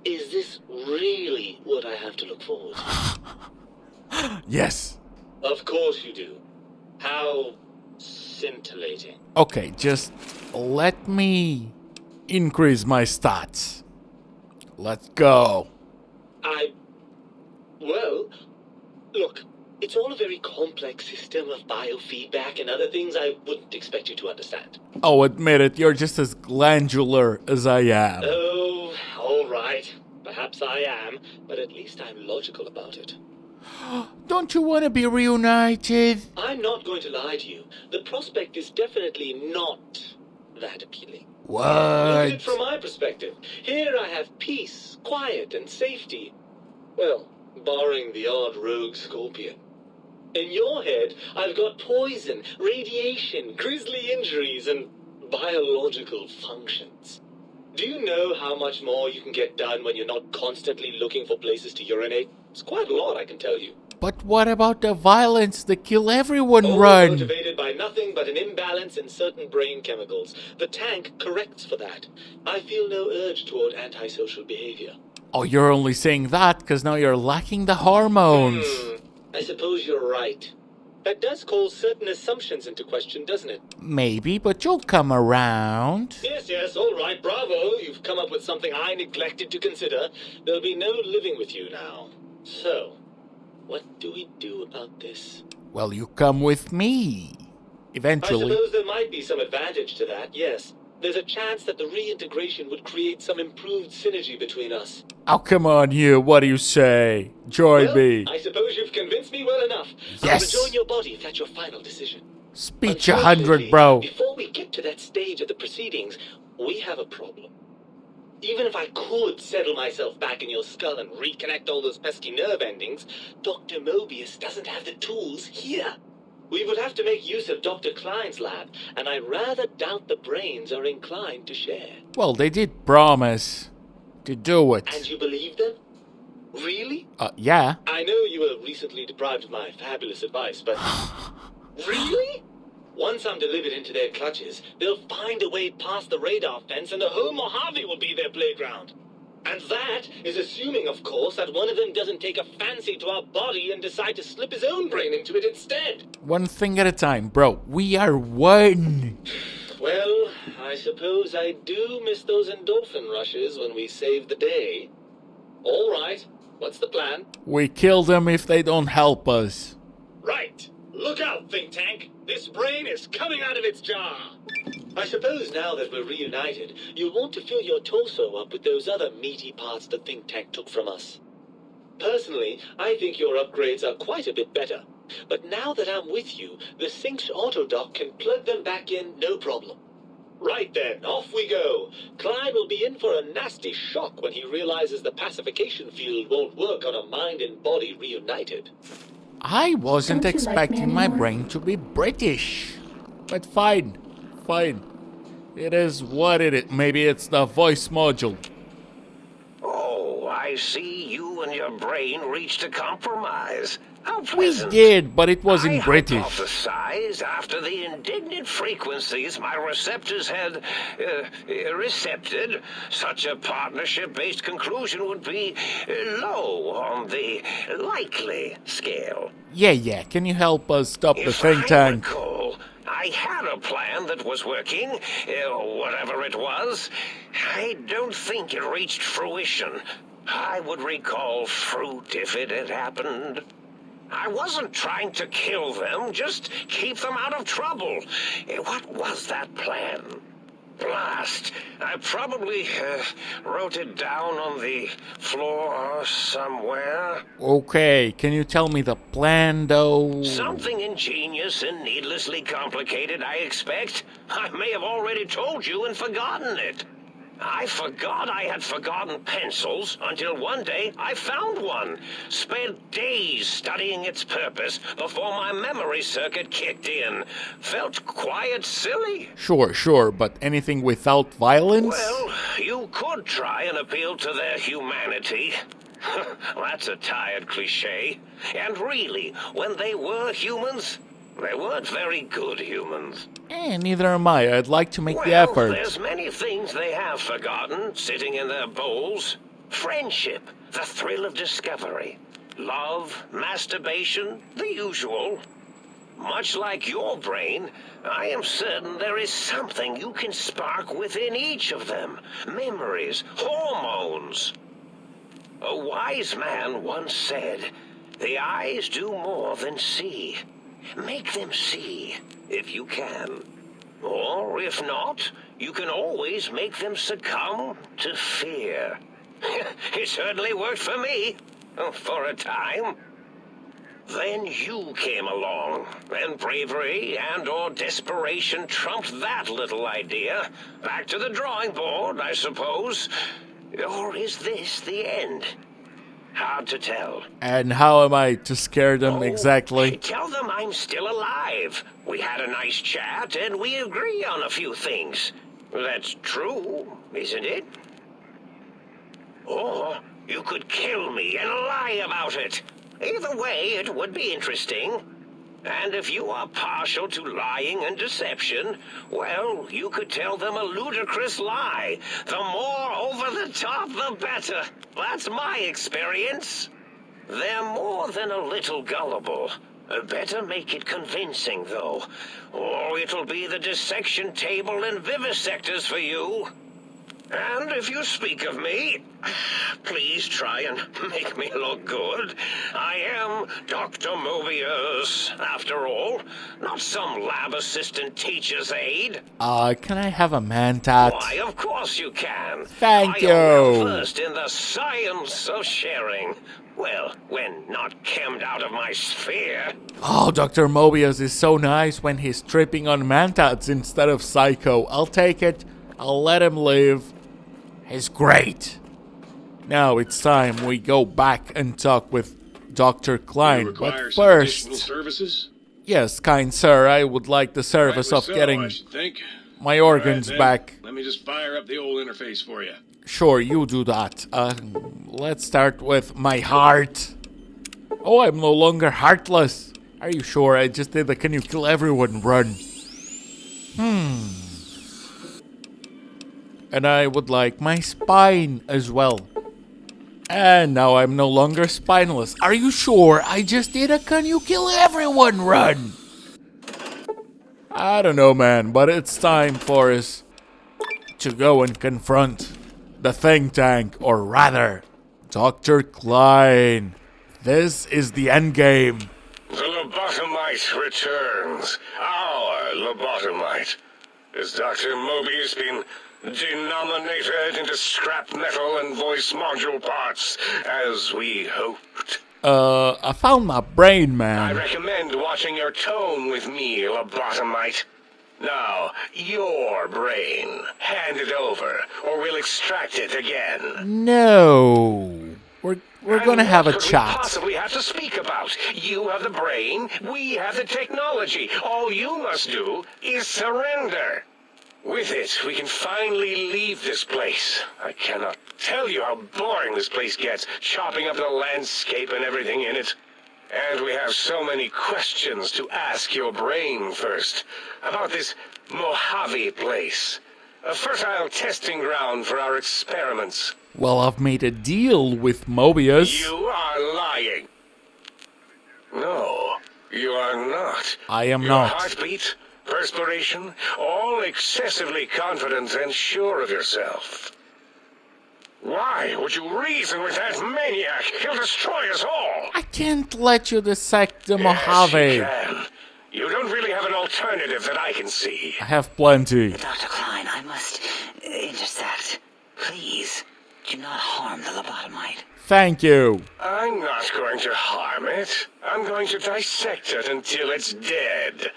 Is this really what I have to look forward to? Yes. Of course you do. How scintillating. Okay, just let me increase my stats. Let's go. Well, look, it's all a very complex system of biofeedback and other things I wouldn't expect you to understand. Oh, admit it, you're just as glandular as I am. Oh, all right. Perhaps I am, but at least I'm logical about it. Don't you want to be reunited? I'm not going to lie to you. The prospect is definitely not that appealing. What? Look at it from my perspective. Here I have peace, quiet, and safety. Well, barring the odd rogue scorpion. In your head, I've got poison, radiation, grisly injuries, and biological functions. Do you know how much more you can get done when you're not constantly looking for places to urinate? It's quite a lot, I can tell you. But what about the violence that kill everyone All run? motivated by nothing but an imbalance in certain brain chemicals. The tank corrects for that. I feel no urge toward antisocial behavior. Oh, you're only saying that because now you're lacking the hormones. I suppose you're right. That does call certain assumptions into question, doesn't it? Maybe, but you'll come around. Yes, all right, bravo. You've come up with something I neglected to consider. There'll be no living with you now. So, what do we do about this? Well, you come with me. Eventually. I suppose there might be some advantage to that, yes. There's a chance that the reintegration would create some improved synergy between us. Oh, come on, you. What do you say? Join me. I suppose you've convinced me well enough. Yes. I'll rejoin your body if that's your final decision. Speech 100, bro. Before we get to that stage of the proceedings, we have a problem. Even if I could settle myself back in your skull and reconnect all those pesky nerve endings, Dr. Mobius doesn't have the tools here. We would have to make use of Dr. Klein's lab, and I rather doubt the brains are inclined to share. Well, they did promise to do it. And you believe them? Really? Yeah. I know you were recently deprived of my fabulous advice, but... Really? Once I'm delivered into their clutches, they'll find a way past the radar fence and the whole Mojave will be their playground. And that is assuming, of course, that one of them doesn't take a fancy to our body and decide to slip his own brain into it instead. One thing at a time, bro. We are one. Well, I suppose I do miss those endorphin rushes when we save the day. All right, what's the plan? We kill them if they don't help us. Right. Look out, think tank. This brain is coming out of its jar. I suppose now that we're reunited, you'll want to fill your torso up with those other meaty parts the think tank took from us. Personally, I think your upgrades are quite a bit better. But now that I'm with you, the Sync's autodock can plug them back in no problem. Right then, off we go. Klein will be in for a nasty shock when he realizes the pacification field won't work on a mind and body reunited. I wasn't expecting my brain to be British. But fine. It is what it is. Maybe it's the voice module. Oh, I see you and your brain reached a compromise. How We pleasant. did, but it was in British. Hypothesized after the indignant frequencies my receptors had recepted, such a partnership-based conclusion would be low on the likely scale. Yeah. Can you help us stop the think tank? I had a plan that was working, whatever it was. I don't think it reached fruition. I would recall fruit if it had happened. I wasn't trying to kill them, just keep them out of trouble. What was that plan? Blast! I probably wrote it down on the floor somewhere. Okay, can you tell me the plan, though? Something ingenious and needlessly complicated, I expect. I may have already told you and forgotten it. I forgot I had forgotten pencils until one day I found one. Spent days studying its purpose before my memory circuit kicked in. Felt quite silly. Sure, but anything without violence? Well, you could try and appeal to their humanity. That's a tired cliche. And really, when they were humans, they weren't very good humans. Neither am I. I'd like to make the effort. There's many things they have forgotten, sitting in their bowls. Friendship, the thrill of discovery. Love, masturbation, the usual. Much like your brain, I am certain there is something you can spark within each of them. Memories, hormones. A wise man once said, "The eyes do more than see." Make them see, if you can. Or, if not, you can always make them succumb to fear. It certainly worked for me, for a time. Then you came along, and bravery and/or desperation trumped that little idea. Back to the drawing board, I suppose. Or is this the end? Hard to tell. And how am I to scare them exactly? Tell them I'm still alive. We had a nice chat, and we agree on a few things. That's true, isn't it? Or you could kill me and lie about it. Either way, it would be interesting. And if you are partial to lying and deception, well, you could tell them a ludicrous lie. The more over the top, the better. That's my experience. They're more than a little gullible. Better make it convincing, though, or it'll be the dissection table and vivisectors for you. And if you speak of me, please try and make me look good. I am Dr. Mobius, after all, not some lab assistant teacher's aide. Can I have a man-tat? Why, of course you can. Thank you. I am versed in the science of sharing. Well, when not chemmed out of my sphere. Oh, Dr. Mobius is so nice when he's tripping on man-tats instead of Psycho. I'll take it. I'll let him live. He's great. Now it's time we go back and talk with Dr. Klein. But first, services? Yes, kind sir, I would like the service of getting my organs back. Let me just fire up the old interface for you. Sure, you do that. Let's start with my heart. Oh, I'm no longer heartless. Are you sure? I just did the "can you kill everyone" run. And I would like my spine as well. And now I'm no longer spineless. Are you sure? I just did a "can you kill everyone" run. I don't know, man, but it's time for us to go and confront the think tank, or rather, Dr. Klein. This is the end game. The lobotomite returns. Our lobotomite. Has Dr. Mobius been denominated into scrap metal and voice module parts, as we hoped? I found my brain, man. I recommend watching your tone with me, lobotomite. Now, your brain. Hand it over, or we'll extract it again. No. We're gonna have a What could chat. we possibly have to speak about? You have the brain, we have the technology. All you must do is surrender. With it, we can finally leave this place. I cannot tell you how boring this place gets, chopping up the landscape and everything in it. And we have so many questions to ask your brain first. About this Mojave place. A fertile testing ground for our experiments. Well, I've made a deal with Mobius. You are lying. No, you are not. I am Your not. heartbeat, perspiration, all excessively confident and sure of yourself. Why would you reason with that maniac? He'll destroy us all. I can't let you dissect the Yes, Mojave. you can. You don't really have an alternative that I can see. I have plenty. Dr. Klein, I must intersect. Please, do not harm the lobotomite. Thank you. I'm not going to harm it. I'm going to dissect it until it's dead.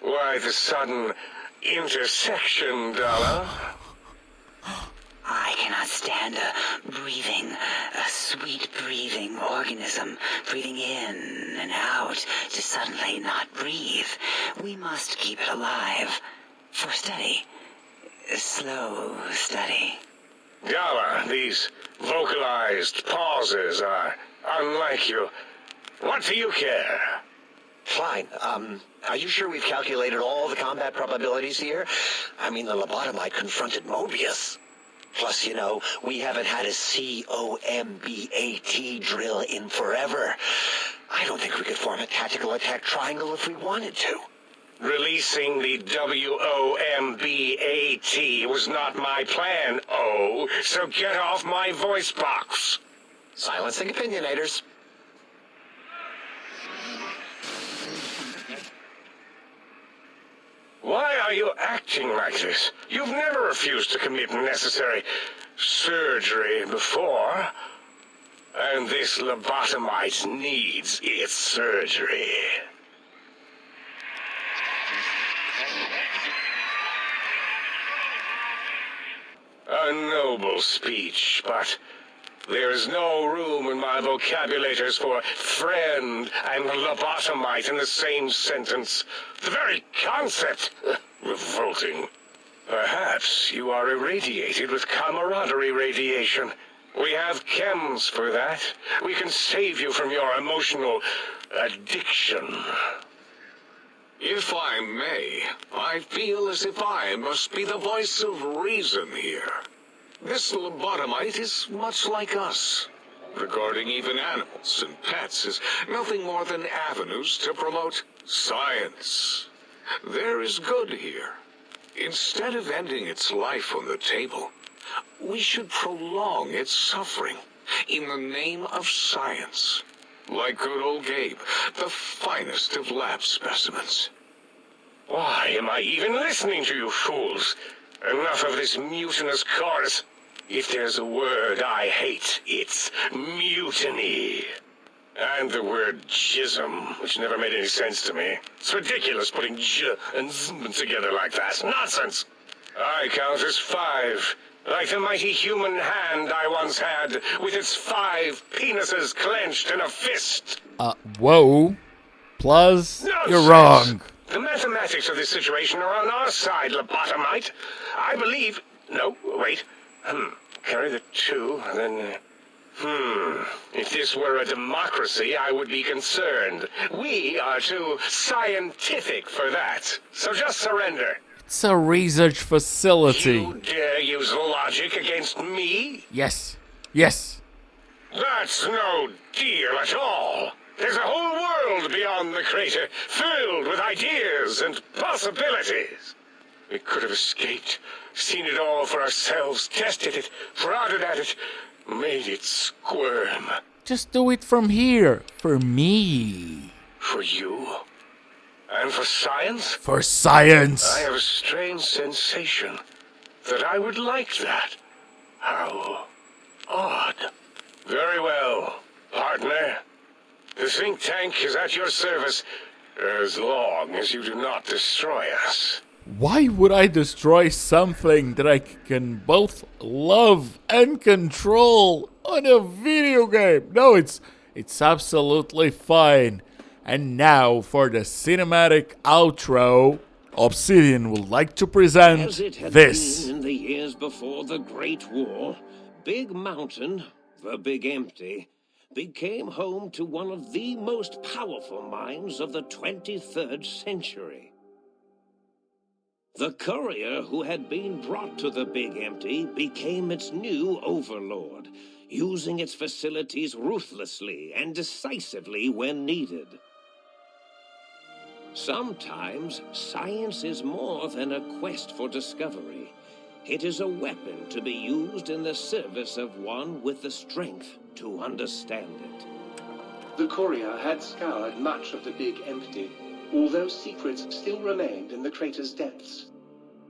Why the sudden intersection, Dollar? I cannot stand a sweet breathing organism breathing in and out to suddenly not breathe. We must keep it alive. For study. Slow study. Dollar, these vocalized pauses are unlike you. What do you care? Fine. Are you sure we've calculated all the combat probabilities here? I mean, the lobotomite confronted Mobius. Plus, you know, we haven't had a COMBAT drill in forever. I don't think we could form a tactical attack triangle if we wanted to. Releasing the WOMBAT was not my plan, O, so get off my voice box. Silencing opinionators. Why are you acting like this? You've never refused to commit necessary surgery before. And this lobotomite needs its surgery. A noble speech, but there is no room in my vocabulators for friend and lobotomite in the same sentence. The very concept, revolting. Perhaps you are irradiated with camaraderie radiation. We have chems for that. We can save you from your emotional addiction. If I may, I feel as if I must be the voice of reason here. This lobotomite is much like us. Regarding even animals and pets as nothing more than avenues to promote science. There is good here. Instead of ending its life on the table, we should prolong its suffering in the name of science. Like good old Gabe, the finest of lab specimens. Why am I even listening to you fools? Enough of this mutinous chorus. If there's a word I hate, it's mutiny. And the word jism, which never made any sense to me. It's ridiculous putting j and zm together like that. Nonsense! I count as 5, like the mighty human hand I once had, with its 5 penises clenched in a fist. Whoa. Plus, Nonsense. you're wrong. The mathematics of this situation are on our side, lobotomite. I believe... No, wait. Carry the 2, and then... If this were a democracy, I would be concerned. We are too scientific for that. So just surrender. It's a research facility. You dare use logic against me? Yes. Yes. That's no deal at all. There's a whole world beyond the crater, filled with ideas and possibilities. We could have escaped, seen it all for ourselves, tested it, prodded at it, made it squirm. Just do it from here. For me. For you? And for science? For science. I have a strange sensation that I would like that. How odd. Very well, partner. The think tank is at your service as long as you do not destroy us. Why would I destroy something that I can both love and control on a video game? No, it's absolutely fine. And now for the cinematic outro, Obsidian would like to present As it had this. been in the years before the Great War, Big Mountain, the Big Empty, became home to one of the most powerful minds of the 23rd century. The courier who had been brought to the Big Empty became its new overlord, using its facilities ruthlessly and decisively when needed. Sometimes, science is more than a quest for discovery. It is a weapon to be used in the service of one with the strength to understand it. The courier had scoured much of the Big Empty, although secrets still remained in the crater's depths.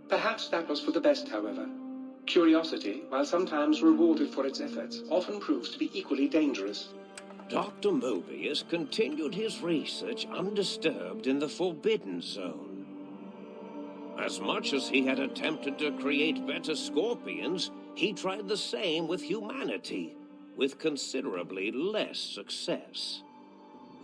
Perhaps that was for the best, however. Curiosity, while sometimes rewarded for its efforts, often proves to be equally dangerous. Dr. Mobius continued his research undisturbed in the Forbidden Zone. As much as he had attempted to create better scorpions, he tried the same with humanity, with considerably less success.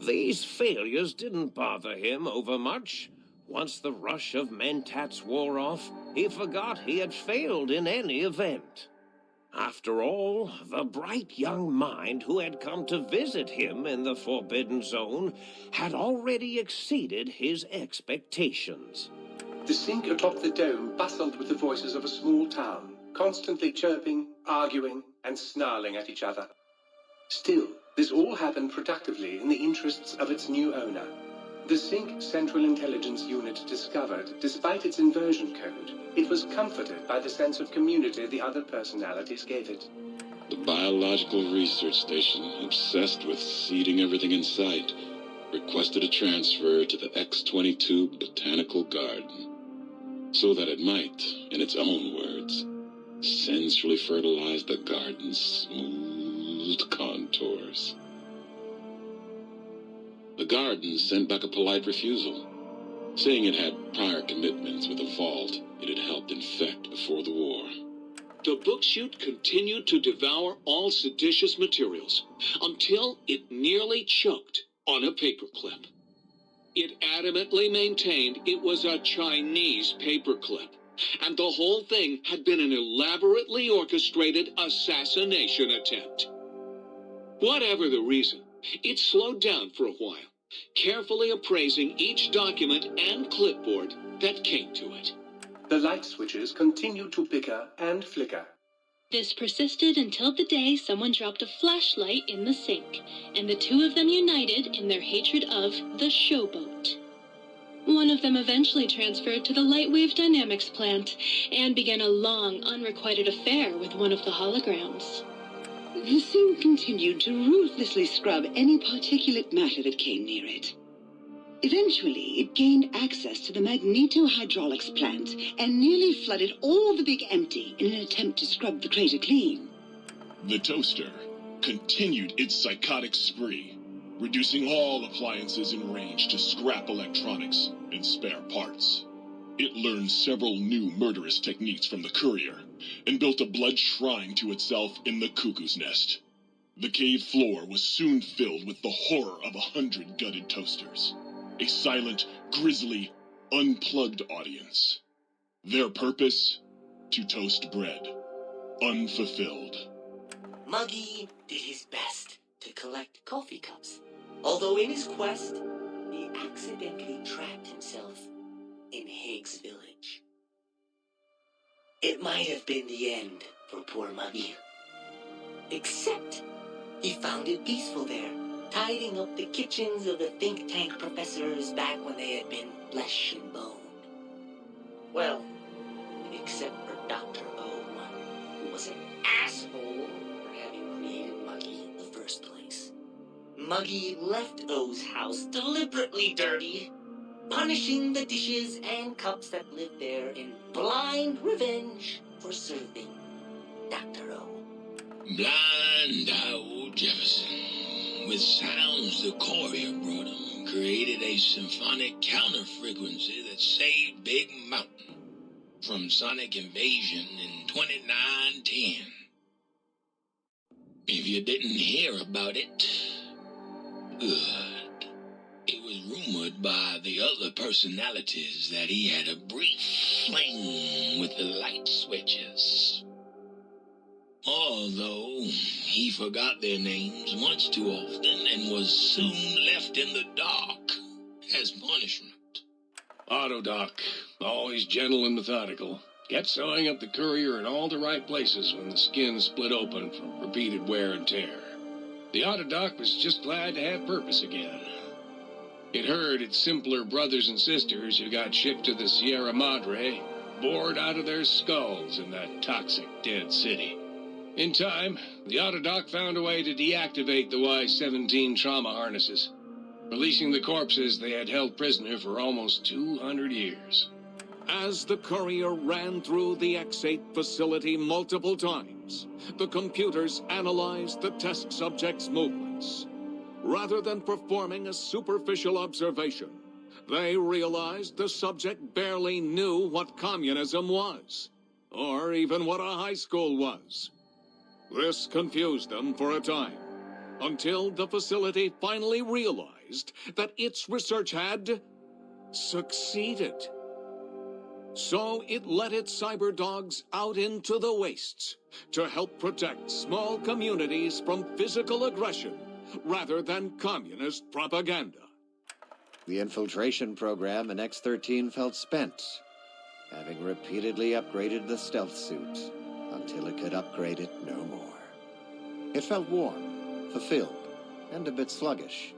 These failures didn't bother him overmuch. Once the rush of mentats wore off, he forgot he had failed in any event. After all, the bright young mind who had come to visit him in the Forbidden Zone had already exceeded his expectations. The sink atop the dome bustled with the voices of a small town, constantly chirping, arguing, and snarling at each other. Still, this all happened productively in the interests of its new owner. The Sync Central Intelligence Unit discovered, despite its inversion code, it was comforted by the sense of community the other personalities gave it. The Biological Research Station, obsessed with seeding everything in sight, requested a transfer to the X-22 Botanical Garden, so that it might, in its own words, sensually fertilize the garden's smooth contours. The garden sent back a polite refusal, saying it had prior commitments with a vault it had helped infect before the war. The book chute continued to devour all seditious materials until it nearly choked on a paperclip. It adamantly maintained it was a Chinese paperclip, and the whole thing had been an elaborately orchestrated assassination attempt. Whatever the reason, it slowed down for a while, carefully appraising each document and clipboard that came to it. The light switches continued to bicker and flicker. This persisted until the day someone dropped a flashlight in the sink, and the two of them united in their hatred of the showboat. One of them eventually transferred to the Lightwave Dynamics plant and began a long, unrequited affair with one of the holograms. The sink continued to ruthlessly scrub any particulate matter that came near it. Eventually, it gained access to the magneto-hydraulics plant and nearly flooded all the big empty in an attempt to scrub the crater clean. The toaster continued its psychotic spree, reducing all appliances in range to scrap electronics and spare parts. It learned several new murderous techniques from the courier and built a blood shrine to itself in the cuckoo's nest. The cave floor was soon filled with the horror of 100 gutted toasters. A silent, grisly, unplugged audience. Their purpose? To toast bread. Unfulfilled. Muggy did his best to collect coffee cups, although in his quest, he accidentally trapped himself in Higgs Village. It might have been the end for poor Muggy. Except he found it peaceful there, tidying up the kitchens of the think tank professors back when they had been flesh and bone. Well, except for Dr. O, who was an asshole for having created Muggy in the first place. Muggy left O's house deliberately dirty, punishing the dishes and cups that lived there in blind revenge for serving Dr. O. Blind old Jefferson, with sounds the courier brought him, created a symphonic counter-frequency that saved Big Mountain from sonic invasion in 2910. If you didn't hear about it, good. It was rumored by the other personalities that he had a brief fling with the light switches. Although he forgot their names much too often and was soon left in the dark as punishment. Autodoc, always gentle and methodical, kept sewing up the courier in all the right places when the skin split open from repeated wear and tear. The Autodoc was just glad to have purpose again. It heard its simpler brothers and sisters who got shipped to the Sierra Madre bored out of their skulls in that toxic dead city. In time, the Autodoc found a way to deactivate the Y-17 trauma harnesses, releasing the corpses they had held prisoner for almost 200 years. As the courier ran through the X8 facility multiple times, the computers analyzed the test subject's movements. Rather than performing a superficial observation, they realized the subject barely knew what communism was, or even what a high school was. This confused them for a time, until the facility finally realized that its research had succeeded. So it let its cyber dogs out into the wastes to help protect small communities from physical aggression rather than communist propaganda. The infiltration program in X-13 felt spent, having repeatedly upgraded the stealth suit until it could upgrade it no more. It felt warm, fulfilled, and a bit sluggish.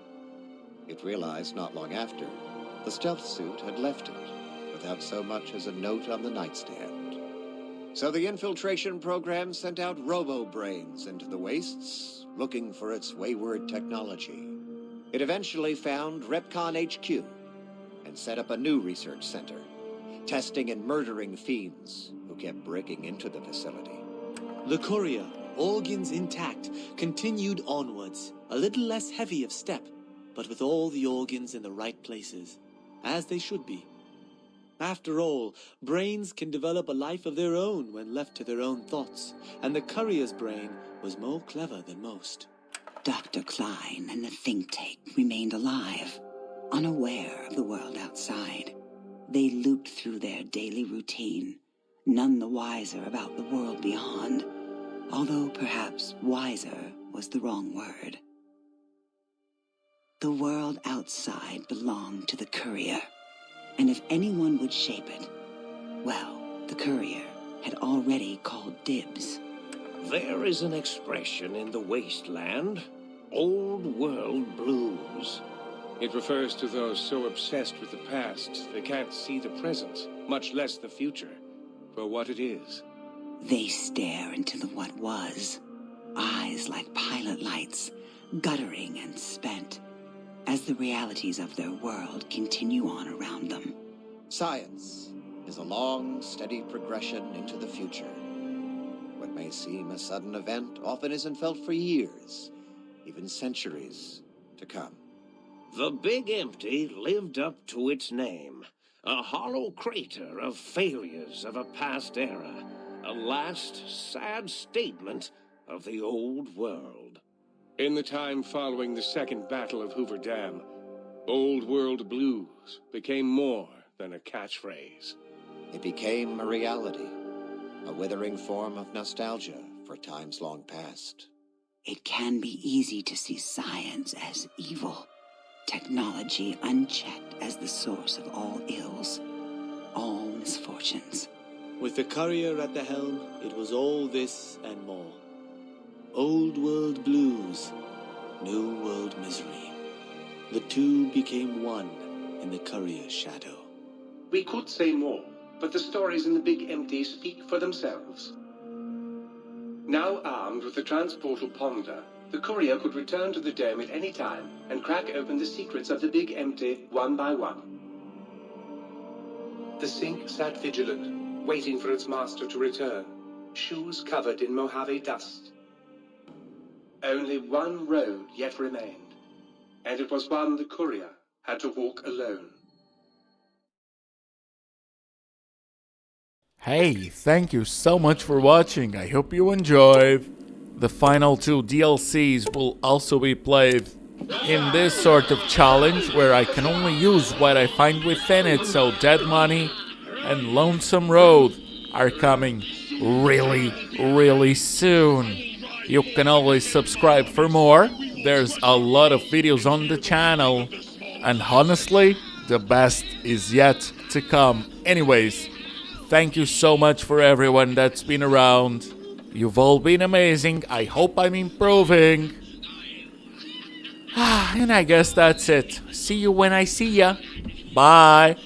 It realized not long after the stealth suit had left it without so much as a note on the nightstand. So the infiltration program sent out robo-brains into the wastes, looking for its wayward technology. It eventually found Repcon HQ and set up a new research center, testing and murdering fiends who kept breaking into the facility. The courier, organs intact, continued onwards, a little less heavy of step, but with all the organs in the right places, as they should be. After all, brains can develop a life of their own when left to their own thoughts, and the courier's brain was more clever than most. Dr. Klein and the think tank remained alive, unaware of the world outside. They looped through their daily routine, none the wiser about the world beyond, although perhaps wiser was the wrong word. The world outside belonged to the courier, and if anyone would shape it, well, the courier had already called dibs. There is an expression in the wasteland, old world blues. It refers to those so obsessed with the past they can't see the present, much less the future, for what it is. They stare into the what was, eyes like pilot lights, guttering and spent, as the realities of their world continue on around them. Science is a long, steady progression into the future. What may seem a sudden event often isn't felt for years, even centuries to come. The Big Empty lived up to its name, a hollow crater of failures of a past era, a last sad statement of the old world. In the time following the Second Battle of Hoover Dam, Old World Blues became more than a catchphrase. It became a reality, a withering form of nostalgia for times long past. It can be easy to see science as evil, technology unchecked as the source of all ills, all misfortunes. With the courier at the helm, it was all this and more. Old world blues, new world misery. The two became one in the courier's shadow. We could say more, but the stories in the Big Empty speak for themselves. Now armed with the transportal Ponder, the courier could return to the dome at any time and crack open the secrets of the Big Empty one by one. The sink sat vigilant, waiting for its master to return, shoes covered in Mojave dust. Only one road yet remained, and it was one the courier had to walk alone. Hey, thank you so much for watching. I hope you enjoyed. The final 2 DLCs will also be played in this sort of challenge where I can only use what I find within it, so Dead Money and Lonesome Road are coming really soon. You can always subscribe for more. There's a lot of videos on the channel, and honestly, the best is yet to come. Anyways, thank you so much for everyone that's been around. You've all been amazing. I hope I'm improving. And I guess that's it. See you when I see ya. Bye.